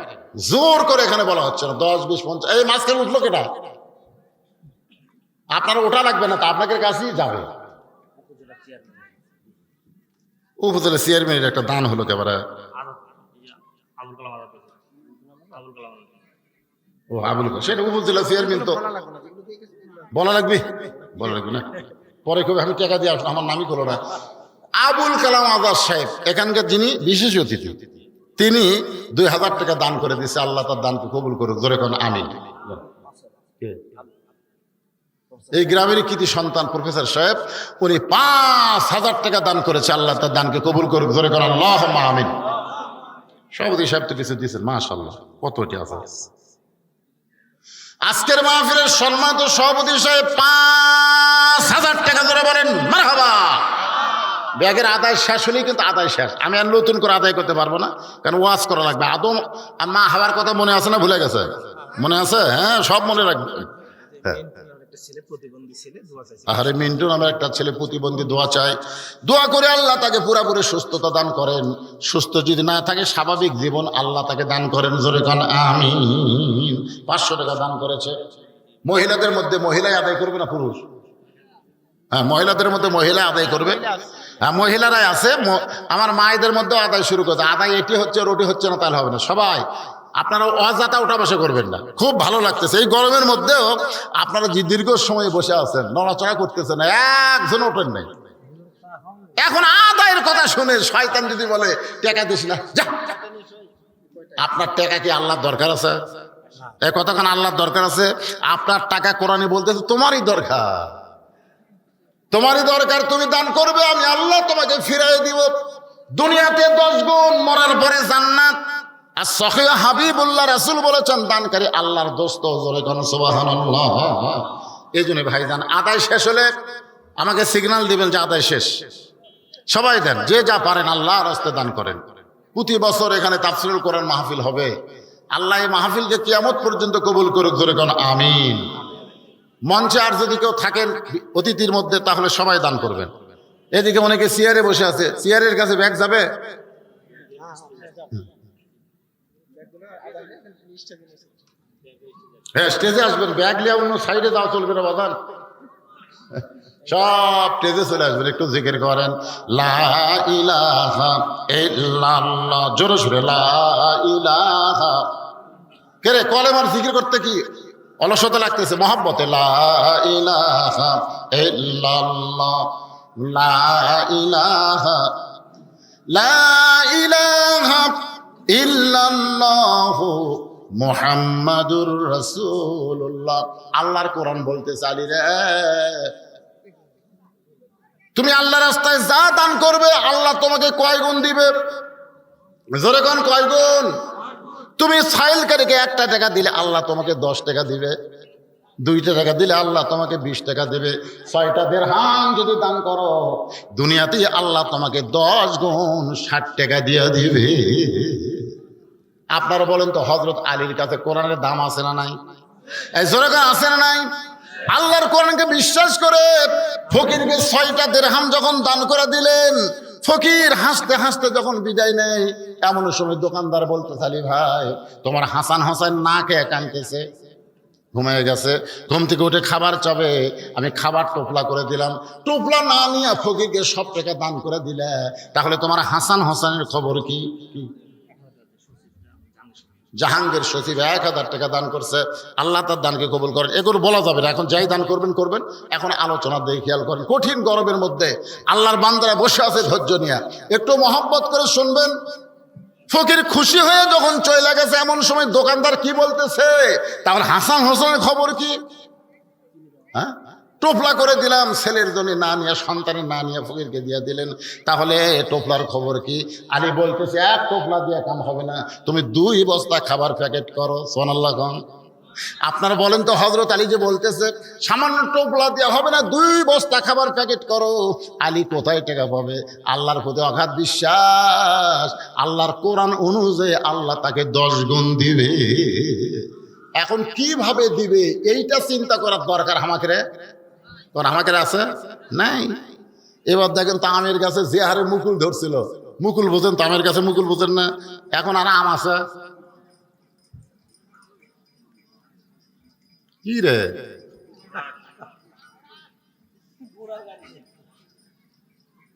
জোর করে এখানে বলা হচ্ছে না 10, 20, 50। এই মাঝখানে উঠলো কেটা? আপনারা ওঠা লাগবে না, তা আপনাদের কাছেই যাবে। উপজেলা চেয়ারম্যানের একটা দান হলো একেবারে। ও আবুল কালাম, সেটা উপজেলা চেয়ারম্যান, তো বলা লাগবে না। পরে কবে আমি টাকা দিয়ে আসলাম, আমার নামই করলো না। আবুল কালাম আজাদ সাহেব এখানকার যিনি বিশেষ অতিথি, তিনি 2000 টাকা দান করে দিচ্ছে। আল্লাহ তার দানকে কবুল করুক, জোরে কোন আমিন। এই গ্রামেরই কৃতি সন্তান প্রফেসর সাহেব, উনি 5000 টাকা দান করেছে। আল্লাহ তার দানকে কবুল করুক, জোরে কোন আল্লাহুম্মা আমিন। সভাপতি সাহেব তো কিছু দিয়েছেন, মাশাআল্লাহ, কতটি আছে। আজকের মাহফিলের সম্মানিত সভাপতি সাহেব 5000 টাকা ধরে বলেন মারহাবা। ব্যাগের আদায় শেষ হলেই কিন্তু আদায় শেষ, আমি আর নতুন করে আদায় করতে পারবো না, কারণ ওয়াজ করা লাগবে। আদম মা হাওয়ার কথা মনে আছে না ভুলে গেছে? মনে আছে? হ্যাঁ, সব মনে রাখবে। আরে মিন্টু নামের একটা ছেলে প্রতিবন্ধী, দোয়া চাই, দোয়া করে আল্লাহ তাকে পুরাপুরি সুস্থতা দান করেন। সুস্থ যদি না থাকে, স্বাভাবিক জীবন আল্লাহ তাকে দান করেন, জোরে কান আমিন। 500 টাকা দান করেছে। মহিলাদের মধ্যে মহিলাই আদায় করবে না পুরুষ? হ্যাঁ, মহিলাদের মধ্যে মহিলা আদায় করবে। হ্যাঁ, মহিলারাই আছে। আমার মায়েদের মধ্যেও আদায় শুরু করছে। আদায় এটি হচ্ছে আর ওটি হচ্ছে না, তাহলে হবে না। সবাই আপনারা অযথা ওঠা বসা করবেন না। খুব ভালো লাগতেছে এই গরমের মধ্যেও আপনারা যে দীর্ঘ সময় বসে আছেন, নড়াচড়া করতেছেন, একজন ওঠেন নাই। এখন আদায়ের কথা শুনে শয়তান যদি বলে টাকা দিস না, যা, আপনার টাকা কি আল্লাহর দরকার আছে? এই কতক্ষণ আল্লাহর দরকার আছে? আপনার টাকা কোরআনে বলতেছে তোমারই দরকার, তোমারই দরকার, তুমি দান করবে, আমি আল্লাহ তোমাকে ফিরাই দিব। দুনিয়াতে 10 গুণ, মরার পরে জান্নাত। আর সহিহ হাবিবুল্লাহ রাসূল বলেছেন, দানকারী আল্লাহর দোস্ত, জোরে কোন সুবহানাল্লাহ। এই জন্য ভাইজান, আদায় শেষ হলে আমাকে সিগন্যাল দিবেন যে আদায় শেষ। সবাই দেন, যে যা পারেন আল্লাহর রাস্তায় দান করেন। প্রতি বছর এখানে তাফসীরুল কোরআন মাহফিল হবে। আল্লাহ এই মাহফিলকে কিয়ামত পর্যন্ত কবুল করুক, জোরে কোন আমিন। মঞ্চে আর যদি কেউ থাকেন অতিথির মধ্যে, তাহলে সবাই দান করবেন। এদিকে অনেকে চেয়ারে বসে আছে, চেয়ারের কাছে ব্যাগ যাবে? হ্যাঁ, স্টেজে আসবেন, ব্যাগ নিয়ে অন্য সাইডে যাওয়া চলবে না বাজান। সব স্টেজে চলে আসবেন, একটু জিকির করেন লা ইলাহা ইল্লাল্লাহ, জোরে সুরে লা ইলাহা। কে রে, কলেমার জিকির করতে কি অলসতা লাগতেছে? মহাব্বতে লা ইলাহা ইল্লাল্লাহ, লা ইলাহা, লা ইলাহা ইল্লাল্লাহ মুহাম্মাদুর রাসূলুল্লাহ। আল্লাহর কোরআন বলতে চালি রে, তুমি আল্লাহর রাস্তায় যা দান করবে আল্লাহ তোমাকে কয় গুণ দিবে? জোরে কোন কয় গুণ? তুমি সাইলকারীকে 1টা টাকা দিলে আল্লাহ তোমাকে 10 টাকা দিবে। 2টা টাকা দিলে আল্লাহ তোমাকে 20 টাকা দেবে। 6টা দিরহাম যদি দান করো, দুনিয়াতেই আল্লাহ তোমাকে 10 গুণ 60 টাকা দিয়ে দিবে। আপনারা বলেন তো হযরত আলীর কাছে কোরআনের দাম আছে না নাই? এই জোরে করে আছে না নাই? আল্লাহর কোরআনকে বিশ্বাস করে ফকিরকে 6টা দিরহাম যখন দান করে দিলেন, ফকির হাসতে হাসতে যখন বিদায় নেয়, এমন সময় দোকানদার বলতে আলী ভাই, তোমার হাসান হোসেন না খেয়ে কাঁদতেছে, ঘুমিয়ে গেছে, ঘুম থেকে উঠে খাবার চাবে, আমি খাবার টোপলা করে দিলাম, টোপলা না নিয়ে ফকিরকে সব টাকা দান করে দিলে, তাহলে তোমার হাসান হোসেনের খবর কি? জাহাঙ্গীর সচিব 1000 টাকা দান করছে, আল্লাহ তার দানকে কবুল করেন। এগুলো বলা যাবে না, এখন যাই দান করবেন করবেন। এখন আলোচনা দিয়ে খেয়াল করেন, কঠিন গরমের মধ্যে আল্লাহর বান্দারা বসে আছে ধৈর্য নিয়ে, একটু মহব্বত করে শুনবেন। ফকির খুশি হয়ে যখন চলে গেছে, এমন সময় দোকানদার কি বলতেছে, তাহলে হাসান হোসেনের খবর কি? হ্যাঁ, টোপলা করে দিলাম, ছেলের জন্য না নিয়ে, সন্তানের না নিয়ে ফকিরকে দিয়ে দিলেন, তাহলে টোপলার খবর কি? আলী বলতেছে, এক টোপলা দিয়ে কাম হবে না, তুমি 2 বস্তা খাবার প্যাকেট করো। সুবহানাল্লাহ খান। আপনারা বলেন তো হযরত আলী যে বলতেছে সামান্য টোপলা দিয়ে হবে না, 2 বস্তা খাবার প্যাকেট করো, আলী কোথায় টাকা পাবে? আল্লাহর প্রতি অগাধ বিশ্বাস, আল্লাহর কোরআন অনুযায়ী আল্লাহ তাকে 10 গুণ দিবে। এখন কিভাবে দিবে এইটা চিন্তা করার দরকার আমাকে রে, আমাকে আছে নাই? এবার দেখেন তামের গাছে যে হারে মুকুল ধরছিল, মুকুল বোঝেন, তামের গাছে মুকুল বোঝেন না, এখন আর আম আছে কি রে?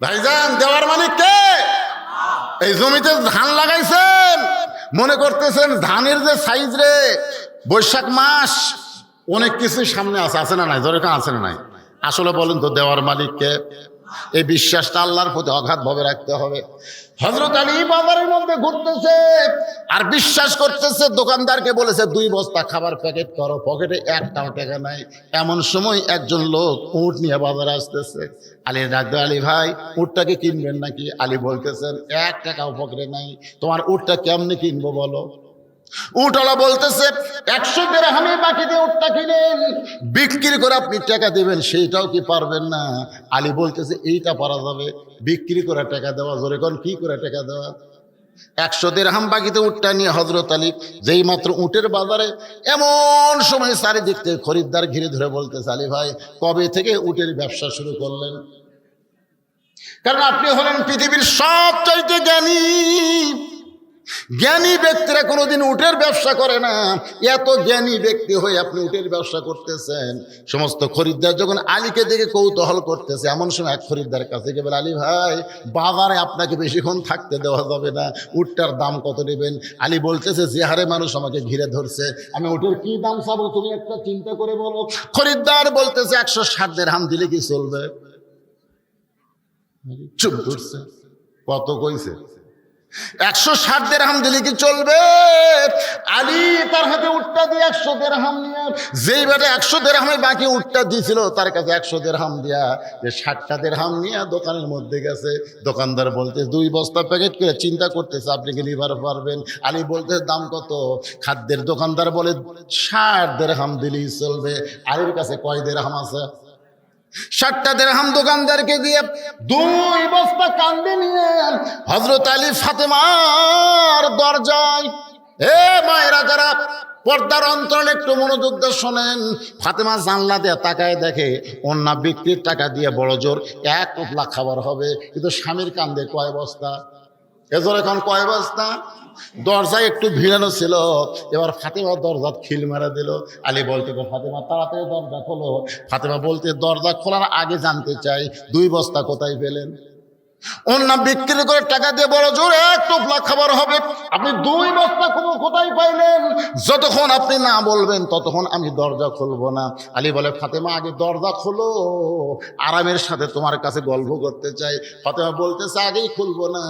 ভাইজান, দেওয়ার মালিক কে? এই জমিতে ধান লাগাইছেন, মনে করতেছেন ধানের যে সাইজ রে, বৈশাখ মাস অনেক কিছু সামনে আছে, আছে না নাই? জোরে আছে না নাই? আসলে বলেন তো দেওয়ার মালিক কে? এই বিশ্বাসটা আল্লাহর প্রতি অগাধভাবে রাখতে হবে। হযরত আলী বাজারের মধ্যে ঘুরতেছে আর বিশ্বাস করতেছে, দোকানদারকে বলেছে 2 বস্তা খাবার প্যাকেট করো, পকেটে 1টাও টাকা নাই। এমন সময় একজন লোক উট নিয়ে বাজারে আসতেছে, আলী ডাকতে, আলী ভাই উটটাকে কিনবেন নাকি? আলী বলতেছেন 1 টাকাও পকেটে নাই, তোমার উটটা কেমনে কিনবো বলো? উটওয়ালা বলতেছে 100 দিরহামে বাকি দিয়ে উটটা কিনেন, বিক্রি করে আপনি টাকা দিবেন, সেইটাও কি পারবেন না? আলী বলতেছে এইটা পারা যাবে, বিক্রি করে টাকা দেওয়া। জোরে কোন, কি করে টাকা দেওয়া? 100 দিরহাম বাকিতে উটটা নিয়ে হযরত আলী যেই মাত্র উটের বাজারে, এমন সময় চারিদিক থেকে খরিদ্দার ঘিরে ধরে বলতেছে, আলী ভাই কবে থেকে উটের ব্যবসা শুরু করলেন? কারণ আপনি হলেন পৃথিবীর সবচাইতে জ্ঞানী। জ্ঞানী ব্যক্তিরা কোনোদিন উটের ব্যবসা করে না, এত জ্ঞানী ব্যক্তি হয়ে আপনি উটের ব্যবসা করতেছেন। সমস্ত খরিদ্দার যখন আলীকে দেখে কৌতূহল করতেছে, এমন সময় এক খরিদ্দার কাছে গিয়ে বলে, আলী ভাই বাজারে আপনাকে বেশিক্ষণ থাকতে দেওয়া যাবে না, উটটার দাম কত নেবেন? আলী বলতেছে, যে হারে মানুষ আমাকে ঘিরে ধরছে, আমি উটের কি দাম চাবো তুমি একটা চিন্তা করে বলো। খরিদ্দার বলতেছে 160 দিরহাম দিলে কি চলবে? চুপ করছে। কত কইছে? 160 দিরহাম দিলে কি চলবে? আলী তার হাতে উটটা দিয়ে 100 দিরহাম নিয়ে, যেই বেটা 100 দিরহামে বাকি উটটা দিয়েছিল, তার কাছে 100 দিরহাম দিয়া যে 60টা দিরহাম নিয়ে দোকানের মধ্যে গেছে। দোকানদার বলতে 2 বস্তা প্যাকেট করে চিন্তা করতেছে আপনি কি নিবার পারবেন? আলী বলতে দাম কত? খাদ্যের দোকানদার বলে 60 দিরহাম দিলেই চলবে। আলীর কাছে কয় দিরহাম আছে? 60টা দিরহাম দোকানদারকে দিয়ে 2 বস্তা কান্দে নিয়ে হযরত আলী ফাতেমার দরজায়, এ মায়েরা যারা পর্দার অন্তরালে একটু মনোযোগ দিয়ে শোনেন, ফাতেমা জানলা দিয়ে তাকায় দেখে অন্য বিক্রির টাকা দিয়ে বড় জোর 1 টোপলা খাবার হবে, কিন্তু স্বামীর কান্দে কয় বস্তা? এজোর এখন কয় বস্তা? দরজায় একটু ভিড়ানো ছিল, এবার ফাতেমা দরজা খিল মারা দিল। আলী বলতে, ফাতেমা তাড়াতাড়ি দরজা খোলো। ফাতেমা বলতে, দরজা খোলার আগে জানতে চাই 2 বস্তা কোথায় পেলেন? অন্য বিক্রি করে টাকা দিয়ে বড় জোর 1 টোপলা খাবার হবে, আপনি 2 বস্তা কোথায় পাইলেন? যতক্ষণ আপনি না বলবেন ততক্ষণ আমি দরজা খুলবো না। আলী বলে, ফাতেমা আগে দরজা খোলো, আরামের সাথে তোমার কাছে গল্প করতে চাই। ফাতেমা বলতেছে, আগেই খুলবো না,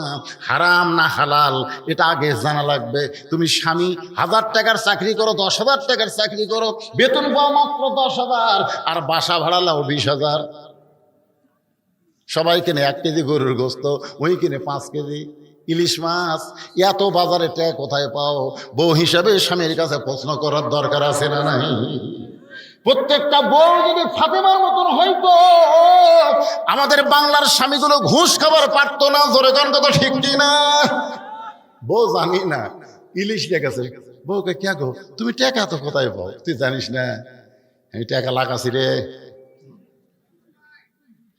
হারাম না হালাল এটা আগে জানা লাগবে। তুমি স্বামী 1000 টাকার চাকরি করো, 10,000 টাকার চাকরি করো, বেতন পাও মাত্র 10,000, আর বাসা ভাড়া লাও 20,000। সবাই কিনে 1 কেজি গরুর গোস্ত, ওই কিনে 5 কেজি ইলিশ মাছ, এত বাজারে টাকা কোথায় পাও? বউ হিসাবে স্বামীর কাছে প্রশ্ন করার দরকার আছে না নাই? প্রত্যেকটা বউ যদি ফাতেমার মতন হইতো, আমাদের বাংলার স্বামীগুলো ঘুষ খাবার পারতো না। জোরে গান কথা ঠিক কিনা? বউ জানি না ইলিশ লেগেছে। বউকে কে গো, তুমি টাকা তো কোথায় পাও? তুই জানিস না আমি টাকা লাগাছি রে,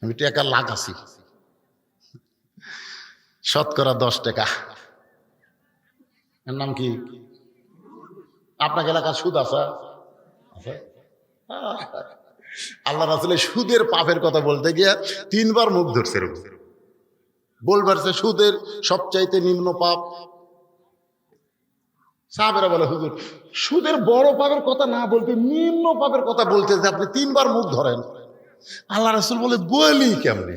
আমি টাকা লাগাছি শতকরা 10 টাকা। এর নাম কি? আপনার এলাকার সুদ আছে? আল্লাহ রাসূল সুদের পাপের কথা বলতে গিয়ে 3 বার মুখ ধরছে। বলবার যে সুদের সবচাইতে নিম্ন পাপ। সাহাবেরা বলে হুজুর সুদের বড় পাপের কথা না বলতে নিম্ন পাপের কথা বলতে যে আপনি 3 বার মুখ ধরেন। আল্লাহ রাসূল বলে বলি কেমনে,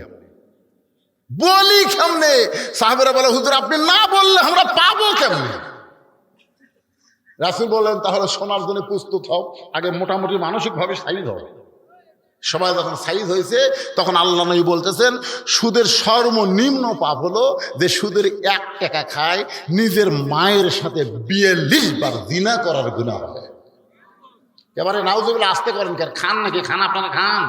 বলি কেমনে? সাহাবেরা বলে হুজুর আপনি না বললে আমরা পাবো কেমনে? রাসূল বললেন তাহলে শোনার জন্য প্রস্তুত হও, আগে মোটামুটি মানসিকভাবে সাইজ হও। সবাই যখন সাইজ হয়েছে তখন আল্লাহ নবী বলতেছেন সুদের সর্বনিম্ন পাপ হলো যে সুদের 1 টাকা খায় নিজের মায়ের সাথে 42 বার জিনা করার গুনাহ হয়। এবারে নাউজুবিল্লাহ আসতে করেন কেন? খান নাকি? খান আপনারা খান?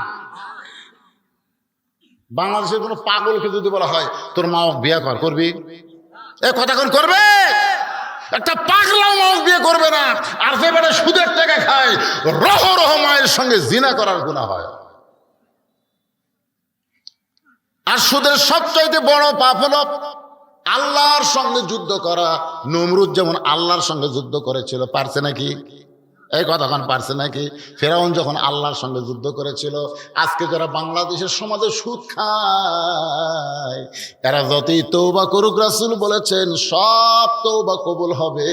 বাংলাদেশের কোনো পাগলকে যদি বলা হয় তোর মা বিয়ে করবি, এ কথা কোন করবে? একটা পাগলাও মা বিয়ে করবে না। আর যে বেটা সুদের টাকা খায় রহ রহ মায়ের সঙ্গে জিনা করার গুনাহ হয়। আর সুদের সবচাইতে বড় পাপ হলো আল্লাহর সঙ্গে যুদ্ধ করা। নমরুদ যেমন আল্লাহর সঙ্গে যুদ্ধ করেছিল, পারছে নাকি? এই কথাক্ষণ পারছে নাকি? ফেরাউন যখন আল্লাহর সঙ্গে যুদ্ধ করেছিল। আজকে যারা বাংলাদেশের সমাজে সুদ খায় এরা যতই তওবা করুক, রাসূল বলেছেন সব তওবা কবুল হবে।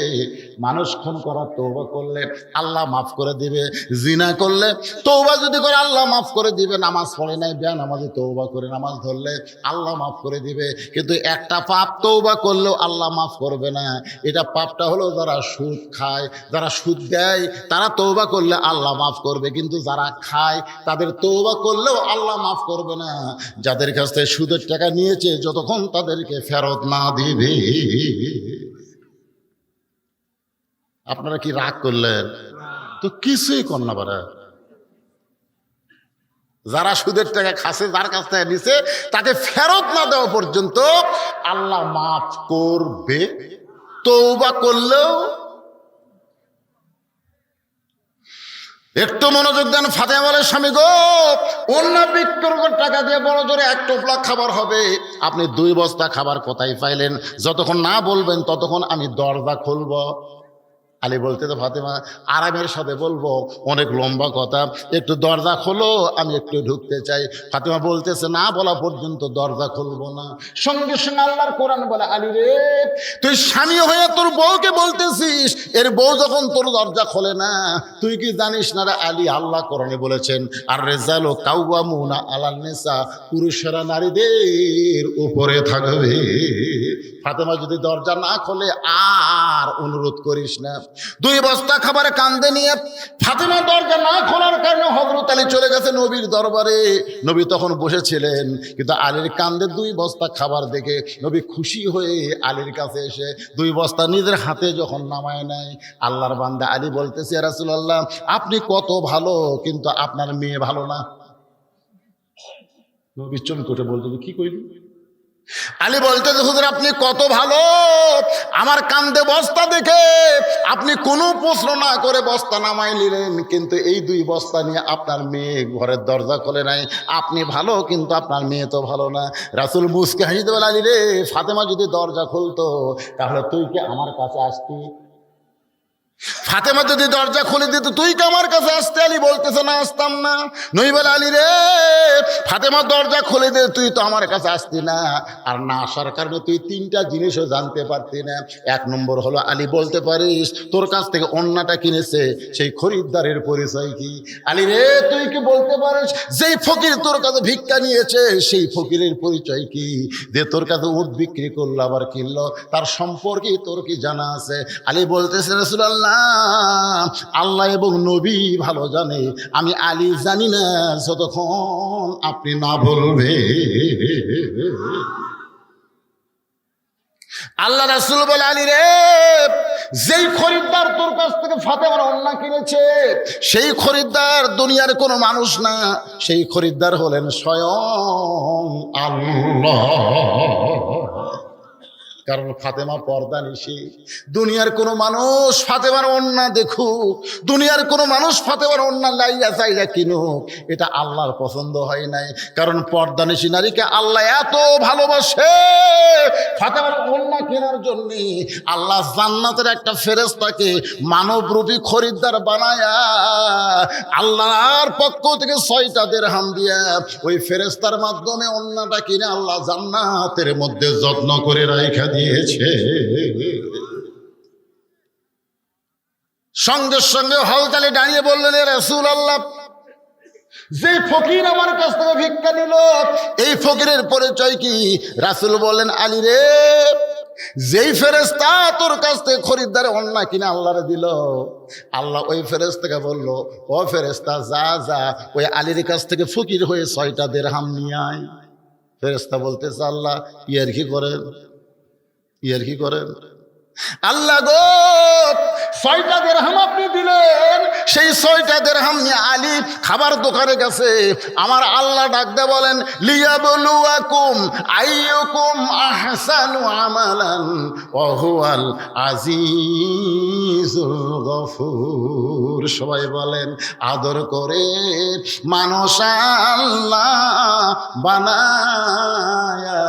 মানুষ খুন করার তওবা করলে আল্লাহ মাফ করে দিবে, জিনা করলে তওবা যদি করে আল্লাহ মাফ করে দিবে, নামাজ পড়ে নাই বেনামাজি তওবা করে নামাজ ধরলে আল্লাহ মাফ করে দিবে। কিন্তু একটা পাপ তওবা করলেও আল্লাহ মাফ করবে না। এটা পাপটা হলো যারা সুদ খায়, যারা সুদ দেয় তারা তওবা করলে আল্লাহ মাফ করবে, কিন্তু যারা খায় তাদের তওবা করলেও আল্লাহ মাফ করবে না। যাদের কাছ থেকে সুদের টাকা নিয়েছে যতক্ষণ তাদেরকে ফেরত না দিবে। আপনারা কি রাগ করলেন? তো কিছুই কর না পারে। যারা সুদের টাকা খাসে, যার কাছ থেকে নিছে তাকে ফেরত না দেওয়া পর্যন্ত আল্লাহ মাফ করবে, তওবা করলেও। একটু মনোযোগ দেন। ফাতেমা বলে স্বামী গো, অন্য বিক্রির টাকা দিয়ে বড় জোরে 1 টোপলা খাবার হবে, আপনি 2 বস্তা খাবার কোথায় পাইলেন? যতক্ষণ না বলবেন ততক্ষণ আমি দরজা খুলব। আলী বলতে তো ফাতেমা আরামের সাথে বলবো, অনেক লম্বা কথা, একটু দরজা খোলো, আমি একটু ঢুকতে চাই। ফাতেমা বলতেছে না বলা পর্যন্ত দরজা খুলবো না। সঙ্গে সঙ্গে আল্লাহর কোরআন বলে আলী রে, তুই স্বামী হয়ে তোর বউকে বলতেছিস, এর বউ যখন তোর দরজা খোলে না, তুই কি জানিস না রে আলী, আল্লাহ কোরআনে বলেছেন আর রেজালু কাওয়ামুনা আলান নিসা, পুরুষেরা নারীদের উপরে থাকবে। ফাতেমা যদি দরজা না খোলে আর অনুরোধ করিস না। 2 বস্তা খাবার কান্দে নিয়ে ফাতেমা দরজা না খোলার কারণে হযরত আলী চলে গেছে নবীর দরবারে। নবী তখন বসেছিলেন, কিন্তু আলীর কান্দে 2 বস্তা খাবার দেখে নবী খুশি হয়ে আলীর কাছে এসে 2 বস্তা নিজের হাতে যখন নামায় নেয়, আল্লাহর বান্দা আলী বলতেছে ইয়া রাসূলুল্লাহ আপনি কত ভালো, কিন্তু আপনার মেয়ে ভালো না। নবী চমকে বলতে কি কইলি? আলী বলতে হুজুর আপনি কত ভালো, আমার কান্দে বস্তা দেখে আপনি কোনো প্রশ্ন না করে বস্তা নামাই নিলেন, কিন্তু এই 2 বস্তা নিয়ে আপনার মেয়ে ঘরের দরজা খোলে নাই। আপনি ভালো, কিন্তু আপনার মেয়ে তো ভালো না। রাসূল মুস্কে হাসিতে বলে আলী রে, ফাতেমা যদি দরজা খুলতো তাহলে তুই কি আমার কাছে আসতি? ফাতেমা যদি দরজা খুলে দিত তুই কি আমার কাছে আসতে? আলী বলতেছে না, আসতাম না। নই বলে আলী রে, ফাতেমা দরজা খুলে দে, তুই তো আমার কাছে আসতি না, আর না আসার কারণে তুই 3টা জিনিসও জানতে পারতি না। 1 নম্বর হলো আলী বলতে পারিস তোর কাছ থেকে অন্যটা কিনেছে সেই খরিদ্দারের পরিচয় কি? আলী রে, তুই কি বলতে পারিস যেই ফকির তোর কাছে ভিক্ষা নিয়েছে সেই ফকিরের পরিচয় কি? যে তোর কাছে উট বিক্রি করলো আবার কিনলো, তার সম্পর্কে তোর কি জানা আছে? আলী বলতেছে রাসূলুল্লাহ আল্লাহ এবং নবী ভালো জানে, আমি আলী জানি না যতক্ষণ আপনি না বলবে। আল্লাহ রাসূল বলে আলী রে, যেই খরিদ্দার তোর কাছ থেকে ফাতেমার ওড়না কিনেছে সেই খরিদ্দার দুনিয়ার কোনো মানুষ না, সেই খরিদ্দার হলেন স্বয়ং আল্লাহ। কারণ ফাতেমা পর্দা নিশি। দুনিয়ার কোনো মানুষ ফাতেমার ওন্না দেখুক, দুনিয়ার কোনো মানুষ ফাতেমার ওন্না লাইয়া চাইয়া কিনুক, এটা আল্লাহর পছন্দ হয় নাই। কারণ পর্দা নিশি নারীকে আল্লাহ এত ভালোবাসে, ফাতেমার ওন্না কেনার জন্য আল্লাহ জান্নাতের একটা ফেরেশতাকে মানবরূপী খরিদ্দার বানায়া আল্লাহর পক্ষ থেকে 6টা দিরহাম দিয়া ওই ফেরেশতার মাধ্যমে ওন্নাটা কিনে আল্লাহ জান্নাতের মধ্যে যত্ন করে রাখা দিয়েছে। সঙ্গে সঙ্গে হলতালে দাঁড়িয়ে বললেন, রাসূলুল্লাহ, যে ফকির আমার কাছ থেকে ভিক্ষা নিল এই ফকিরের পরিচয় কি? রাসূল বললেন, আলী রে, যেই ফেরেশতা তোর কাছ থেকে খরিদ্দারে অন্না কিনে আল্লাহরে দিল, আল্লাহ ওই ফেরেশতাকে বলল, ও ফেরেশতা যা যা ওই আলীর কাছ থেকে ফকির হয়ে 6টা দিরহাম নিয়ে আয়। ফেরেশতা বলতেছে, আল্লাহ ইয়ার কি করেন? আল্লাহ গো, 6টা দিরহাম আপনি দিলেন, সেই 6টা দিরহাম নিয়ে আলী খাবার দোকানে গেছে। আমার আল্লাহ ডাক দে বলেন, লিয়াবলুয়াকুম আইয়ুকুম আহসানু আমালান ওয়া হুয়াল আজিজুল গফুর। সবাই বলেন, আদর করে মানুষ আল্লাহ বানায়া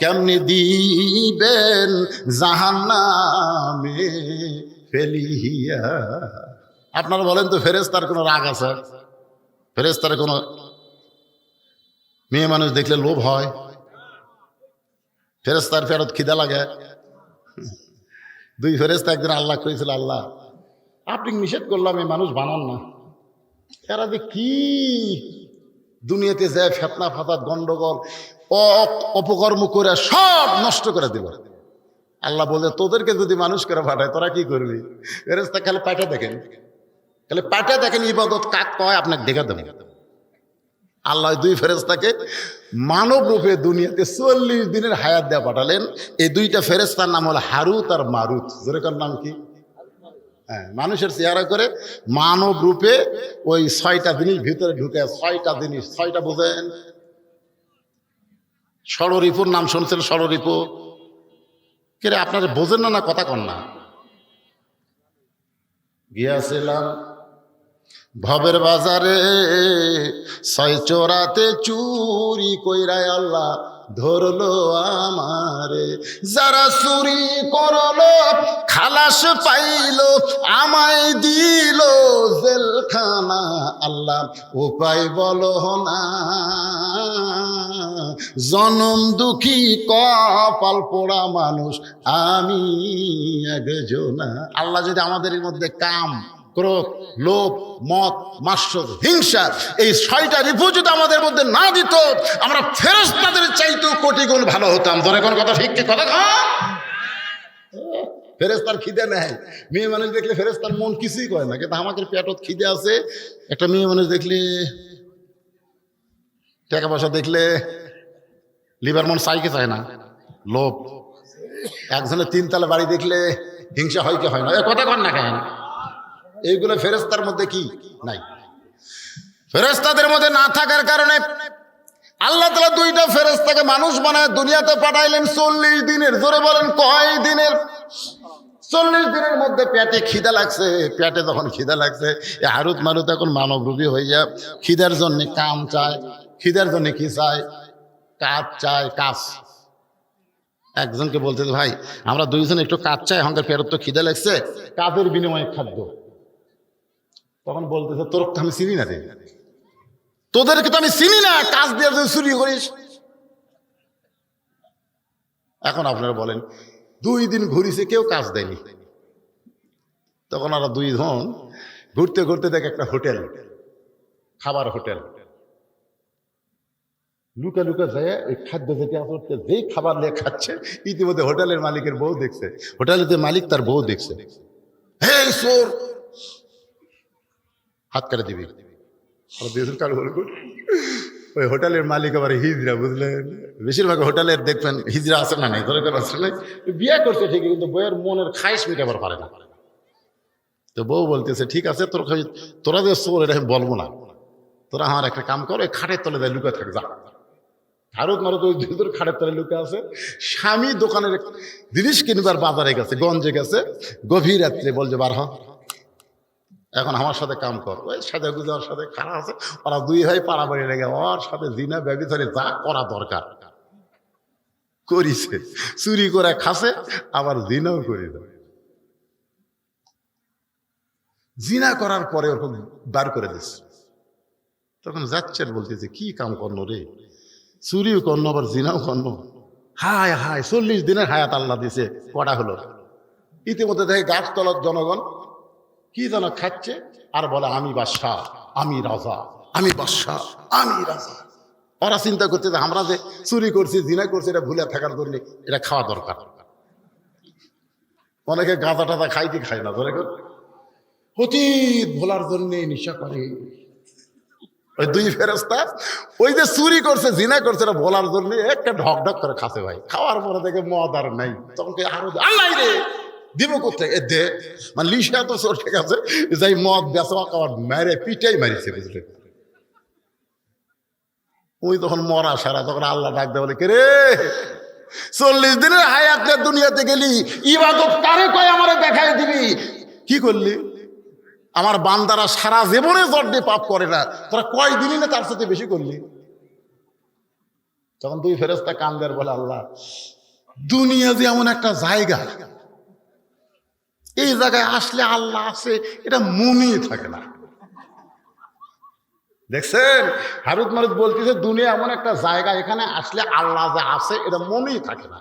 কেমনি দিবেন জাহান্নামে ফেলিয়া। আপনারা বলেন তো, ফেরেশতার কোনো রাগ আছে? ফেরেশতার কোনো মেয়ে মানুষ দেখলে লোভ হয়? ফেরেশতার ফেরত খিদা লাগে? 2 ফেরেশতা একদিন আল্লাহ করেছিল, আল্লাহ আপনি নিষেধ করলাম এই মানুষ বানান না, এরা যে কি দুনিয়াতে যায় ফেতনা ফাসাদ গন্ডগোল অপকর্ম করে সব নষ্ট করে দিল। আল্লাহ বলে, তোদেরকে যদি মানুষ করে পাঠায় তোরা কি করবি? ফেরেশতা খালি পাঠা দেখেন, ইবাদত কাক কয় আপনাকে দেখা দেবেন। আল্লাহ 2 ফেরেশতাকে মানব রূপে দুনিয়াতে 40 দিনের হায়াত দেওয়া পাঠালেন। এই 2টা ফেরেশতার নাম হলো হারুত আর মারুত। যেরকম নাম কি? হ্যাঁ, মানুষের চেহারা করে মানব রূপে ওই 6টা জিনিস ভিতরে ঢুকে। 6টা জিনিস, 6টা বোঝেন? ষড়রিপুর নাম শুনছেন? ষড়রিপু কে রে? আপনারা বোঝেন না, কথা কন না। গিয়াছিলাম ভবের বাজারে, 6 চোরাতে চুরি কইরায় আল্লাহ ধরলো আমারে। যারা চুরি করলো খালাস পাইলো, আমায় দিল জেলখানা। আল্লাহ উপায় বলো না, জনম দুঃখী কপাল পোড়া মানুষ আমি একজনা। আল্লাহ যদি আমাদের মধ্যে কাম, ক্রোধ, লোভ, মদ, মাৎসর, হিংসা এই 6টা রিপু যদি আমাদের মধ্যে না দিত, আমরা ফেরেশতাদের চাইতেও কোটি গুণ ভালো হতাম। ধরে কোন কথা ঠিক কি কথা? ফেরেশতার খিদে নেই। মেয়ে মানুষ দেখলে ফেরেশতার মন কিছুই করে না, কিন্তু আমাদের পেটত খিদে আছে। একটা মেয়ে মানুষ দেখলে, টাকা পয়সা দেখলে লিভার মন চাইকে চায় না, লোভ। একজনের 3 তলা বাড়ি দেখলে হিংসা হয় কি হয় না? কথা কন না কেন? এইগুলো ফেরেশতার মধ্যে কি নাই? ফেরেশতাদের মধ্যে না থাকার কারণে আল্লাহ তাআলা 2টা ফেরেশতাকে মানুষ বানায় দুনিয়াতে পাঠাইলেন 40 দিনের। জোরে বলেন, কয় দিনের? 40 দিনের মধ্যে পেটে খিদা লাগছে। পেটে যখন খিদা লাগছে, এই হারুত মারুত এখন মানবরূপী হয়ে যায়। খিদার জন্য কাম চায়, খিদার জন্য কি চায়? কাজ চায়, কাজ। একজনকে বলতে, ভাই আমরা 2 জন একটু কাজ চাই, আমাদের পেটে তো খিদা লাগছে, কাজের বিনিময়ে খাদ্য। তখন বলতেছে, তোর তো আমি চিনি না রে, তোদেরকে তো আমি চিনি না, কাজ দিয়ে চুরি করিস। এখন আপনারা বলেন, 2 দিন ঘুরিছে, কেউ কাজ দেয়নি। তখন ওরা 2 জন ঘুরতে ঘুরতে দেখে একটা হোটেল, খাবার হোটেল। লুকা লুকা যায় ওই খাদ্য যেটা করতে, যেই খাবার নিয়ে খাচ্ছে, ইতিমধ্যে হোটেলের মালিকের বউ দেখছে, হোটেলের যে মালিক তার বউ দেখছে। হে চোর, হাত কাটে দিবি। ওই হোটেলের মালিক আবার হিজড়া, বুঝলেন? বেশিরভাগ হোটেলের দেখবেন হিজড়া আছে না, নাই ধরে আসলে বিয়ে করছে ঠিকই, কিন্তু বইয়ের মনের খাইশ মিটাবার পারে না। তো বউ বলতেছে, ঠিক আছে, তোরা যে চোর এটা আমি বলবো না, তোরা আমার একটা কাম কর, ওই খাটের তলে যায় লুকা থাকে, যা হারুত মারুত ওই দুধের খাটের তলে লুকে আছে। স্বামী দোকানের জিনিস কিনবার বাজারে গেছে, গঞ্জে গেছে, গভীর রাত্রে বলছে বার হ, এখন আমার সাথে কাম কর। ওই সাথে গুজে ওর সাথে খারাপ আছে, ওরা দুই ভাই পাড়াবাড়ি লেগে ওর সাথে জিনা ব্যভিচারে যা করা দরকার করিছে, চুরি করে খাসে, আবার জিনাও করে দেয়। জিনা করার পরে ওরকম বার করে দিচ্ছে। তখন যাচ্ছেন বলতেছে কি কাম করলো রে, চুরিও করলো আবার জিনাও করলো, হায় হায় 40 দিনের হায়াত আল্লাহ দিছে, কটা হলো। ইতিমধ্যে দেখে গাছতলার জনগণ কি যেন খাচ্ছে আর বলে আমি বাদশাহ, আমি রাজা, আমি বাদশাহ, আমি রাজা। ওরা চিন্তা করছে যে আমরা যে চুরি করছি, জিনা করছি, এটা ভুলে থাকার জন্য এটা খাওয়া দরকার। অনেকে গাঁজা টাজা খাইতে খায় না, ধরে অতীত ভোলার জন্যে নেশা করে। ওই দুই ফেরেশতা ওই যে চুরি করছে, জিনা করছে, এটা ভোলার জন্য একটা ঢক ঢক করে খাচ্ছে ভাই। খাওয়ার পরে দেখে মদ আর নাই, তখন আরো আর নাই রে, দিব কোথায় দে, মানে লিশা তো চোর, ঠিক আছে, যাই মদ বেচা খাওয়ার মেরে পিটাই মারিছে, বুঝলে। ওই তখন মরা সারা, তখন আল্লাহ ডাক দেয় বলে কে রে, 40 দিনের হায়াতের দুনিয়াতে গেলি, ইবাদত কারে কয় আমারে দেখাই দিবি, কি করলি? আমার বান্দারা সারা জীবনে জর্দে পাপ করে না, তোরা কয় দিনই না তার সাথে বেশি করলি। তখন দুই ফেরেশতা কান্দের বলে আল্লাহ, দুনিয়া যে এমন একটা জায়গা, এই জায়গায় আসলে আল্লাহ আছে এটা মনেই থাকে না। দেখছেন, হারুত মারুত বলতেছে দুনিয়া এমন একটা জায়গা, এখানে আসলে আল্লাহ যে আছে এটা মনেই থাকে না।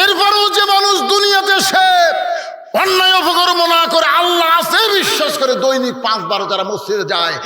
এরপরেও যে মানুষ দুনিয়াতে সে অন্যায় অপকর্ম না করে আল্লাহ আছে বিশ্বাস করে দৈনিক 5 বার যারা মসজিদে যায়,